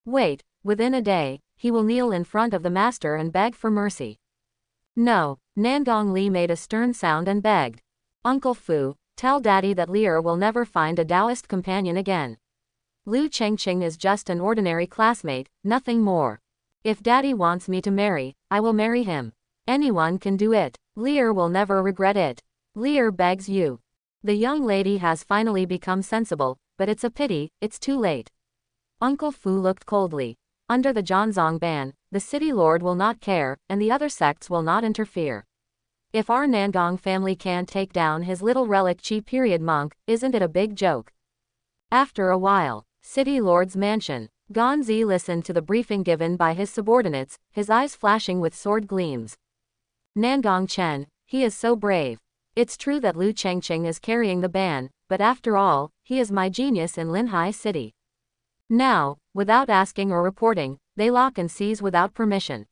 Wait, within a day, he will kneel in front of the master and beg for mercy. No, Nangong Li made a stern sound and begged. Uncle Fu, tell Daddy that Lear will never find a Taoist companion again. Lu Chengqing is just an ordinary classmate, nothing more. If Daddy wants me to marry, I will marry him. Anyone can do it. Lear will never regret it. Lear begs you. The young lady has finally become sensible, but it's a pity, it's too late. Uncle Fu looked coldly. Under the Zhangzong ban, the city lord will not care, and the other sects will not interfere. If our Nangong family can't take down his little relic Qi period monk, isn't it a big joke? After a while, City Lord's mansion. Ganzi listened to the briefing given by his subordinates, his eyes flashing with sword gleams. Nangong Chen, he is so brave. It's true that Lu Chengqing is carrying the ban, but after all, he is my genius in Linhai City. Now, without asking or reporting, they lock and seize without permission.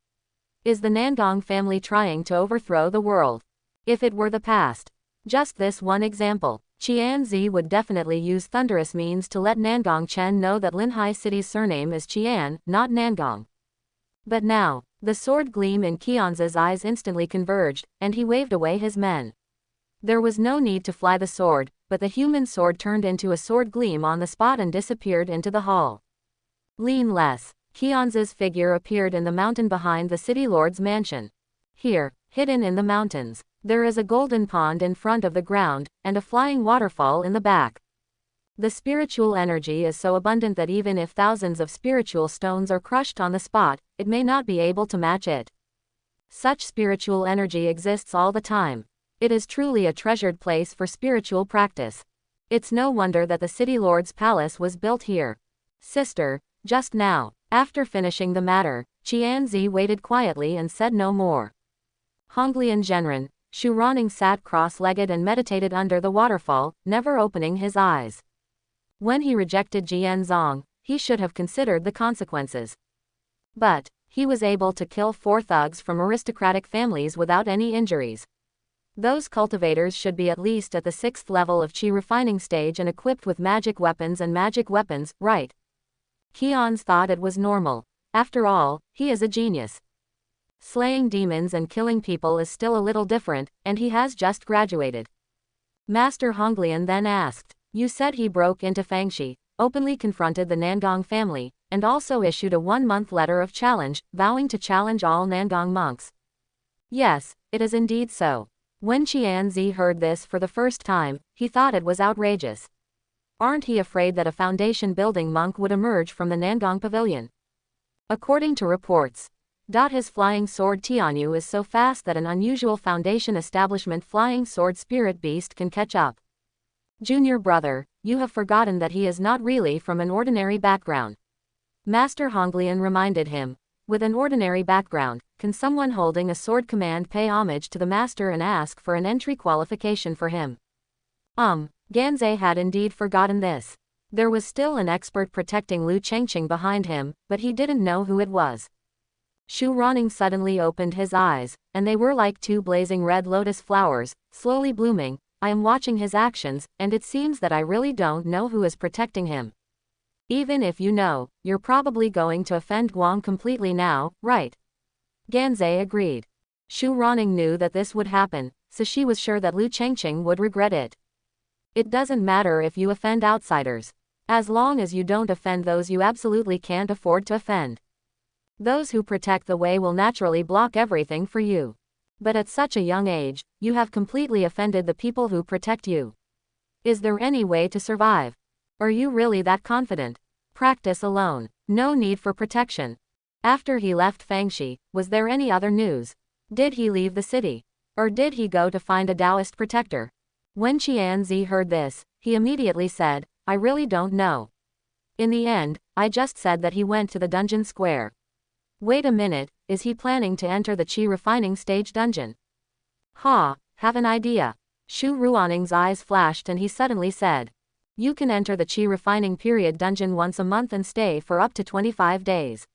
Is the Nangong family trying to overthrow the world? If it were the past. Just this one example. Qianzi would definitely use thunderous means to let Nangong Chen know that Linhai City's surname is Qian, not Nangong. But now, the sword gleam in Qianzi's eyes instantly converged, and he waved away his men. There was no need to fly the sword, but the human sword turned into a sword gleam on the spot and disappeared into the hall. Lean less. Keon's figure appeared in the mountain behind the city lord's mansion. Here, hidden in the mountains, there is a golden pond in front of the ground, and a flying waterfall in the back. The spiritual energy is so abundant that even if thousands of spiritual stones are crushed on the spot, it may not be able to match it. Such spiritual energy exists all the time. It is truly a treasured place for spiritual practice. It's no wonder that the city lord's palace was built here. Sister, just now, after finishing the matter, Qianzi waited quietly and said no more. Honglian Zhenren, Shu Ronning sat cross-legged and meditated under the waterfall, never opening his eyes. When he rejected Jianzong, he should have considered the consequences. But he was able to kill 4 thugs from aristocratic families without any injuries. Those cultivators should be at least at the 6th level of qi refining stage and equipped with magic weapons, right? Keon's thought it was normal. After all, he is a genius. Slaying demons and killing people is still a little different, and he has just graduated. Master Honglian then asked, "You said he broke into Fangxi, openly confronted the Nangong family, and also issued a 1-month letter of challenge, vowing to challenge all Nangong monks." Yes, it is indeed so. When Qianzi heard this for the first time, he thought it was outrageous. Aren't he afraid that a foundation building monk would emerge from the Nangong pavilion? According to reports, his flying sword Tianyu is so fast that an unusual foundation establishment flying sword spirit beast can catch up. Junior brother, you have forgotten that he is not really from an ordinary background. Master Honglian reminded him. With an ordinary background, can someone holding a sword command pay homage to the master and ask for an entry qualification for him? Ganzei had indeed forgotten this. There was still an expert protecting Lu Chengqing behind him, but he didn't know who it was. Shu Ronning suddenly opened his eyes, and they were like 2 blazing red lotus flowers, slowly blooming. I am watching his actions, and it seems that I really don't know who is protecting him. Even if you know, you're probably going to offend Guang completely now, right? Ganzei agreed. Shu Ronning knew that this would happen, so she was sure that Lu Chengqing would regret it. It doesn't matter if you offend outsiders. As long as you don't offend those you absolutely can't afford to offend. Those who protect the way will naturally block everything for you. But at such a young age, you have completely offended the people who protect you. Is there any way to survive? Are you really that confident? Practice alone. No need for protection. After he left Fangxi, was there any other news? Did he leave the city? Or did he go to find a Taoist protector? When Qianzi heard this, he immediately said, I really don't know. In the end, I just said that he went to the dungeon square. Wait a minute, is he planning to enter the qi refining stage dungeon? Have an idea. Shu Ruanning's eyes flashed and he suddenly said. You can enter the qi refining period dungeon once a month and stay for up to 25 days.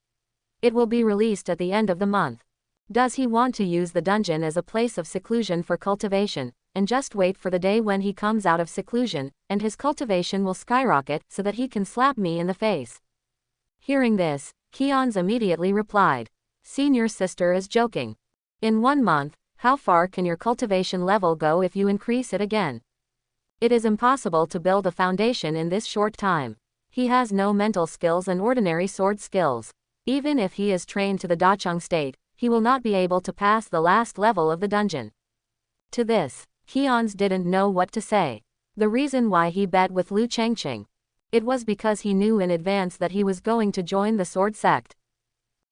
It will be released at the end of the month. Does he want to use the dungeon as a place of seclusion for cultivation, and just wait for the day when he comes out of seclusion, and his cultivation will skyrocket so that he can slap me in the face? Hearing this, Keon's immediately replied. Senior sister is joking. In 1 month, how far can your cultivation level go if you increase it again? It is impossible to build a foundation in this short time. He has no mental skills and ordinary sword skills. Even if he is trained to the Dacheng state, he will not be able to pass the last level of the dungeon. To this, Keon's didn't know what to say. The reason why he bet with Lu Chengqing. It was because he knew in advance that he was going to join the sword sect.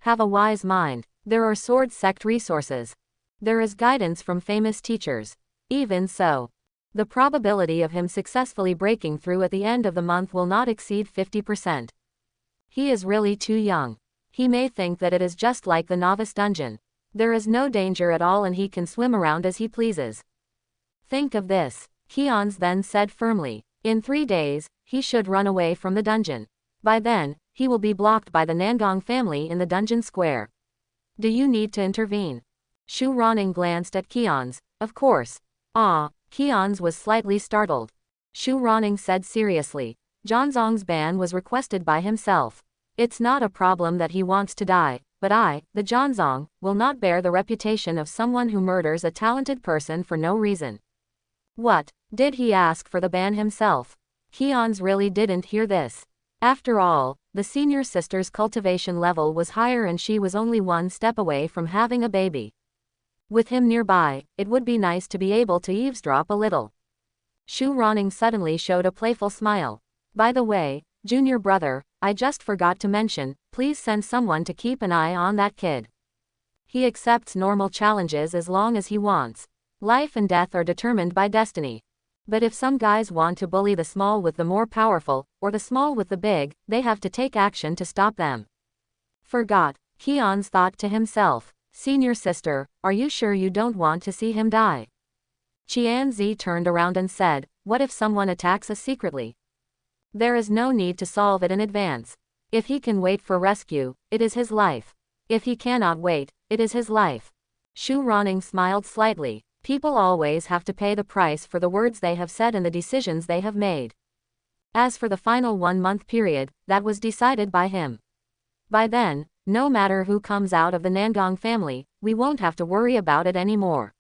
Have a wise mind. There are sword sect resources. There is guidance from famous teachers. Even so, the probability of him successfully breaking through at the end of the month will not exceed 50%. He is really too young. He may think that it is just like the novice dungeon. There is no danger at all and he can swim around as he pleases. Think of this, Keon's then said firmly. In 3 days, he should run away from the dungeon. By then, he will be blocked by the Nangong family in the dungeon square. Do you need to intervene? Shu Ronning glanced at Keon's. Of course. Keon's was slightly startled. Shu Ronning said seriously. Zhangzong's ban was requested by himself. It's not a problem that he wants to die, but I, the Zhangzong, will not bear the reputation of someone who murders a talented person for no reason. What, did he ask for the ban himself? Keon's really didn't hear this. After all, the senior sister's cultivation level was higher and she was only one step away from having a baby. With him nearby, it would be nice to be able to eavesdrop a little. Shu Ronning suddenly showed a playful smile. By the way, junior brother, I just forgot to mention, please send someone to keep an eye on that kid. He accepts normal challenges as long as he wants. Life and death are determined by destiny. But if some guys want to bully the small with the more powerful, or the small with the big, they have to take action to stop them. Forgot, Keon's thought to himself. Senior sister, are you sure you don't want to see him die? Qianzi turned around and said, what if someone attacks us secretly? There is no need to solve it in advance. If he can wait for rescue, it is his life. If he cannot wait, it is his life. Shu Ronning smiled slightly. People always have to pay the price for the words they have said and the decisions they have made. As for the final 1-month period, that was decided by him. By then, no matter who comes out of the Nangong family, we won't have to worry about it anymore.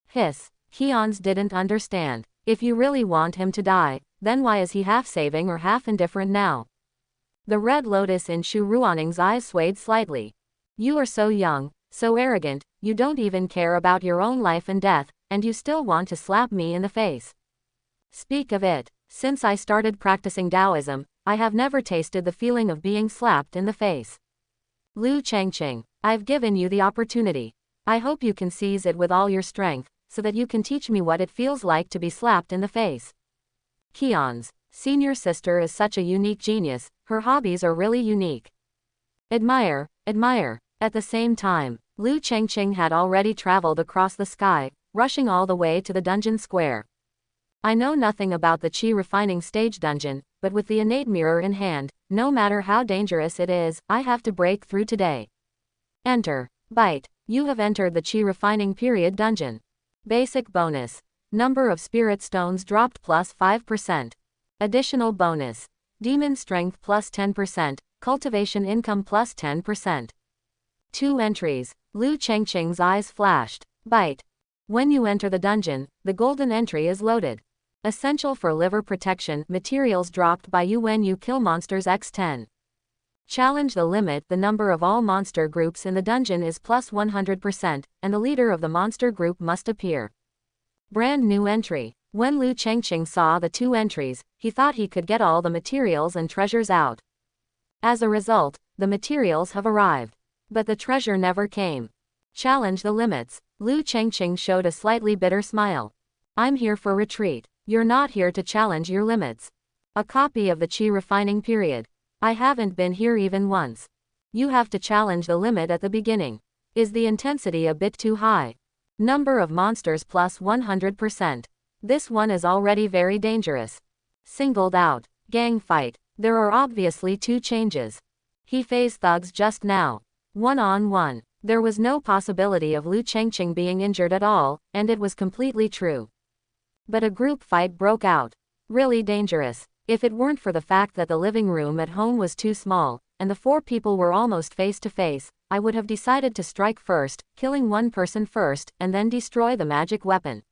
Hiss. Keons didn't understand. If you really want him to die, then why is he half saving or half indifferent now? The red lotus in Shu Ruanning's eyes swayed slightly. You are so young, so arrogant, you don't even care about your own life and death, and you still want to slap me in the face. Speak of it, since I started practicing Taoism, I have never tasted the feeling of being slapped in the face. Lu Chengqing, I've given you the opportunity. I hope you can seize it with all your strength, so that you can teach me what it feels like to be slapped in the face. Keon's senior sister is such a unique genius, her hobbies are really unique. Admire, admire. At the same time, Lu Chengqing had already traveled across the sky, rushing all the way to the dungeon square. I know nothing about the Qi refining stage dungeon, but with the innate mirror in hand, no matter how dangerous it is, I have to break through today. Enter. Bite. You have entered the Qi refining period dungeon. Basic bonus. Number of spirit stones dropped plus 5%. Additional bonus. Demon strength plus 10%, cultivation income plus 10%. 2 entries. Lu Chengqing's eyes flashed. Bite. When you enter the dungeon, the golden entry is loaded. Essential for liver protection, materials dropped by you when you kill monsters x10. Challenge the limit. The number of all monster groups in the dungeon is plus 100%, and the leader of the monster group must appear. Brand new entry. When Lu Chengqing saw the 2 entries, he thought he could get all the materials and treasures out. As a result, the materials have arrived. But the treasure never came. Challenge the limits. Lu Chengqing showed a slightly bitter smile. I'm here for retreat. You're not here to challenge your limits. A copy of the Qi refining period. I haven't been here even once. You have to challenge the limit at the beginning. Is the intensity a bit too high? Number of monsters plus 100%. This one is already very dangerous. Singled out. Gang fight. There are obviously 2 changes. He faced thugs just now. 1-on-1. There was no possibility of Lu Chengqing being injured at all, and it was completely true. But a group fight broke out. Really dangerous. If it weren't for the fact that the living room at home was too small, and the 4 people were almost face to face, I would have decided to strike first, killing one person first, and then destroy the magic weapon.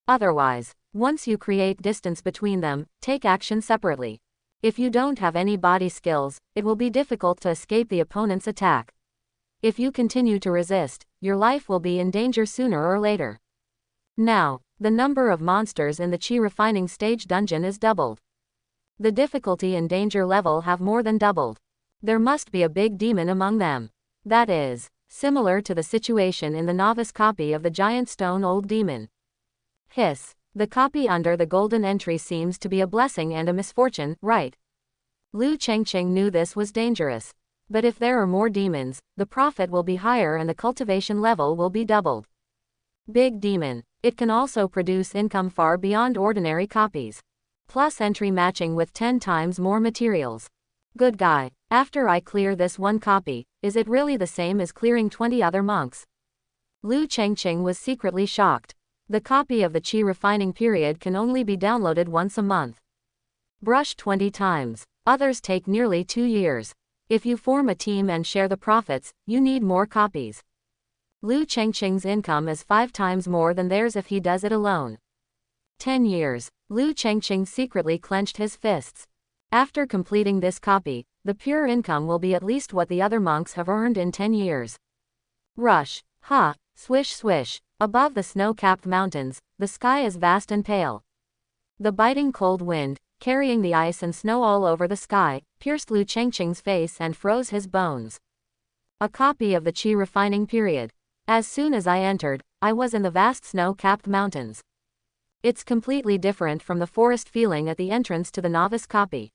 Otherwise, once you create distance between them, take action separately. If you don't have any body skills, it will be difficult to escape the opponent's attack. If you continue to resist, your life will be in danger sooner or later. Now, the number of monsters in the Qi refining stage dungeon is doubled. The difficulty and danger level have more than doubled. There must be a big demon among them. That is, similar to the situation in the novice copy of the giant stone old demon. Hiss. The copy under the golden entry seems to be a blessing and a misfortune, right? Lu Chengqing knew this was dangerous. But if there are more demons, the profit will be higher and the cultivation level will be doubled. Big demon. It can also produce income far beyond ordinary copies. Plus entry matching with 10 times more materials. Good guy. After I clear this one copy, is it really the same as clearing 20 other monks? Lu Chengqing was secretly shocked. The copy of the Qi refining period can only be downloaded once a month. Brush 20 times. Others take nearly 2 years. If you form a team and share the profits, you need more copies. Lu Chengqing's income is 5 times more than theirs if he does it alone. 10 years. Lu Chengqing secretly clenched his fists. After completing this copy, the pure income will be at least what the other monks have earned in 10 years. Rush. Ha. Swish swish. Above the snow-capped mountains, the sky is vast and pale. The biting cold wind, carrying the ice and snow all over the sky, pierced Lu Chengqing's face and froze his bones. A copy of the Qi refining period. As soon as I entered, I was in the vast snow-capped mountains. It's completely different from the forest feeling at the entrance to the novice copy.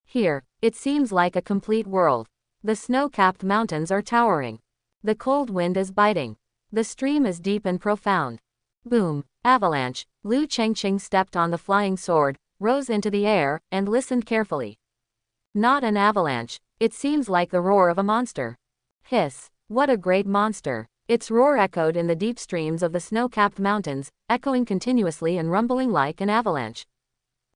Here, it seems like a complete world. The snow-capped mountains are towering. The cold wind is biting. The stream is deep and profound. Boom. Avalanche. Lu Chengqing stepped on the flying sword, rose into the air, and listened carefully. Not an avalanche. It seems like the roar of a monster. Hiss. What a great monster. Its roar echoed in the deep streams of the snow-capped mountains, echoing continuously and rumbling like an avalanche.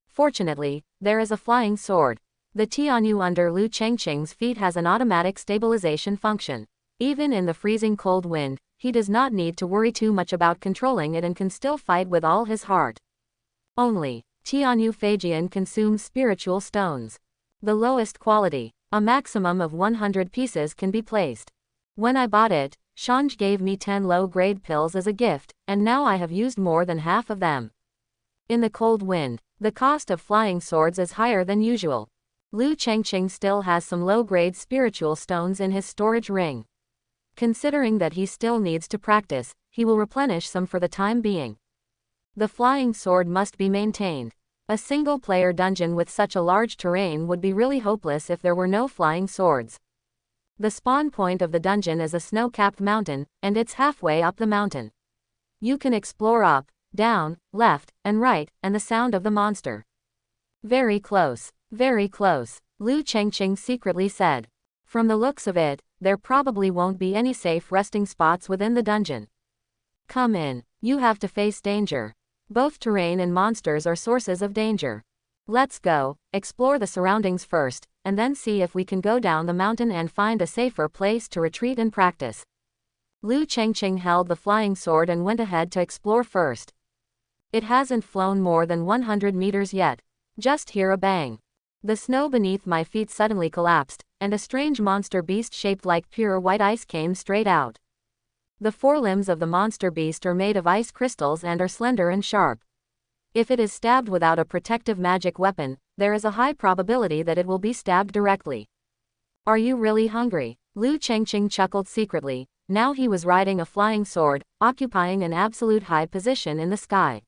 Fortunately, there is a flying sword. The Tianyu under Lu Chengqing's feet has an automatic stabilization function. Even in the freezing cold wind, he does not need to worry too much about controlling it and can still fight with all his heart. Only, Tianyu Feijian consumes spiritual stones. The lowest quality. A maximum of 100 pieces can be placed. When I bought it, Shanj gave me 10 low-grade pills as a gift, and now I have used more than half of them. In the cold wind, the cost of flying swords is higher than usual. Lu Chengqing still has some low-grade spiritual stones in his storage ring. Considering that he still needs to practice, he will replenish some for the time being. The flying sword must be maintained. A single-player dungeon with such a large terrain would be really hopeless if there were no flying swords. The spawn point of the dungeon is a snow-capped mountain, and it's halfway up the mountain. You can explore up, down, left, and right, and the sound of the monster. Very close, Lu Chengqing secretly said. From the looks of it, there probably won't be any safe resting spots within the dungeon. Come in, you have to face danger. Both terrain and monsters are sources of danger. Let's go, explore the surroundings first, and then see if we can go down the mountain and find a safer place to retreat and practice. Lu Chengqing held the flying sword and went ahead to explore first. It hasn't flown more than 100 meters yet. Just hear a bang. The snow beneath my feet suddenly collapsed, and a strange monster beast shaped like pure white ice came straight out. The forelimbs of the monster beast are made of ice crystals and are slender and sharp. If it is stabbed without a protective magic weapon, there is a high probability that it will be stabbed directly. Are you really hungry? Lu Chengqing chuckled secretly. Now he was riding a flying sword, occupying an absolute high position in the sky.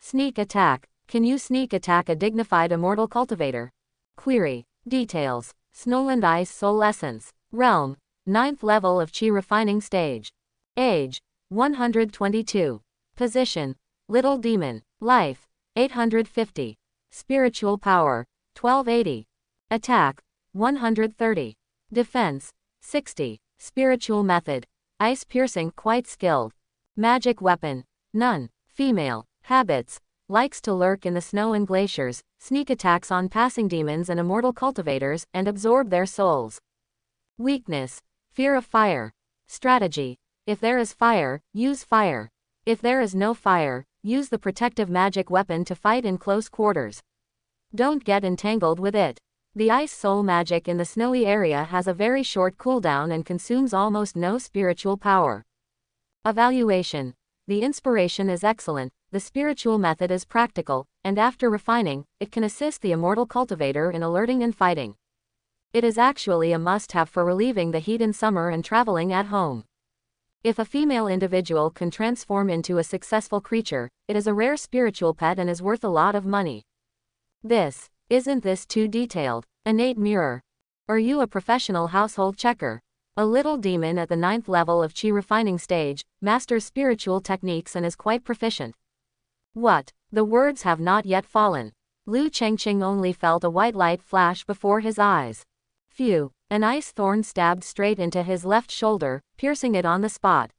Sneak attack. Can you sneak attack a dignified immortal cultivator? Query. Details. Snowland Ice Soul Essence. Realm. 9th level of Qi refining stage. Age. 122. Position. Little Demon. Life. 850. Spiritual power. 1280. Attack. 130. Defense. 60. Spiritual method. Ice piercing quite skilled. Magic weapon. None. Female. Habits. Likes to lurk in the snow and glaciers, sneak attacks on passing demons and immortal cultivators, and absorb their souls. Weakness. Fear of fire. Strategy. If there is fire, use fire. If there is no fire, use the protective magic weapon to fight in close quarters. Don't get entangled with it. The ice soul magic in the snowy area has a very short cooldown and consumes almost no spiritual power. Evaluation. The inspiration is excellent, the spiritual method is practical, and after refining, it can assist the immortal cultivator in alerting and fighting. It is actually a must-have for relieving the heat in summer and traveling at home. If a female individual can transform into a successful creature, it is a rare spiritual pet and is worth a lot of money. Isn't this too detailed? Innate mirror. Are you a professional household checker? A little demon at the 9th level of Qi refining stage, masters spiritual techniques and is quite proficient. What? The words have not yet fallen. Lu Chengqing only felt a white light flash before his eyes. Phew. An ice thorn stabbed straight into his left shoulder, piercing it on the spot.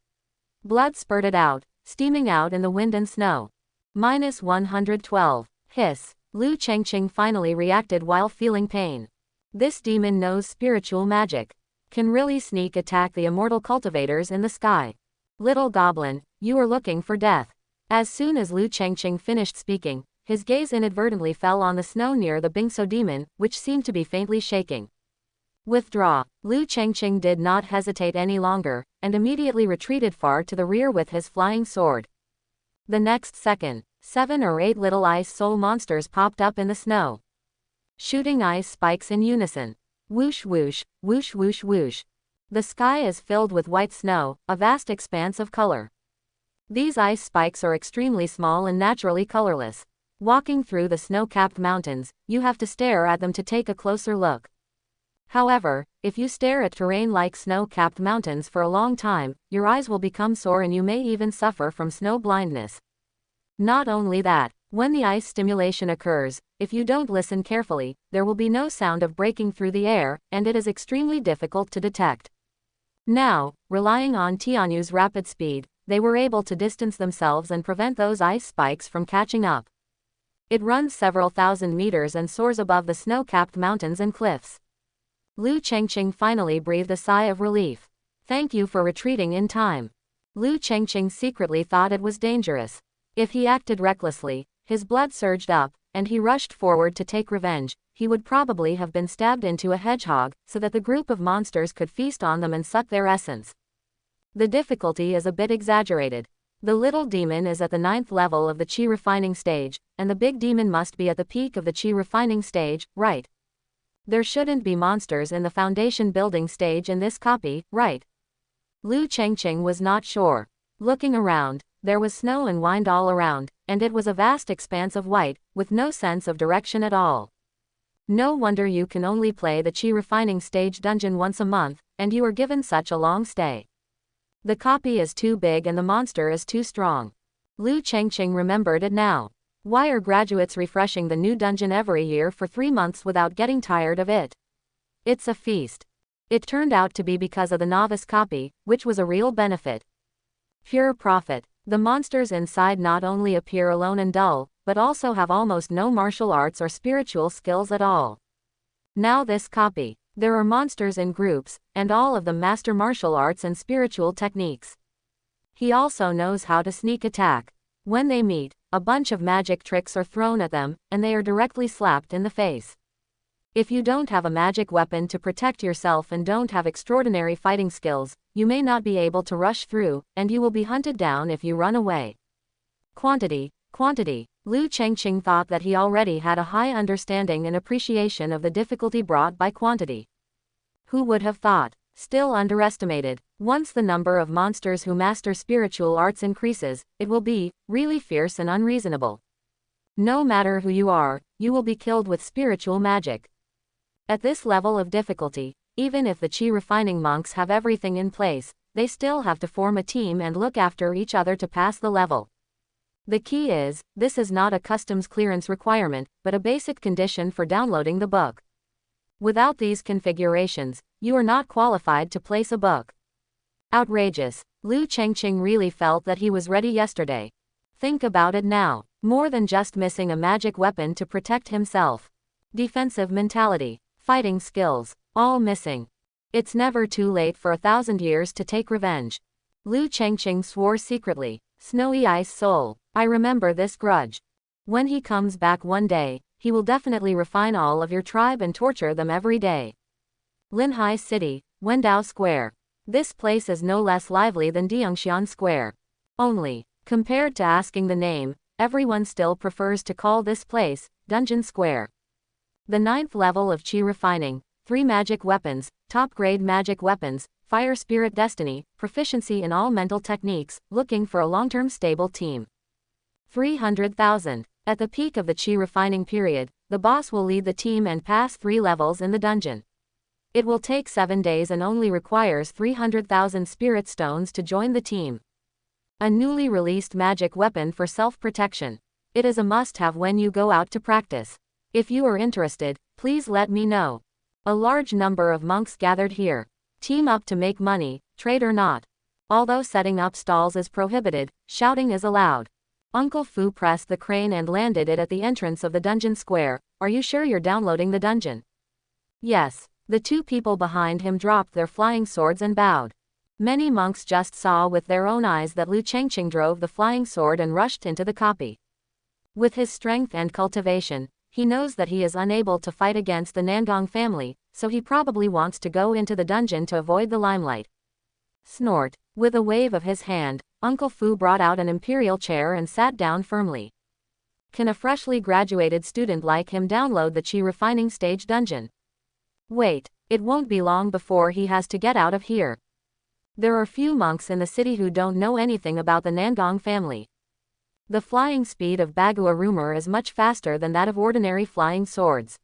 Blood spurted out, steaming out in the wind and snow. -112. Hiss. Lu Chengqing finally reacted while feeling pain. This demon knows spiritual magic. Can really sneak attack the immortal cultivators in the sky. Little goblin, you are looking for death. As soon as Lu Chengqing finished speaking, his gaze inadvertently fell on the snow near the Bingso demon, which seemed to be faintly shaking. Withdraw. Lu Chengqing did not hesitate any longer, and immediately retreated far to the rear with his flying sword. The next second, 7 or 8 little ice soul monsters popped up in the snow, shooting ice spikes in unison. Whoosh whoosh, whoosh whoosh whoosh. The sky is filled with white snow, a vast expanse of color. These ice spikes are extremely small and naturally colorless. Walking through the snow-capped mountains, you have to stare at them to take a closer look. However, if you stare at terrain like snow-capped mountains for a long time, your eyes will become sore and you may even suffer from snow blindness. Not only that, when the ice stimulation occurs, if you don't listen carefully, there will be no sound of breaking through the air, and it is extremely difficult to detect. Now, relying on Tianyu's rapid speed, they were able to distance themselves and prevent those ice spikes from catching up. It runs several thousand meters and soars above the snow-capped mountains and cliffs. Lu Chengqing finally breathed a sigh of relief. Thank you for retreating in time. Lu Chengqing secretly thought it was dangerous. If he acted recklessly, his blood surged up, and he rushed forward to take revenge, he would probably have been stabbed into a hedgehog, so that the group of monsters could feast on them and suck their essence. The difficulty is a bit exaggerated. The little demon is at the 9th level of the Qi refining stage, and the big demon must be at the peak of the Qi refining stage, right? There shouldn't be monsters in the foundation building stage in this copy, right? Lu Chengqing was not sure. Looking around, there was snow and wind all around, and it was a vast expanse of white, with no sense of direction at all. No wonder you can only play the Qi refining stage dungeon once a month, and you are given such a long stay. The copy is too big and the monster is too strong. Lu Chengqing remembered it now. Why are graduates refreshing the new dungeon every year for 3 months without getting tired of it? It's a feast. It turned out to be because of the novice copy, which was a real benefit. Pure profit. The monsters inside not only appear alone and dull, but also have almost no martial arts or spiritual skills at all. Now this copy. There are monsters in groups, and all of them master martial arts and spiritual techniques. He also knows how to sneak attack. When they meet, a bunch of magic tricks are thrown at them, and they are directly slapped in the face. If you don't have a magic weapon to protect yourself and don't have extraordinary fighting skills, you may not be able to rush through, and you will be hunted down if you run away. Quantity. Lu Chengqing thought that he already had a high understanding and appreciation of the difficulty brought by quantity. Who would have thought? Still underestimated. Once the number of monsters who master spiritual arts increases, it will be really fierce and unreasonable. No matter who you are, you will be killed with spiritual magic. At this level of difficulty, even if the Qi refining monks have everything in place, they still have to form a team and look after each other to pass the level. The key is, this is not a customs clearance requirement, but a basic condition for downloading the book. Without these configurations, you are not qualified to place a book. Outrageous. Lu Chengqing really felt that he was ready yesterday. Think about it now. More than just missing a magic weapon to protect himself. Defensive mentality, fighting skills, all missing. It's never too late for 1,000 years to take revenge. Lu Chengqing swore secretly. Snowy Ice Soul, I remember this grudge. When he comes back one day, he will definitely refine all of your tribe and torture them every day. Linhai City, Wendao Square. This place is no less lively than Diongxian Square. Only, compared to asking the name, everyone still prefers to call this place Dungeon Square. The 9th level of Qi refining, 3 magic weapons, top-grade magic weapons, Fire Spirit Destiny, proficiency in all mental techniques, looking for a long-term stable team. 300,000. At the peak of the Qi refining period, the boss will lead the team and pass 3 levels in the dungeon. It will take 7 days and only requires 300,000 spirit stones to join the team. A newly released magic weapon for self-protection. It is a must-have when you go out to practice. If you are interested, please let me know. A large number of monks gathered here. Team up to make money, trade or not. Although setting up stalls is prohibited, shouting is allowed. Uncle Fu pressed the crane and landed it at the entrance of the dungeon square. Are you sure you're downloading the dungeon? Yes. The 2 people behind him dropped their flying swords and bowed. Many monks just saw with their own eyes that Lu Chengqing drove the flying sword and rushed into the copy. With his strength and cultivation, he knows that he is unable to fight against the Nangong family, so he probably wants to go into the dungeon to avoid the limelight. Snort. With a wave of his hand, Uncle Fu brought out an imperial chair and sat down firmly. Can a freshly graduated student like him download the Qi refining stage dungeon? Wait, it won't be long before he has to get out of here. There are few monks in the city who don't know anything about the Nangong family. The flying speed of Bagua rumor is much faster than that of ordinary flying swords.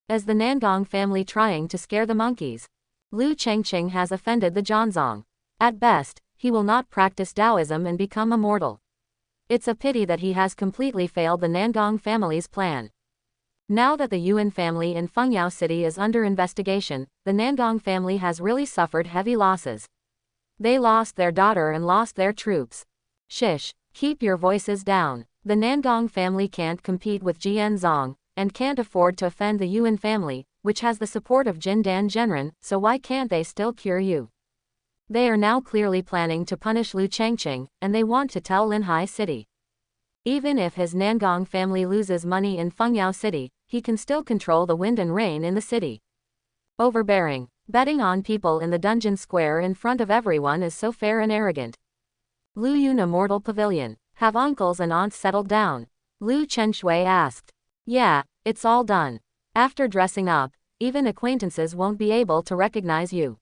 As the Nangong family trying to scare the monkeys, Lu Chengqing has offended the Zhanzong. At best, he will not practice Taoism and become immortal. It's a pity that he has completely failed the Nangong family's plan. Now that the Yuan family in Fengyao City is under investigation, the Nangong family has really suffered heavy losses. They lost their daughter and lost their troops. Shish, keep your voices down. The Nangong family can't compete with Jianzong, and can't afford to offend the Yuan family, which has the support of Jindan Zhenren, so why can't they still cure you? They are now clearly planning to punish Lu Chengqing, and they want to tell Linhai City. Even if his Nangong family loses money in Fengyao City, he can still control the wind and rain in the city. Overbearing. Betting on people in the dungeon square in front of everyone is so fair and arrogant. Lu Yun Immortal Pavilion. Have uncles and aunts settled down? Lu Chenshui asked. Yeah, it's all done. After dressing up, even acquaintances won't be able to recognize you.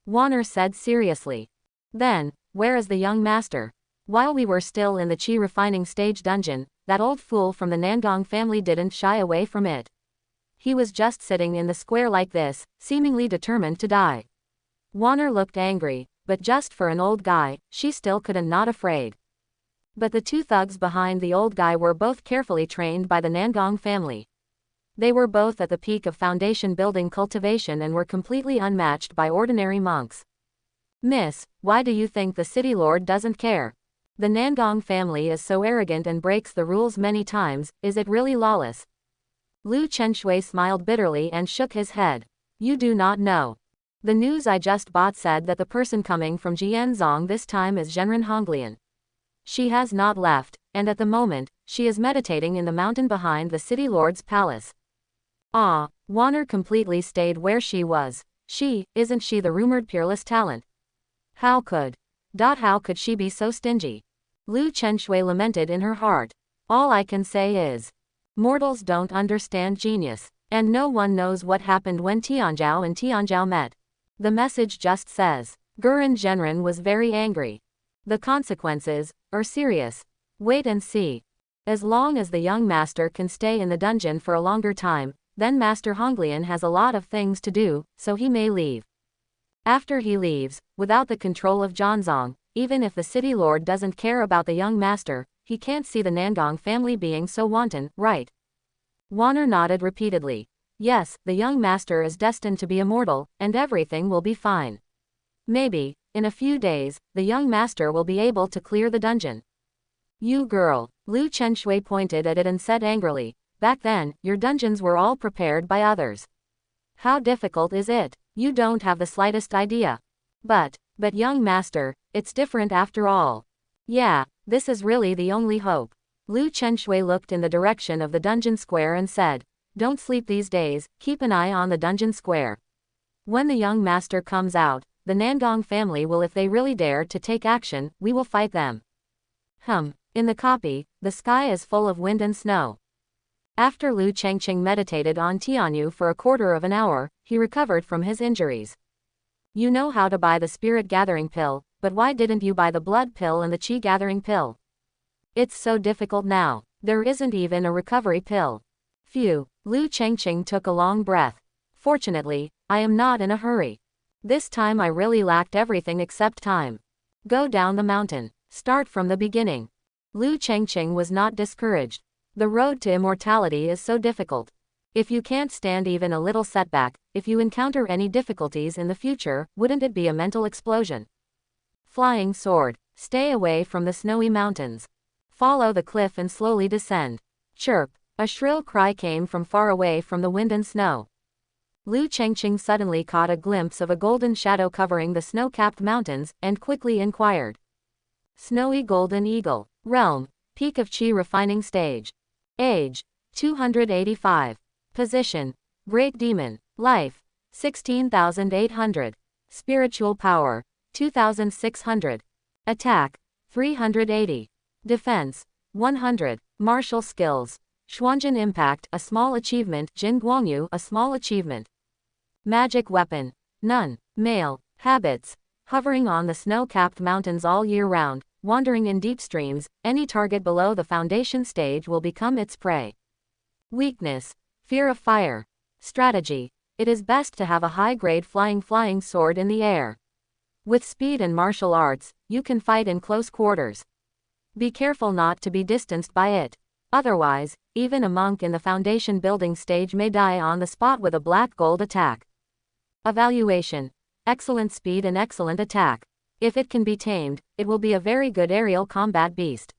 Warner said seriously. Then, where is the young master? While we were still in the Qi refining stage dungeon, that old fool from the Nangong family didn't shy away from it. He was just sitting in the square like this, seemingly determined to die. Warner looked angry, but just for an old guy, she still couldn't not afraid. But the two thugs behind the old guy were both carefully trained by the Nangong family. They were both at the peak of foundation building cultivation and were completely unmatched by ordinary monks. Miss, why do you think the city lord doesn't care? The Nangong family is so arrogant and breaks the rules many times, is it really lawless? Lu Chenshui smiled bitterly and shook his head. You do not know. The news I just bought said that the person coming from Jianzong this time is Zhenren Honglian. She has not left, and at the moment, she is meditating in the mountain behind the city lord's palace. Ah, Warner completely stayed where she was. Isn't she the rumored peerless talent? How could she be so stingy? Lu Chenshui lamented in her heart. All I can say is, mortals don't understand genius, and no one knows what happened when Tianzhao and Tianzhao met. The message just says, Gurren Zhenren was very angry. The consequences are serious. Wait and see. As long as the young master can stay in the dungeon for a longer time, then Master Honglian has a lot of things to do, so he may leave. After he leaves, without the control of Zhanzong, even if the city lord doesn't care about the young master, he can't see the Nangong family being so wanton, right? Warner nodded repeatedly. Yes, the young master is destined to be immortal, and everything will be fine. Maybe, in a few days, the young master will be able to clear the dungeon. You girl, Lu Chenshui pointed at it and said angrily, back then, your dungeons were all prepared by others. How difficult is it? You don't have the slightest idea. But young master, it's different after all. Yeah, this is really the only hope. Lu Chenshui looked in the direction of the dungeon square and said, don't sleep these days, keep an eye on the dungeon square. When the young master comes out, the Nangong family will, if they really dare to take action, we will fight them. In the copy, the sky is full of wind and snow. After Lu Chengqing meditated on Tianyu for a quarter of an hour, he recovered from his injuries. You know how to buy the spirit gathering pill, but why didn't you buy the blood pill and the qi gathering pill? It's so difficult now. There isn't even a recovery pill. Phew, Lu Chengqing took a long breath. Fortunately, I am not in a hurry. This time I really lacked everything except time. Go down the mountain. Start from the beginning. Lu Chengqing was not discouraged. The road to immortality is so difficult. If you can't stand even a little setback, if you encounter any difficulties in the future, wouldn't it be a mental explosion? Flying sword. Stay away from the snowy mountains. Follow the cliff and slowly descend. Chirp. A shrill cry came from far away from the wind and snow. Lu Chengqing suddenly caught a glimpse of a golden shadow covering the snow-capped mountains, and quickly inquired. Snowy golden eagle. Realm. Peak of Qi refining stage. Age, 285. Position, Great Demon. Life, 16,800. Spiritual power, 2,600. Attack, 380. Defense, 100. Martial skills. Xuanjin Impact, a small achievement. Jin Guangyu, a small achievement. Magic weapon, none. Male. Habits, hovering on the snow-capped mountains all year round, wandering in deep streams. Any target below the foundation stage will become its prey. Weakness, fear of fire. Strategy, it is best to have a high-grade flying sword in the air. With speed and martial arts, you can fight in close quarters. Be careful not to be distanced by it. Otherwise, even a monk in the foundation building stage may die on the spot with a black gold attack. Evaluation, excellent speed and excellent attack. If it can be tamed, it will be a very good aerial combat beast.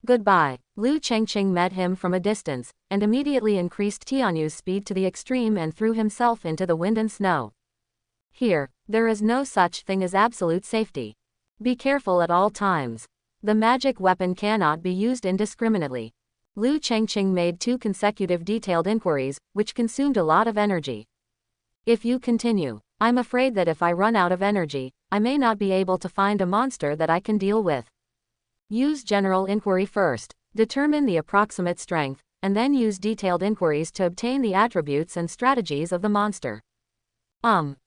Goodbye. Lu Chengqing met him from a distance, and immediately increased Tianyu's speed to the extreme and threw himself into the wind and snow. Here, there is no such thing as absolute safety. Be careful at all times. The magic weapon cannot be used indiscriminately. Lu Chengqing made 2 consecutive detailed inquiries, which consumed a lot of energy. If you continue, I'm afraid that if I run out of energy, I may not be able to find a monster that I can deal with. Use general inquiry first, determine the approximate strength, and then use detailed inquiries to obtain the attributes and strategies of the monster.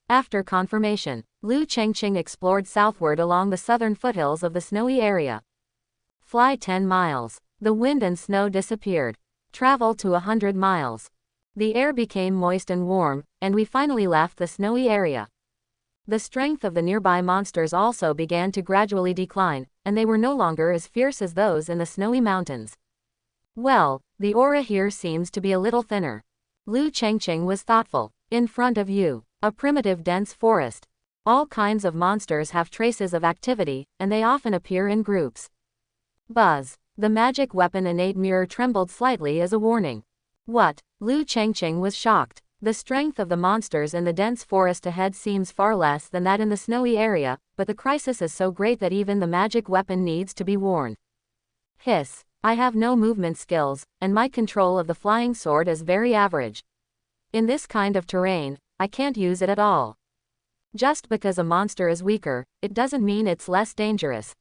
After confirmation, Lu Chengqing explored southward along the southern foothills of the snowy area. Fly 10 miles. The wind and snow disappeared. Travel to 100 miles. The air became moist and warm, and we finally left the snowy area. The strength of the nearby monsters also began to gradually decline, and they were no longer as fierce as those in the snowy mountains. Well, the aura here seems to be a little thinner. Lu Chengqing was thoughtful. In front of you, a primitive dense forest. All kinds of monsters have traces of activity, and they often appear in groups. Buzz. The magic weapon innate mirror trembled slightly as a warning. What? Lu Chengqing was shocked. The strength of the monsters in the dense forest ahead seems far less than that in the snowy area, but the crisis is so great that even the magic weapon needs to be warned. Hiss. I have no movement skills, and my control of the flying sword is very average. In this kind of terrain, I can't use it at all. Just because a monster is weaker, it doesn't mean it's less dangerous.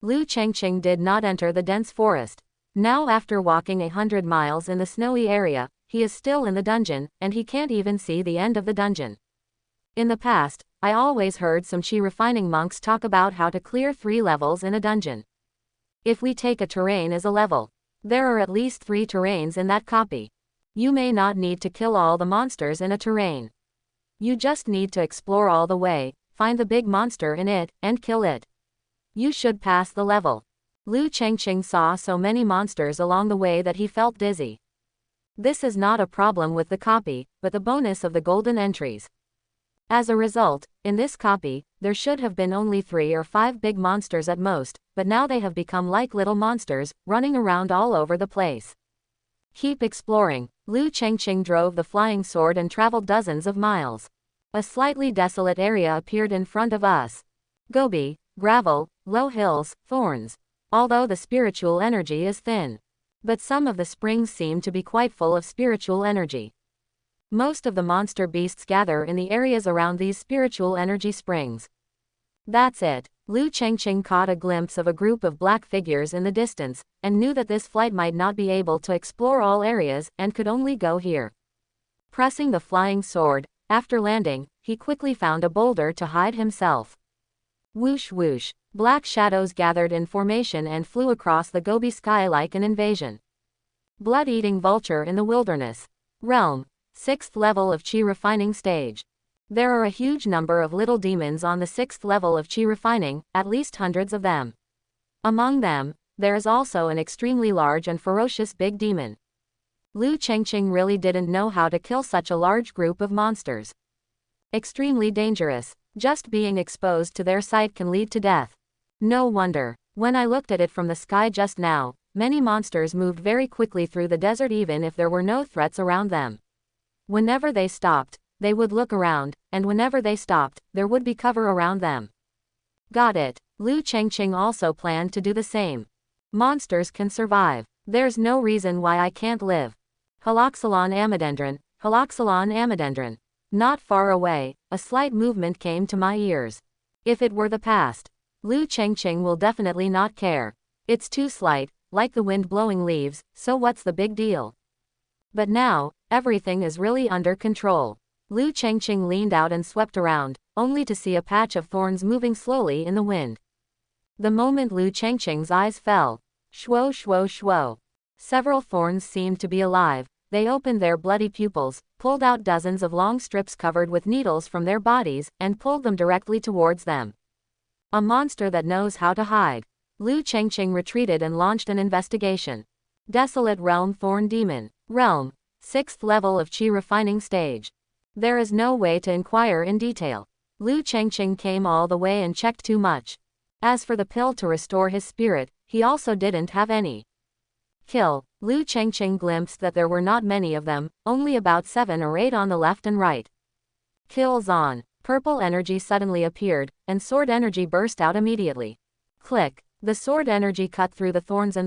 Lu Chengqing did not enter the dense forest. Now after walking 100 miles in the snowy area, he is still in the dungeon, and he can't even see the end of the dungeon. In the past, I always heard some Qi refining monks talk about how to clear 3 levels in a dungeon. If we take a terrain as a level, there are at least 3 terrains in that copy. You may not need to kill all the monsters in a terrain. You just need to explore all the way, find the big monster in it, and kill it. You should pass the level. Lu Chengqing saw so many monsters along the way that he felt dizzy. This is not a problem with the copy, but the bonus of the golden entries. As a result, in this copy, there should have been only 3 or 5 big monsters at most, but now they have become like little monsters, running around all over the place. Keep exploring. Lu Chengqing drove the flying sword and traveled dozens of miles. A slightly desolate area appeared in front of us. Gobi, gravel, low hills, thorns. Although the spiritual energy is thin. But some of the springs seem to be quite full of spiritual energy. Most of the monster beasts gather in the areas around these spiritual energy springs. That's it. Lu Chengqing caught a glimpse of a group of black figures in the distance, and knew that this flight might not be able to explore all areas, and could only go here. Pressing the flying sword, after landing, he quickly found a boulder to hide himself. Whoosh whoosh. Black shadows gathered in formation and flew across the Gobi sky like an invasion. Blood-eating vulture in the wilderness. Realm. 6th level of Qi refining stage. There are a huge number of little demons on the 6th level of Qi refining, at least hundreds of them. Among them, there is also an extremely large and ferocious big demon. Lu Chengqing really didn't know how to kill such a large group of monsters. Extremely dangerous. Just being exposed to their sight can lead to death. No wonder. When I looked at it from the sky just now, many monsters moved very quickly through the desert even if there were no threats around them. Whenever they stopped, they would look around, and whenever they stopped, there would be cover around them. Got it. Lu Chengqing also planned to do the same. Monsters can survive. There's no reason why I can't live. Haloxylon amidendron, haloxylon amidendron. Not far away, a slight movement came to my ears. If it were the past, Lu Chengqing will definitely not care. It's too slight, like the wind blowing leaves, so what's the big deal? But now, everything is really under control. Lu Chengqing leaned out and swept around, only to see a patch of thorns moving slowly in the wind. The moment Lu Chengqing's eyes fell, shwo shwo shwo. Several thorns seemed to be alive. They opened their bloody pupils, pulled out dozens of long strips covered with needles from their bodies, and pulled them directly towards them. A monster that knows how to hide. Lu Chengqing retreated and launched an investigation. Desolate Realm Thorn Demon. Realm. 6th level of Qi refining stage. There is no way to inquire in detail. Lu Chengqing came all the way and checked too much. As for the pill to restore his spirit, he also didn't have any. Kill. Lu Chengqing glimpsed that there were not many of them, only about 7 or 8 on the left and right. Kills on. Purple energy suddenly appeared, and sword energy burst out immediately. Click. The sword energy cut through the thorns,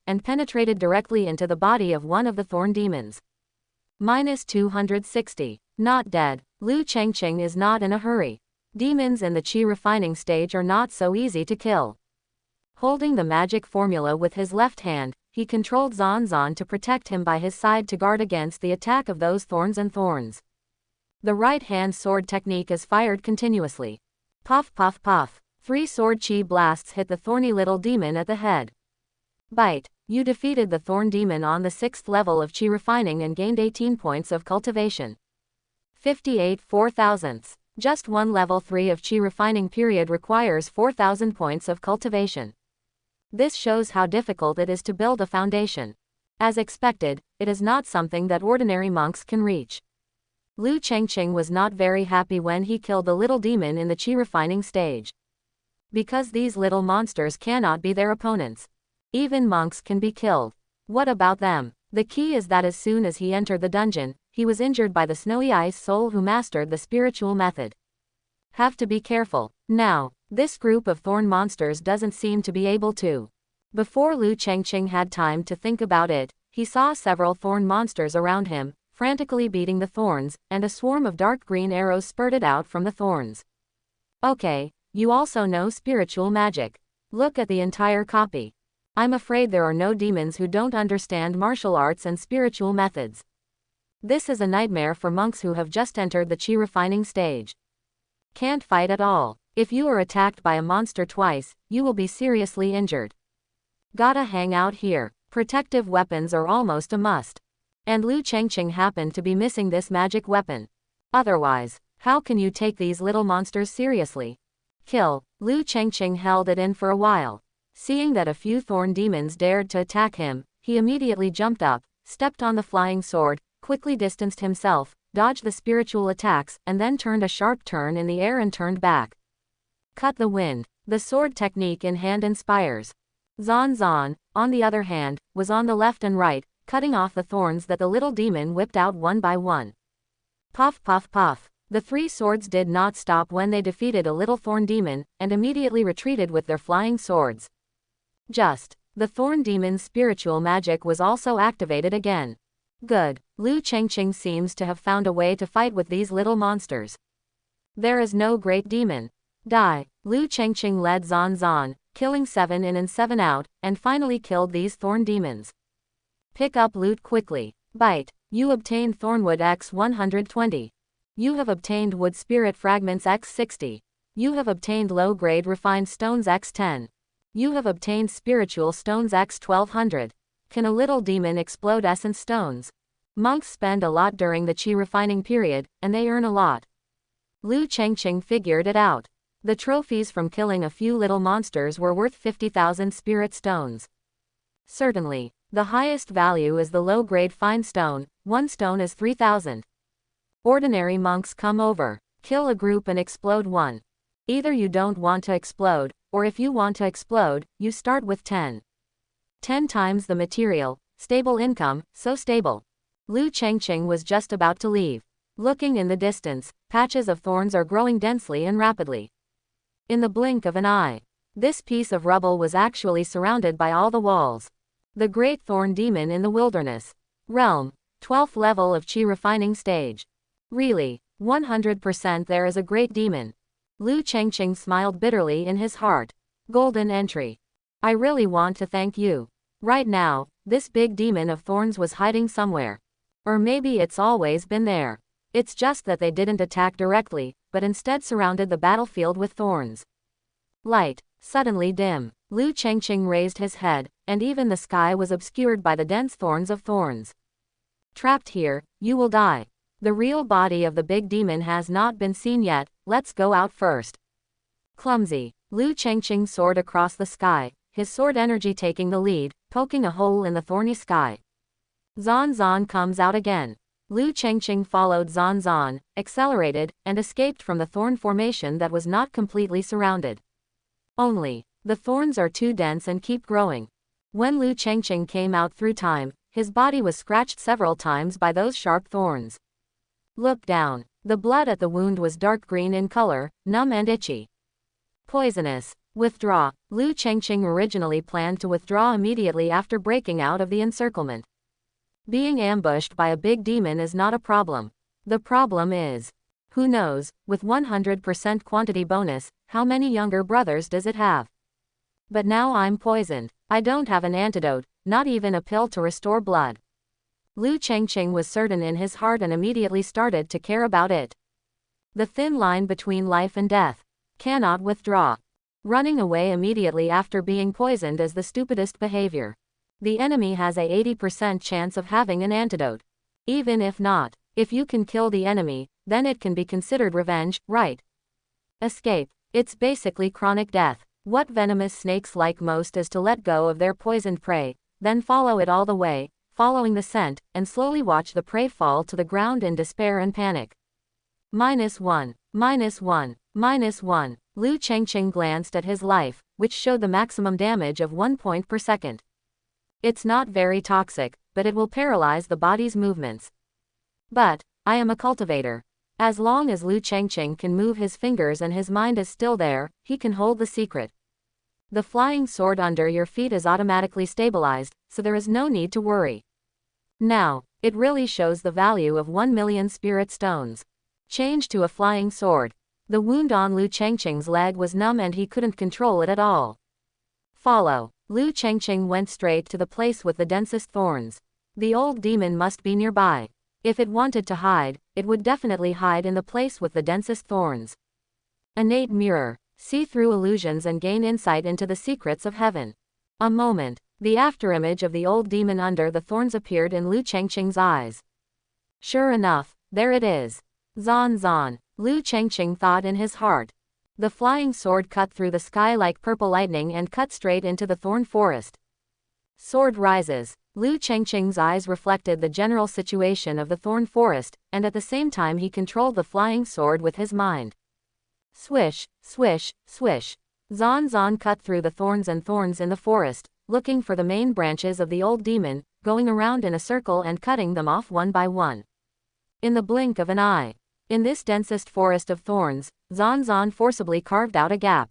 and penetrated directly into the body of one of the thorn demons. -260. Not dead. Lu Chengqing is not in a hurry. Demons in the Qi refining stage are not so easy to kill. Holding the magic formula with his left hand, he controlled Zan to protect him by his side to guard against the attack of those thorns. The right-hand sword technique is fired continuously. Puff puff puff. 3 sword Qi blasts hit the thorny little demon at the head. Bite. You defeated the thorn demon on the 6th level of Qi refining and gained 18 points of cultivation. 58 4,000ths. Just one level 3 of Qi refining period requires 4,000 points of cultivation. This shows how difficult it is to build a foundation. As expected, it is not something that ordinary monks can reach. Lu Chengqing was not very happy when he killed the little demon in the Qi refining stage. Because these little monsters cannot be their opponents. Even monks can be killed. What about them? The key is that as soon as he entered the dungeon, he was injured by the snowy ice soul who mastered the spiritual method. Have to be careful. Now, this group of thorn monsters doesn't seem to be able to. Before Lu Chengqing had time to think about it, he saw several thorn monsters around him, frantically beating the thorns, and a swarm of dark green arrows spurted out from the thorns. Okay, you also know spiritual magic. Look at the entire copy. I'm afraid there are no demons who don't understand martial arts and spiritual methods. This is a nightmare for monks who have just entered the Qi refining stage. Can't fight at all. If you are attacked by a monster twice, you will be seriously injured. Gotta hang out here. Protective weapons are almost a must. And Lu Chengqing happened to be missing this magic weapon. Otherwise, how can you take these little monsters seriously? Kill. Lu Chengqing held it in for a while. Seeing that a few thorn demons dared to attack him, he immediately jumped up, stepped on the flying sword, quickly distanced himself, dodged the spiritual attacks, and then turned a sharp turn in the air and turned back. Cut the wind. The sword technique in hand inspires. Zan, on the other hand, was on the left and right, cutting off the thorns that the little demon whipped out one by one. Puff puff puff. The 3 swords did not stop when they defeated a little thorn demon, and immediately retreated with their flying swords. The thorn demon's spiritual magic was also activated again. Good. Lu Chengqing seems to have found a way to fight with these little monsters. There is no great demon. Die. Lu Chengqing led Zan, killing 7 in and 7 out, and finally killed these thorn demons. Pick up loot quickly. Bite. You obtained Thornwood X 120. You have obtained Wood Spirit Fragments X 60. You have obtained Low-Grade Refined Stones X 10. You have obtained Spiritual Stones X 1200. Can a little demon explode essence stones? Monks spend a lot during the Qi refining period, and they earn a lot. Lu Chengqing figured it out. The trophies from killing a few little monsters were worth 50,000 spirit stones. Certainly, the highest value is the low-grade fine stone. 1 stone is 3,000. Ordinary monks come over, kill a group and explode one. Either you don't want to explode, or if you want to explode, you start with 10. 10 times the material, stable income, so stable. Lu Chengqing was just about to leave. Looking in the distance, patches of thorns are growing densely and rapidly. In the blink of an eye, This piece of rubble was actually surrounded by all the walls. The Great Thorn Demon in the Wilderness. Realm. 12th level of Chi refining stage. Really, 100% there is a great demon. Lu Chengqing smiled bitterly in his heart. Golden entry. I really want to thank you. Right now, this big demon of thorns was hiding somewhere. Or maybe it's always been there. It's just that they didn't attack directly, but instead surrounded the battlefield with thorns. Light, suddenly dim. Lu Chengqing raised his head, and even the sky was obscured by the dense thorns of thorns. Trapped here, you will die. The real body of the big demon has not been seen yet, let's go out first. Clumsy. Lu Chengqing soared across the sky, his sword energy taking the lead, poking a hole in the thorny sky. Zan Zan comes out again. Lu Chengqing followed Zan Zan, accelerated, and escaped from the thorn formation that was not completely surrounded. Only, the thorns are too dense and keep growing. When Lu Chengqing came out through time, his body was scratched several times by those sharp thorns. Look down. The blood at the wound was dark green in color, numb and itchy. Poisonous. Withdraw. Lu Chengqing originally planned to withdraw immediately after breaking out of the encirclement. Being ambushed by a big demon is not a problem. The problem is, who knows, with 100% quantity bonus, how many younger brothers does it have? But now I'm poisoned. I don't have an antidote, not even a pill to restore blood. Lu Chengqing was certain in his heart and immediately started to care about it. The thin line between life and death. Cannot withdraw. Running away immediately after being poisoned is the stupidest behavior. The enemy has a 80% chance of having an antidote. Even if not, if you can kill the enemy, then it can be considered revenge, right? Escape. It's basically chronic death. What venomous snakes like most is to let go of their poisoned prey, then follow it all the way, following the scent, and slowly watch the prey fall to the ground in despair and panic. -1, -1, -1. Lu Chengqing glanced at his life, which showed the maximum damage of 1 point per second. It's not very toxic, but it will paralyze the body's movements. But, I am a cultivator. As long as Lu Chengqing can move his fingers and his mind is still there, he can hold the secret. The flying sword under your feet is automatically stabilized, so there is no need to worry. Now, it really shows the value of 1 million spirit stones. Change to a flying sword. The wound on Lu Chengqing's leg was numb and he couldn't control it at all. Follow. Lu Chengqing went straight to the place with the densest thorns. The old demon must be nearby. If it wanted to hide, it would definitely hide in the place with the densest thorns. Innate mirror. See through illusions and gain insight into the secrets of heaven. A moment. The afterimage of the old demon under the thorns appeared in Lu Chengqing's eyes. Sure enough, there it is. Zan Zan. Lu Chengqing thought in his heart. The flying sword cut through the sky like purple lightning and cut straight into the thorn forest. Sword rises. Lu Chengqing's eyes reflected the general situation of the thorn forest, and at the same time he controlled the flying sword with his mind. Swish, swish, swish. Zan Zan cut through the thorns in the forest, looking for the main branches of the old demon, going around in a circle and cutting them off one by one. In the blink of an eye. In this densest forest of thorns, Zan Zan forcibly carved out a gap.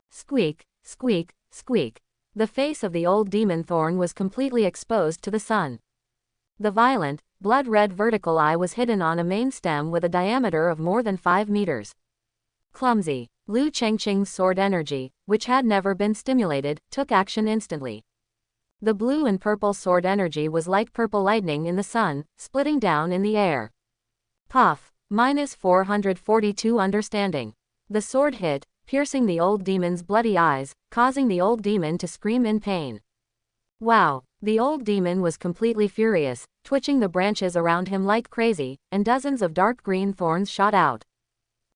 Squeak, squeak, squeak. The face of the old demon Thorn was completely exposed to the sun. The violent, blood-red vertical eye was hidden on a main stem with a diameter of more than 5 meters. Clumsy. Lu Chengqing's sword energy, which had never been stimulated, took action instantly. The blue and purple sword energy was like purple lightning in the sun, splitting down in the air. Puff. -442 understanding. The sword hit, piercing the old demon's bloody eyes, causing the old demon to scream in pain. Wow. The old demon was completely furious, twitching the branches around him like crazy, and dozens of dark green thorns shot out.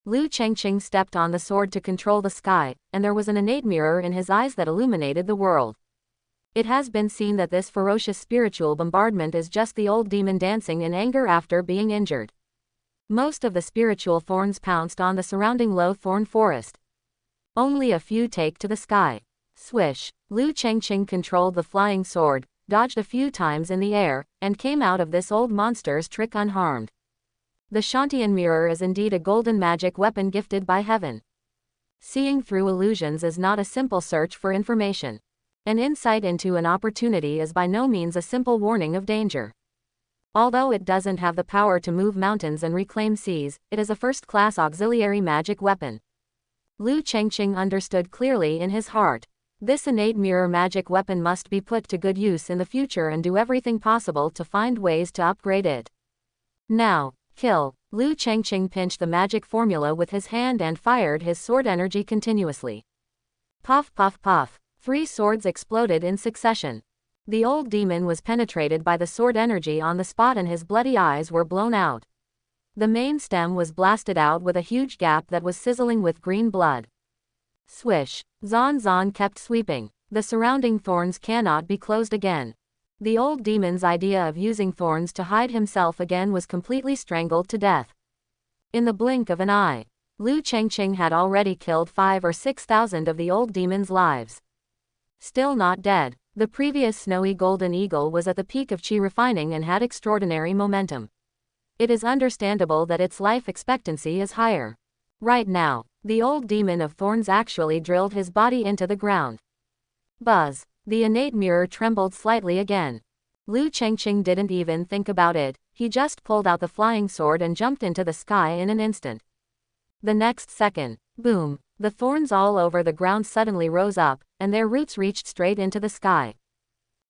Lu Chengqing stepped on the sword to control the sky, and there was an innate mirror in his eyes that illuminated the world. It has been seen that this ferocious spiritual bombardment is just the old demon dancing in anger after being injured. Most of the spiritual thorns pounced on the surrounding low thorn forest. Only a few take to the sky. Swish. Lu Chengqing controlled the flying sword, dodged a few times in the air, and came out of this old monster's trick unharmed. The Shantian mirror is indeed a golden magic weapon gifted by heaven. Seeing through illusions is not a simple search for information. An insight into an opportunity is by no means a simple warning of danger. Although it doesn't have the power to move mountains and reclaim seas, it is a first-class auxiliary magic weapon. Liu Chengqing understood clearly in his heart. This innate mirror magic weapon must be put to good use in the future and do everything possible to find ways to upgrade it. Now, kill. Liu Chengqing pinched the magic formula with his hand and fired his sword energy continuously. Puff puff puff. 3 swords exploded in succession. The old demon was penetrated by the sword energy on the spot and his bloody eyes were blown out. The main stem was blasted out with a huge gap that was sizzling with green blood. Swish. Zan Zan kept sweeping. The surrounding thorns cannot be closed again. The old demon's idea of using thorns to hide himself again was completely strangled to death. In the blink of an eye, Liu Chengqing had already killed 5,000 or 6,000 of the old demon's lives. Still not dead, the previous snowy golden eagle was at the peak of chi refining and had extraordinary momentum. It is understandable that its life expectancy is higher. Right now, the old demon of thorns actually drilled his body into the ground. Buzz. The innate mirror trembled slightly again. Liu Chengqing didn't even think about it, he just pulled out the flying sword and jumped into the sky in an instant. The next second, boom, the thorns all over the ground suddenly rose up, and their roots reached straight into the sky.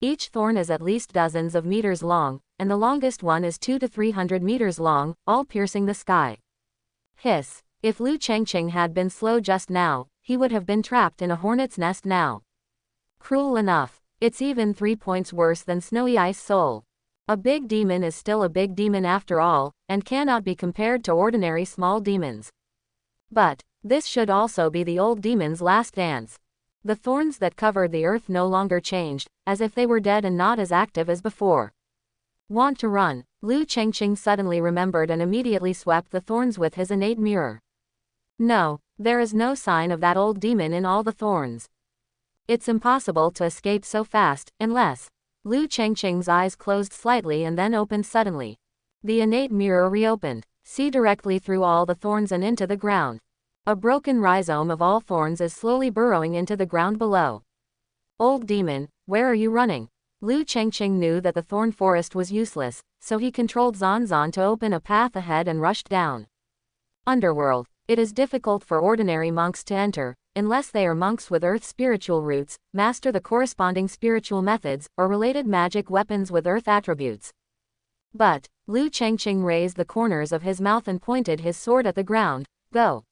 Each thorn is at least dozens of meters long, and the longest one is 200 to 300 meters long, all piercing the sky. Hiss. If Liu Chengqing had been slow just now, he would have been trapped in a hornet's nest now. Cruel enough. It's even 3 points worse than Snowy Ice Soul. A big demon is still a big demon after all, and cannot be compared to ordinary small demons. But this should also be the old demon's last dance. The thorns that covered the earth no longer changed, as if they were dead and not as active as before. Want to run? Liu Chengqing suddenly remembered and immediately swept the thorns with his innate mirror. No, there is no sign of that old demon in all the thorns. It's impossible to escape so fast, unless... Liu Chengqing's eyes closed slightly and then opened suddenly. The innate mirror reopened. See directly through all the thorns and into the ground. A broken rhizome of all thorns is slowly burrowing into the ground below. Old demon, where are you running? Liu Chengqing knew that the thorn forest was useless, so he controlled Zan Zan to open a path ahead and rushed down. Underworld. It is difficult for ordinary monks to enter, unless they are monks with earth spiritual roots, master the corresponding spiritual methods, or related magic weapons with earth attributes. But, Liu Chengqing raised the corners of his mouth and pointed his sword at the ground. Go!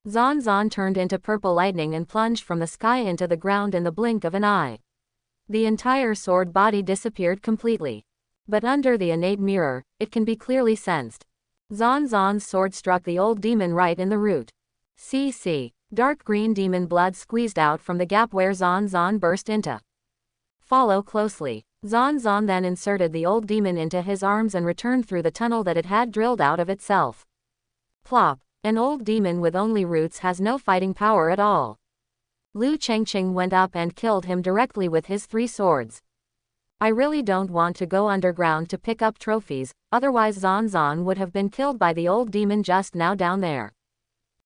Zan Zan turned into purple lightning and plunged from the sky into the ground in the blink of an eye. The entire sword body disappeared completely. But under the innate mirror, it can be clearly sensed. Zan Zan's sword struck the old demon right in the root. See. Dark green demon blood squeezed out from the gap where Zan Zan burst into. Follow closely. Zan Zan then inserted the old demon into his arms and returned through the tunnel that it had drilled out of itself. Plop. An old demon with only roots has no fighting power at all. Liu Chengqing went up and killed him directly with his 3 swords. I really don't want to go underground to pick up trophies, otherwise Zan Zan would have been killed by the old demon just now down there.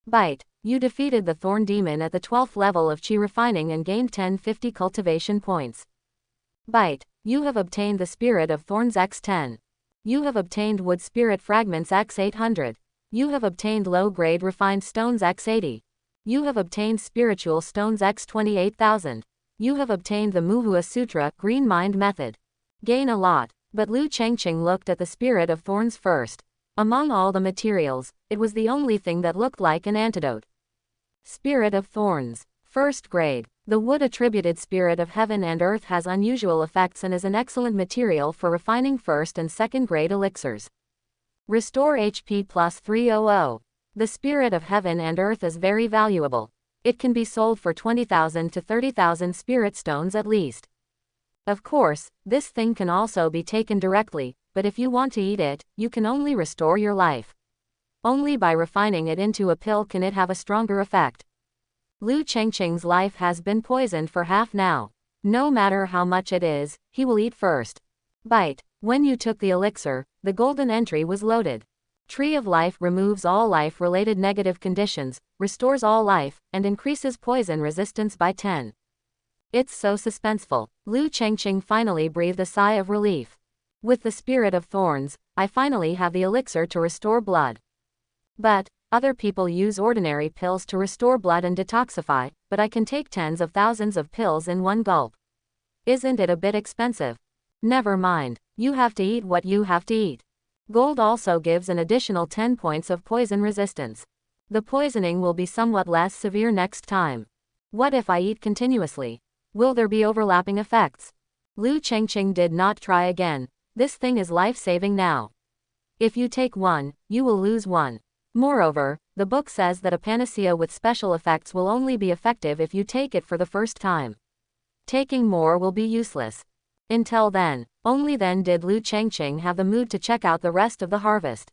Bite. You defeated the Thorn demon at the 12th level of chi refining and gained 1050 cultivation points. Bite. You have obtained the Spirit of Thorns X10. You have obtained Wood Spirit Fragments X800. You have obtained low-grade Refined Stones X80. You have obtained Spiritual Stones X28,000. You have obtained the Muhua Sutra Green Mind Method. Gain a lot, but Liu Chengqing looked at the Spirit of Thorns first. Among all the materials, it was the only thing that looked like an antidote. Spirit of Thorns. First grade. The wood-attributed spirit of heaven and earth has unusual effects and is an excellent material for refining first and second grade elixirs. Restore HP plus 300. The spirit of heaven and earth is very valuable. It can be sold for 20,000 to 30,000 spirit stones at least. Of course, this thing can also be taken directly, but if you want to eat it, you can only restore your life. Only by refining it into a pill can it have a stronger effect. Liu Chengqing's life has been poisoned for half now. No matter how much it is, he will eat first. Bite. When you took the elixir, the golden entry was loaded. Tree of Life removes all life-related negative conditions, restores all life, and increases poison resistance by 10. It's so suspenseful. Lu Chengqing finally breathed a sigh of relief. With the Spirit of Thorns, I finally have the elixir to restore blood. But other people use ordinary pills to restore blood and detoxify, but I can take tens of thousands of pills in one gulp. Isn't it a bit expensive? Never mind, you have to eat what you have to eat. Gold also gives an additional 10 points of poison resistance. The poisoning will be somewhat less severe next time. What if I eat continuously? Will there be overlapping effects? Lu Chengqing did not try again. This thing is life-saving now. If you take one, you will lose one. Moreover, the book says that a panacea with special effects will only be effective if you take it for the first time. Taking more will be useless. Until then, only then did Lu Chengqing have the mood to check out the rest of the harvest.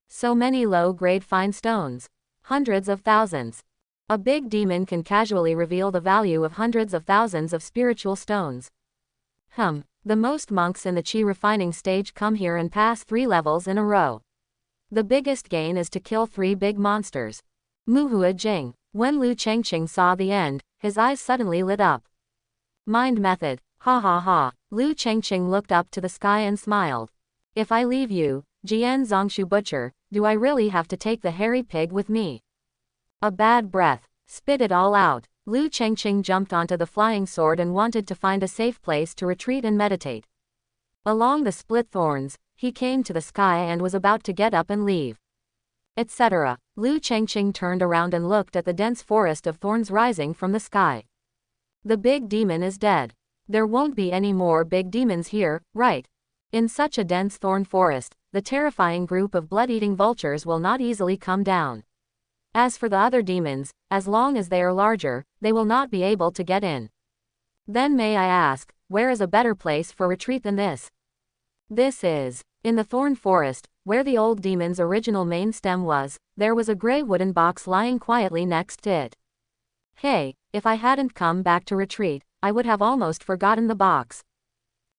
So many low-grade fine stones. Hundreds of thousands. A big demon can casually reveal the value of hundreds of thousands of spiritual stones. The most monks in the chi refining stage come here and pass 3 levels in a row. The biggest gain is to kill 3 big monsters. Muhua Jing. When Lu Chengqing saw the end, his eyes suddenly lit up. Mind method. Ha ha ha. Lu Chengqing looked up to the sky and smiled. If I leave you, Jian Zongshu Butcher, do I really have to take the hairy pig with me? A bad breath. Spit it all out. Lu Chengqing jumped onto the flying sword and wanted to find a safe place to retreat and meditate. Along the split thorns, he came to the sky and was about to get up and leave. Etc. Lu Chengqing turned around and looked at the dense forest of thorns rising from the sky. The big demon is dead. There won't be any more big demons here, right? In such a dense thorn forest, the terrifying group of blood-eating vultures will not easily come down. As for the other demons, as long as they are larger, they will not be able to get in. Then may I ask, where is a better place for retreat than this? This is. In the thorn forest, where the old demon's original main stem was, there was a gray wooden box lying quietly next to it. Hey, if I hadn't come back to retreat, I would have almost forgotten the box.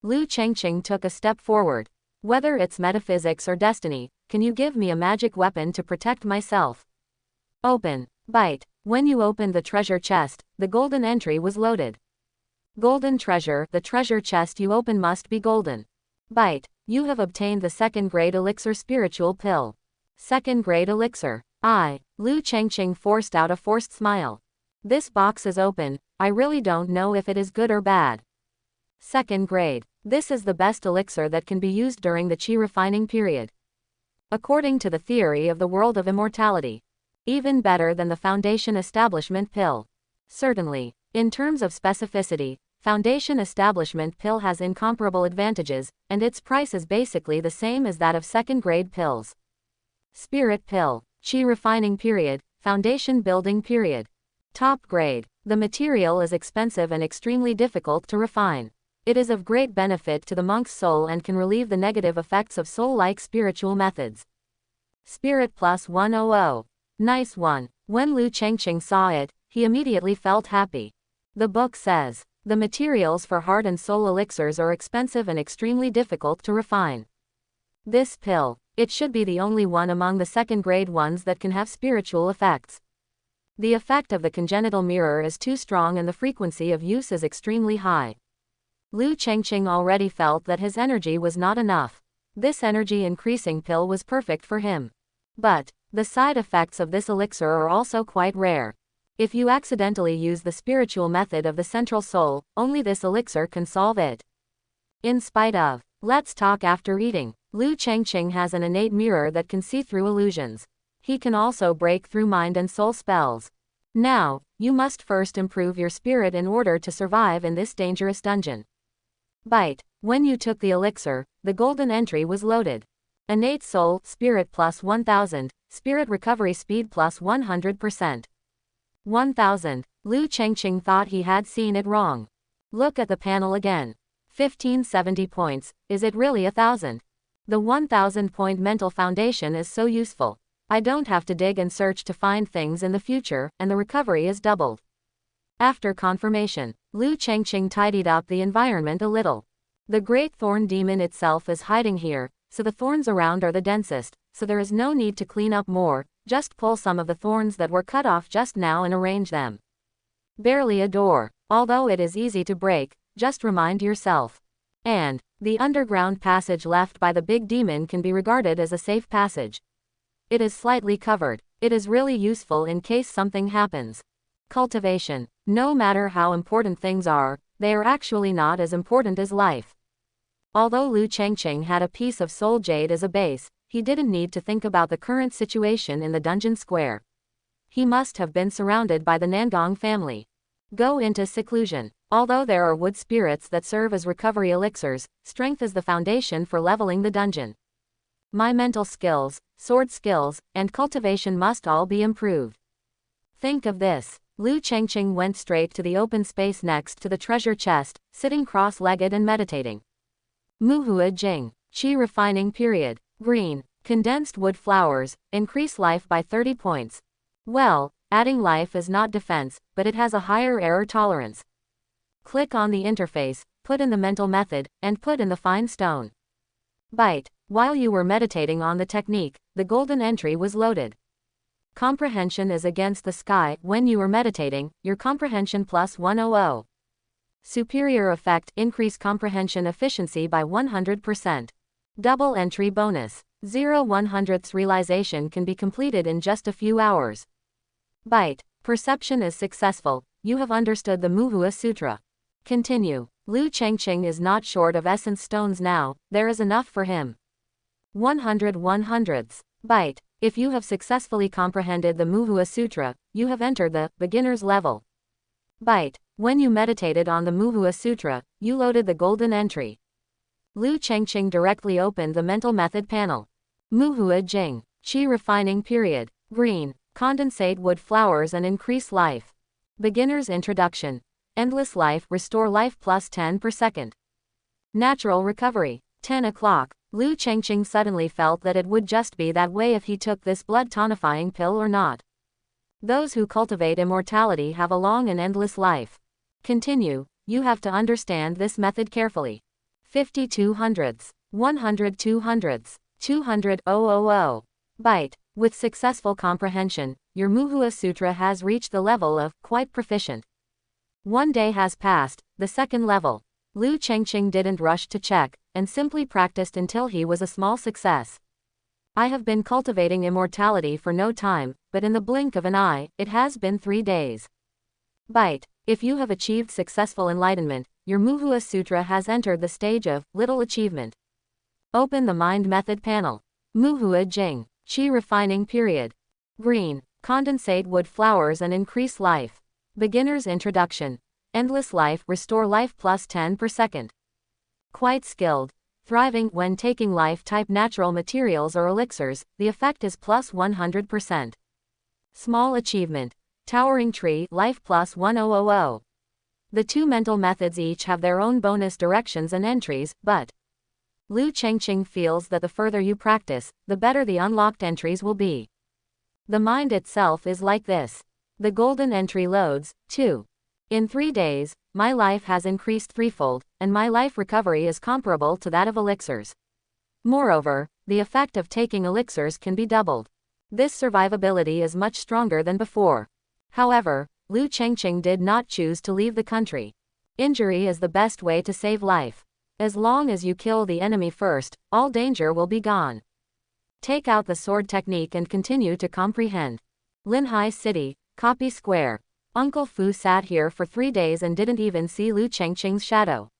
Lu Chengqing took a step forward. Whether it's metaphysics or destiny, can you give me a magic weapon to protect myself? Open. Bite. When you opened the treasure chest, the golden entry was loaded. Golden treasure. The treasure chest you open must be golden. Bite. You have obtained the 2nd grade elixir spiritual pill. 2nd grade elixir. Lu Chengqing forced out a forced smile. This box is open. I really don't know if it is good or bad. 2nd grade. This is the best elixir that can be used during the chi refining period. According to the theory of the world of immortality. Even better than the Foundation Establishment pill. Certainly. In terms of specificity, Foundation Establishment pill has incomparable advantages, and its price is basically the same as that of 2nd grade pills. Spirit pill. Chi refining period, foundation building period. Top grade. The material is expensive and extremely difficult to refine. It is of great benefit to the monk's soul and can relieve the negative effects of soul-like spiritual methods. Spirit plus 100. Nice one. When Lu Chengqing saw it, he immediately felt happy. The book says, the materials for heart and soul elixirs are expensive and extremely difficult to refine. This pill, it should be the only one among the 2nd grade ones that can have spiritual effects. The effect of the congenital mirror is too strong and the frequency of use is extremely high. Lu Chengqing already felt that his energy was not enough. This energy increasing pill was perfect for him. But the side effects of this elixir are also quite rare. If you accidentally use the spiritual method of the central soul, only this elixir can solve it. In spite of, let's talk after eating. Lu Chengqing has an innate mirror that can see through illusions. He can also break through mind and soul spells. Now, you must first improve your spirit in order to survive in this dangerous dungeon. Bite. When you took the elixir, the golden entry was loaded. Innate soul, spirit plus 1000, spirit recovery speed plus 100%. 1000. Lu Chengqing thought he had seen it wrong. Look at the panel again. 1570 points, is it really 1000? The 1000 point mental foundation is so useful. I don't have to dig and search to find things in the future, and the recovery is doubled. After confirmation, Lu Chengqing tidied up the environment a little. The great thorn demon itself is hiding here, so the thorns around are the densest, so there is no need to clean up more, just pull some of the thorns that were cut off just now and arrange them. Barely a door, although it is easy to break, just remind yourself. And the underground passage left by the big demon can be regarded as a safe passage. It is slightly covered. It is really useful in case something happens. Cultivation. No matter how important things are, they are actually not as important as life. Although Lu Chengqing had a piece of soul jade as a base, he didn't need to think about the current situation in the dungeon square. He must have been surrounded by the Nangong family. Go into seclusion. Although there are wood spirits that serve as recovery elixirs, strength is the foundation for leveling the dungeon. My mental skills, sword skills, and cultivation must all be improved. Think of this. Lu Chengqing went straight to the open space next to the treasure chest, sitting cross-legged and meditating. Muhua Jing. Qi refining period. Green. Condensed wood flowers, increase life by 30 points. Well, adding life is not defense, but it has a higher error tolerance. Click on the interface, put in the mental method, and put in the fine stone. Bite. While you were meditating on the technique, the golden entry was loaded. Comprehension is against the sky. When you were meditating, your comprehension plus 100. Superior effect, increase comprehension efficiency by 100%. Double entry bonus. 0/100ths realization can be completed in just a few hours. Bite. Perception is successful. You have understood the Muhua Sutra. Continue. Lu Chengqing is not short of essence stones now, there is enough for him. 100/100ths. Bite. If you have successfully comprehended the Muhua Sutra, you have entered the beginner's level. Bite. When you meditated on the Muhua Sutra, you loaded the golden entry. Lu Chengqing directly opened the mental method panel. Muhua Jing. Qi refining period. Green. Condensate wood flowers and increase life. Beginner's introduction. Endless life, restore life plus 10 per second. Natural recovery. 10 o'clock. Lu Chengqing suddenly felt that it would just be that way if he took this blood tonifying pill or not. Those who cultivate immortality have a long and endless life. Continue. You have to understand this method carefully. 50/200ths. 100/200ths. 200/000. Bite. With successful comprehension, your Muhua Sutra has reached the level of quite proficient. 1 day has passed, the second level. Lu Chengqing didn't rush to check, and simply practiced until he was a small success. I have been cultivating immortality for no time, but in the blink of an eye, it has been 3 days. Bite. If you have achieved successful enlightenment, your Muhua Sutra has entered the stage of little achievement. Open the mind method panel. Muhua Jing. Qi refining period. Green. Condensate wood flowers and increase life. Beginner's introduction. Endless life, restore life plus 10 per second. Quite skilled. Thriving. When taking life type natural materials or elixirs, the effect is plus 100%. Small achievement. Towering tree, life plus 1000. The two mental methods each have their own bonus directions and entries, but Lu Chengqing feels that the further you practice, the better the unlocked entries will be. The mind itself is like this. The golden entry loads, too. In 3 days, my life has increased threefold, and my life recovery is comparable to that of elixirs. Moreover, the effect of taking elixirs can be doubled. This survivability is much stronger than before. However, Lu Chengqing did not choose to leave the country. Injury is the best way to save life. As long as you kill the enemy first, all danger will be gone. Take out the sword technique and continue to comprehend. Linhai City, Copy Square. Uncle Fu sat here for 3 days and didn't even see Lu Chengqing's shadow.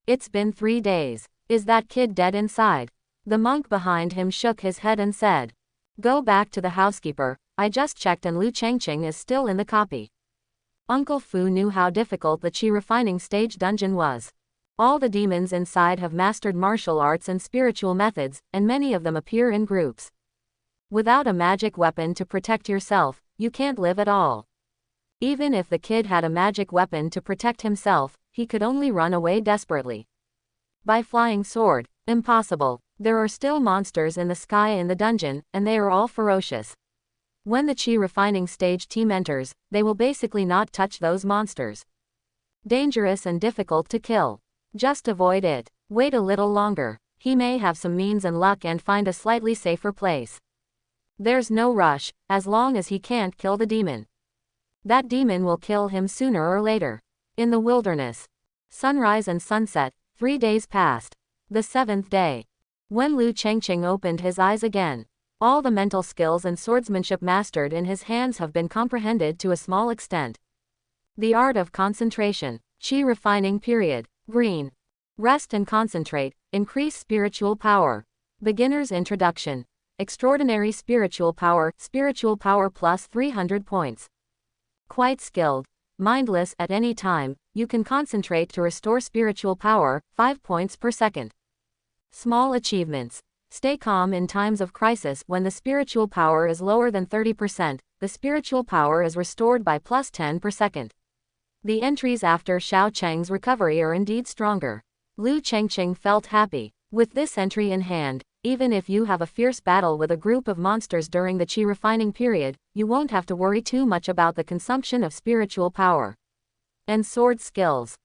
It's been 3 days. Is that kid dead inside? The monk behind him shook his head and said, "Go back to the housekeeper, I just checked and Lu Chengqing is still in the copy." Uncle Fu knew how difficult the Qi refining stage dungeon was. All the demons inside have mastered martial arts and spiritual methods, and many of them appear in groups. Without a magic weapon to protect yourself, you can't live at all. Even if the kid had a magic weapon to protect himself, he could only run away desperately. By flying sword, impossible. There are still monsters in the sky in the dungeon, and they are all ferocious. When the Qi refining stage team enters, they will basically not touch those monsters. Dangerous and difficult to kill. Just avoid it. Wait a little longer. he may have some means and luck and find a slightly safer place. There's no rush, as long as he can't kill the demon. That demon will kill him sooner or later. In the wilderness. Sunrise and sunset, 3 days passed. The 7th day. When Lu Chengqing opened his eyes again, all the mental skills and swordsmanship mastered in his hands have been comprehended to a small extent. The art of concentration. Qi refining period. Green. Rest and concentrate, increase spiritual power. Beginner's introduction. Extraordinary spiritual power plus 300 points. Quite skilled. Mindless at any time, you can concentrate to restore spiritual power, 5 points per second. Small achievements. Stay calm in times of crisis. When the spiritual power is lower than 30%, the spiritual power is restored by plus 10 per second. The entries after Xiao Cheng's recovery are indeed stronger. Lu Chengqing felt happy. With this entry in hand, even if you have a fierce battle with a group of monsters during the Qi refining period, you won't have to worry too much about the consumption of spiritual power. And sword skills.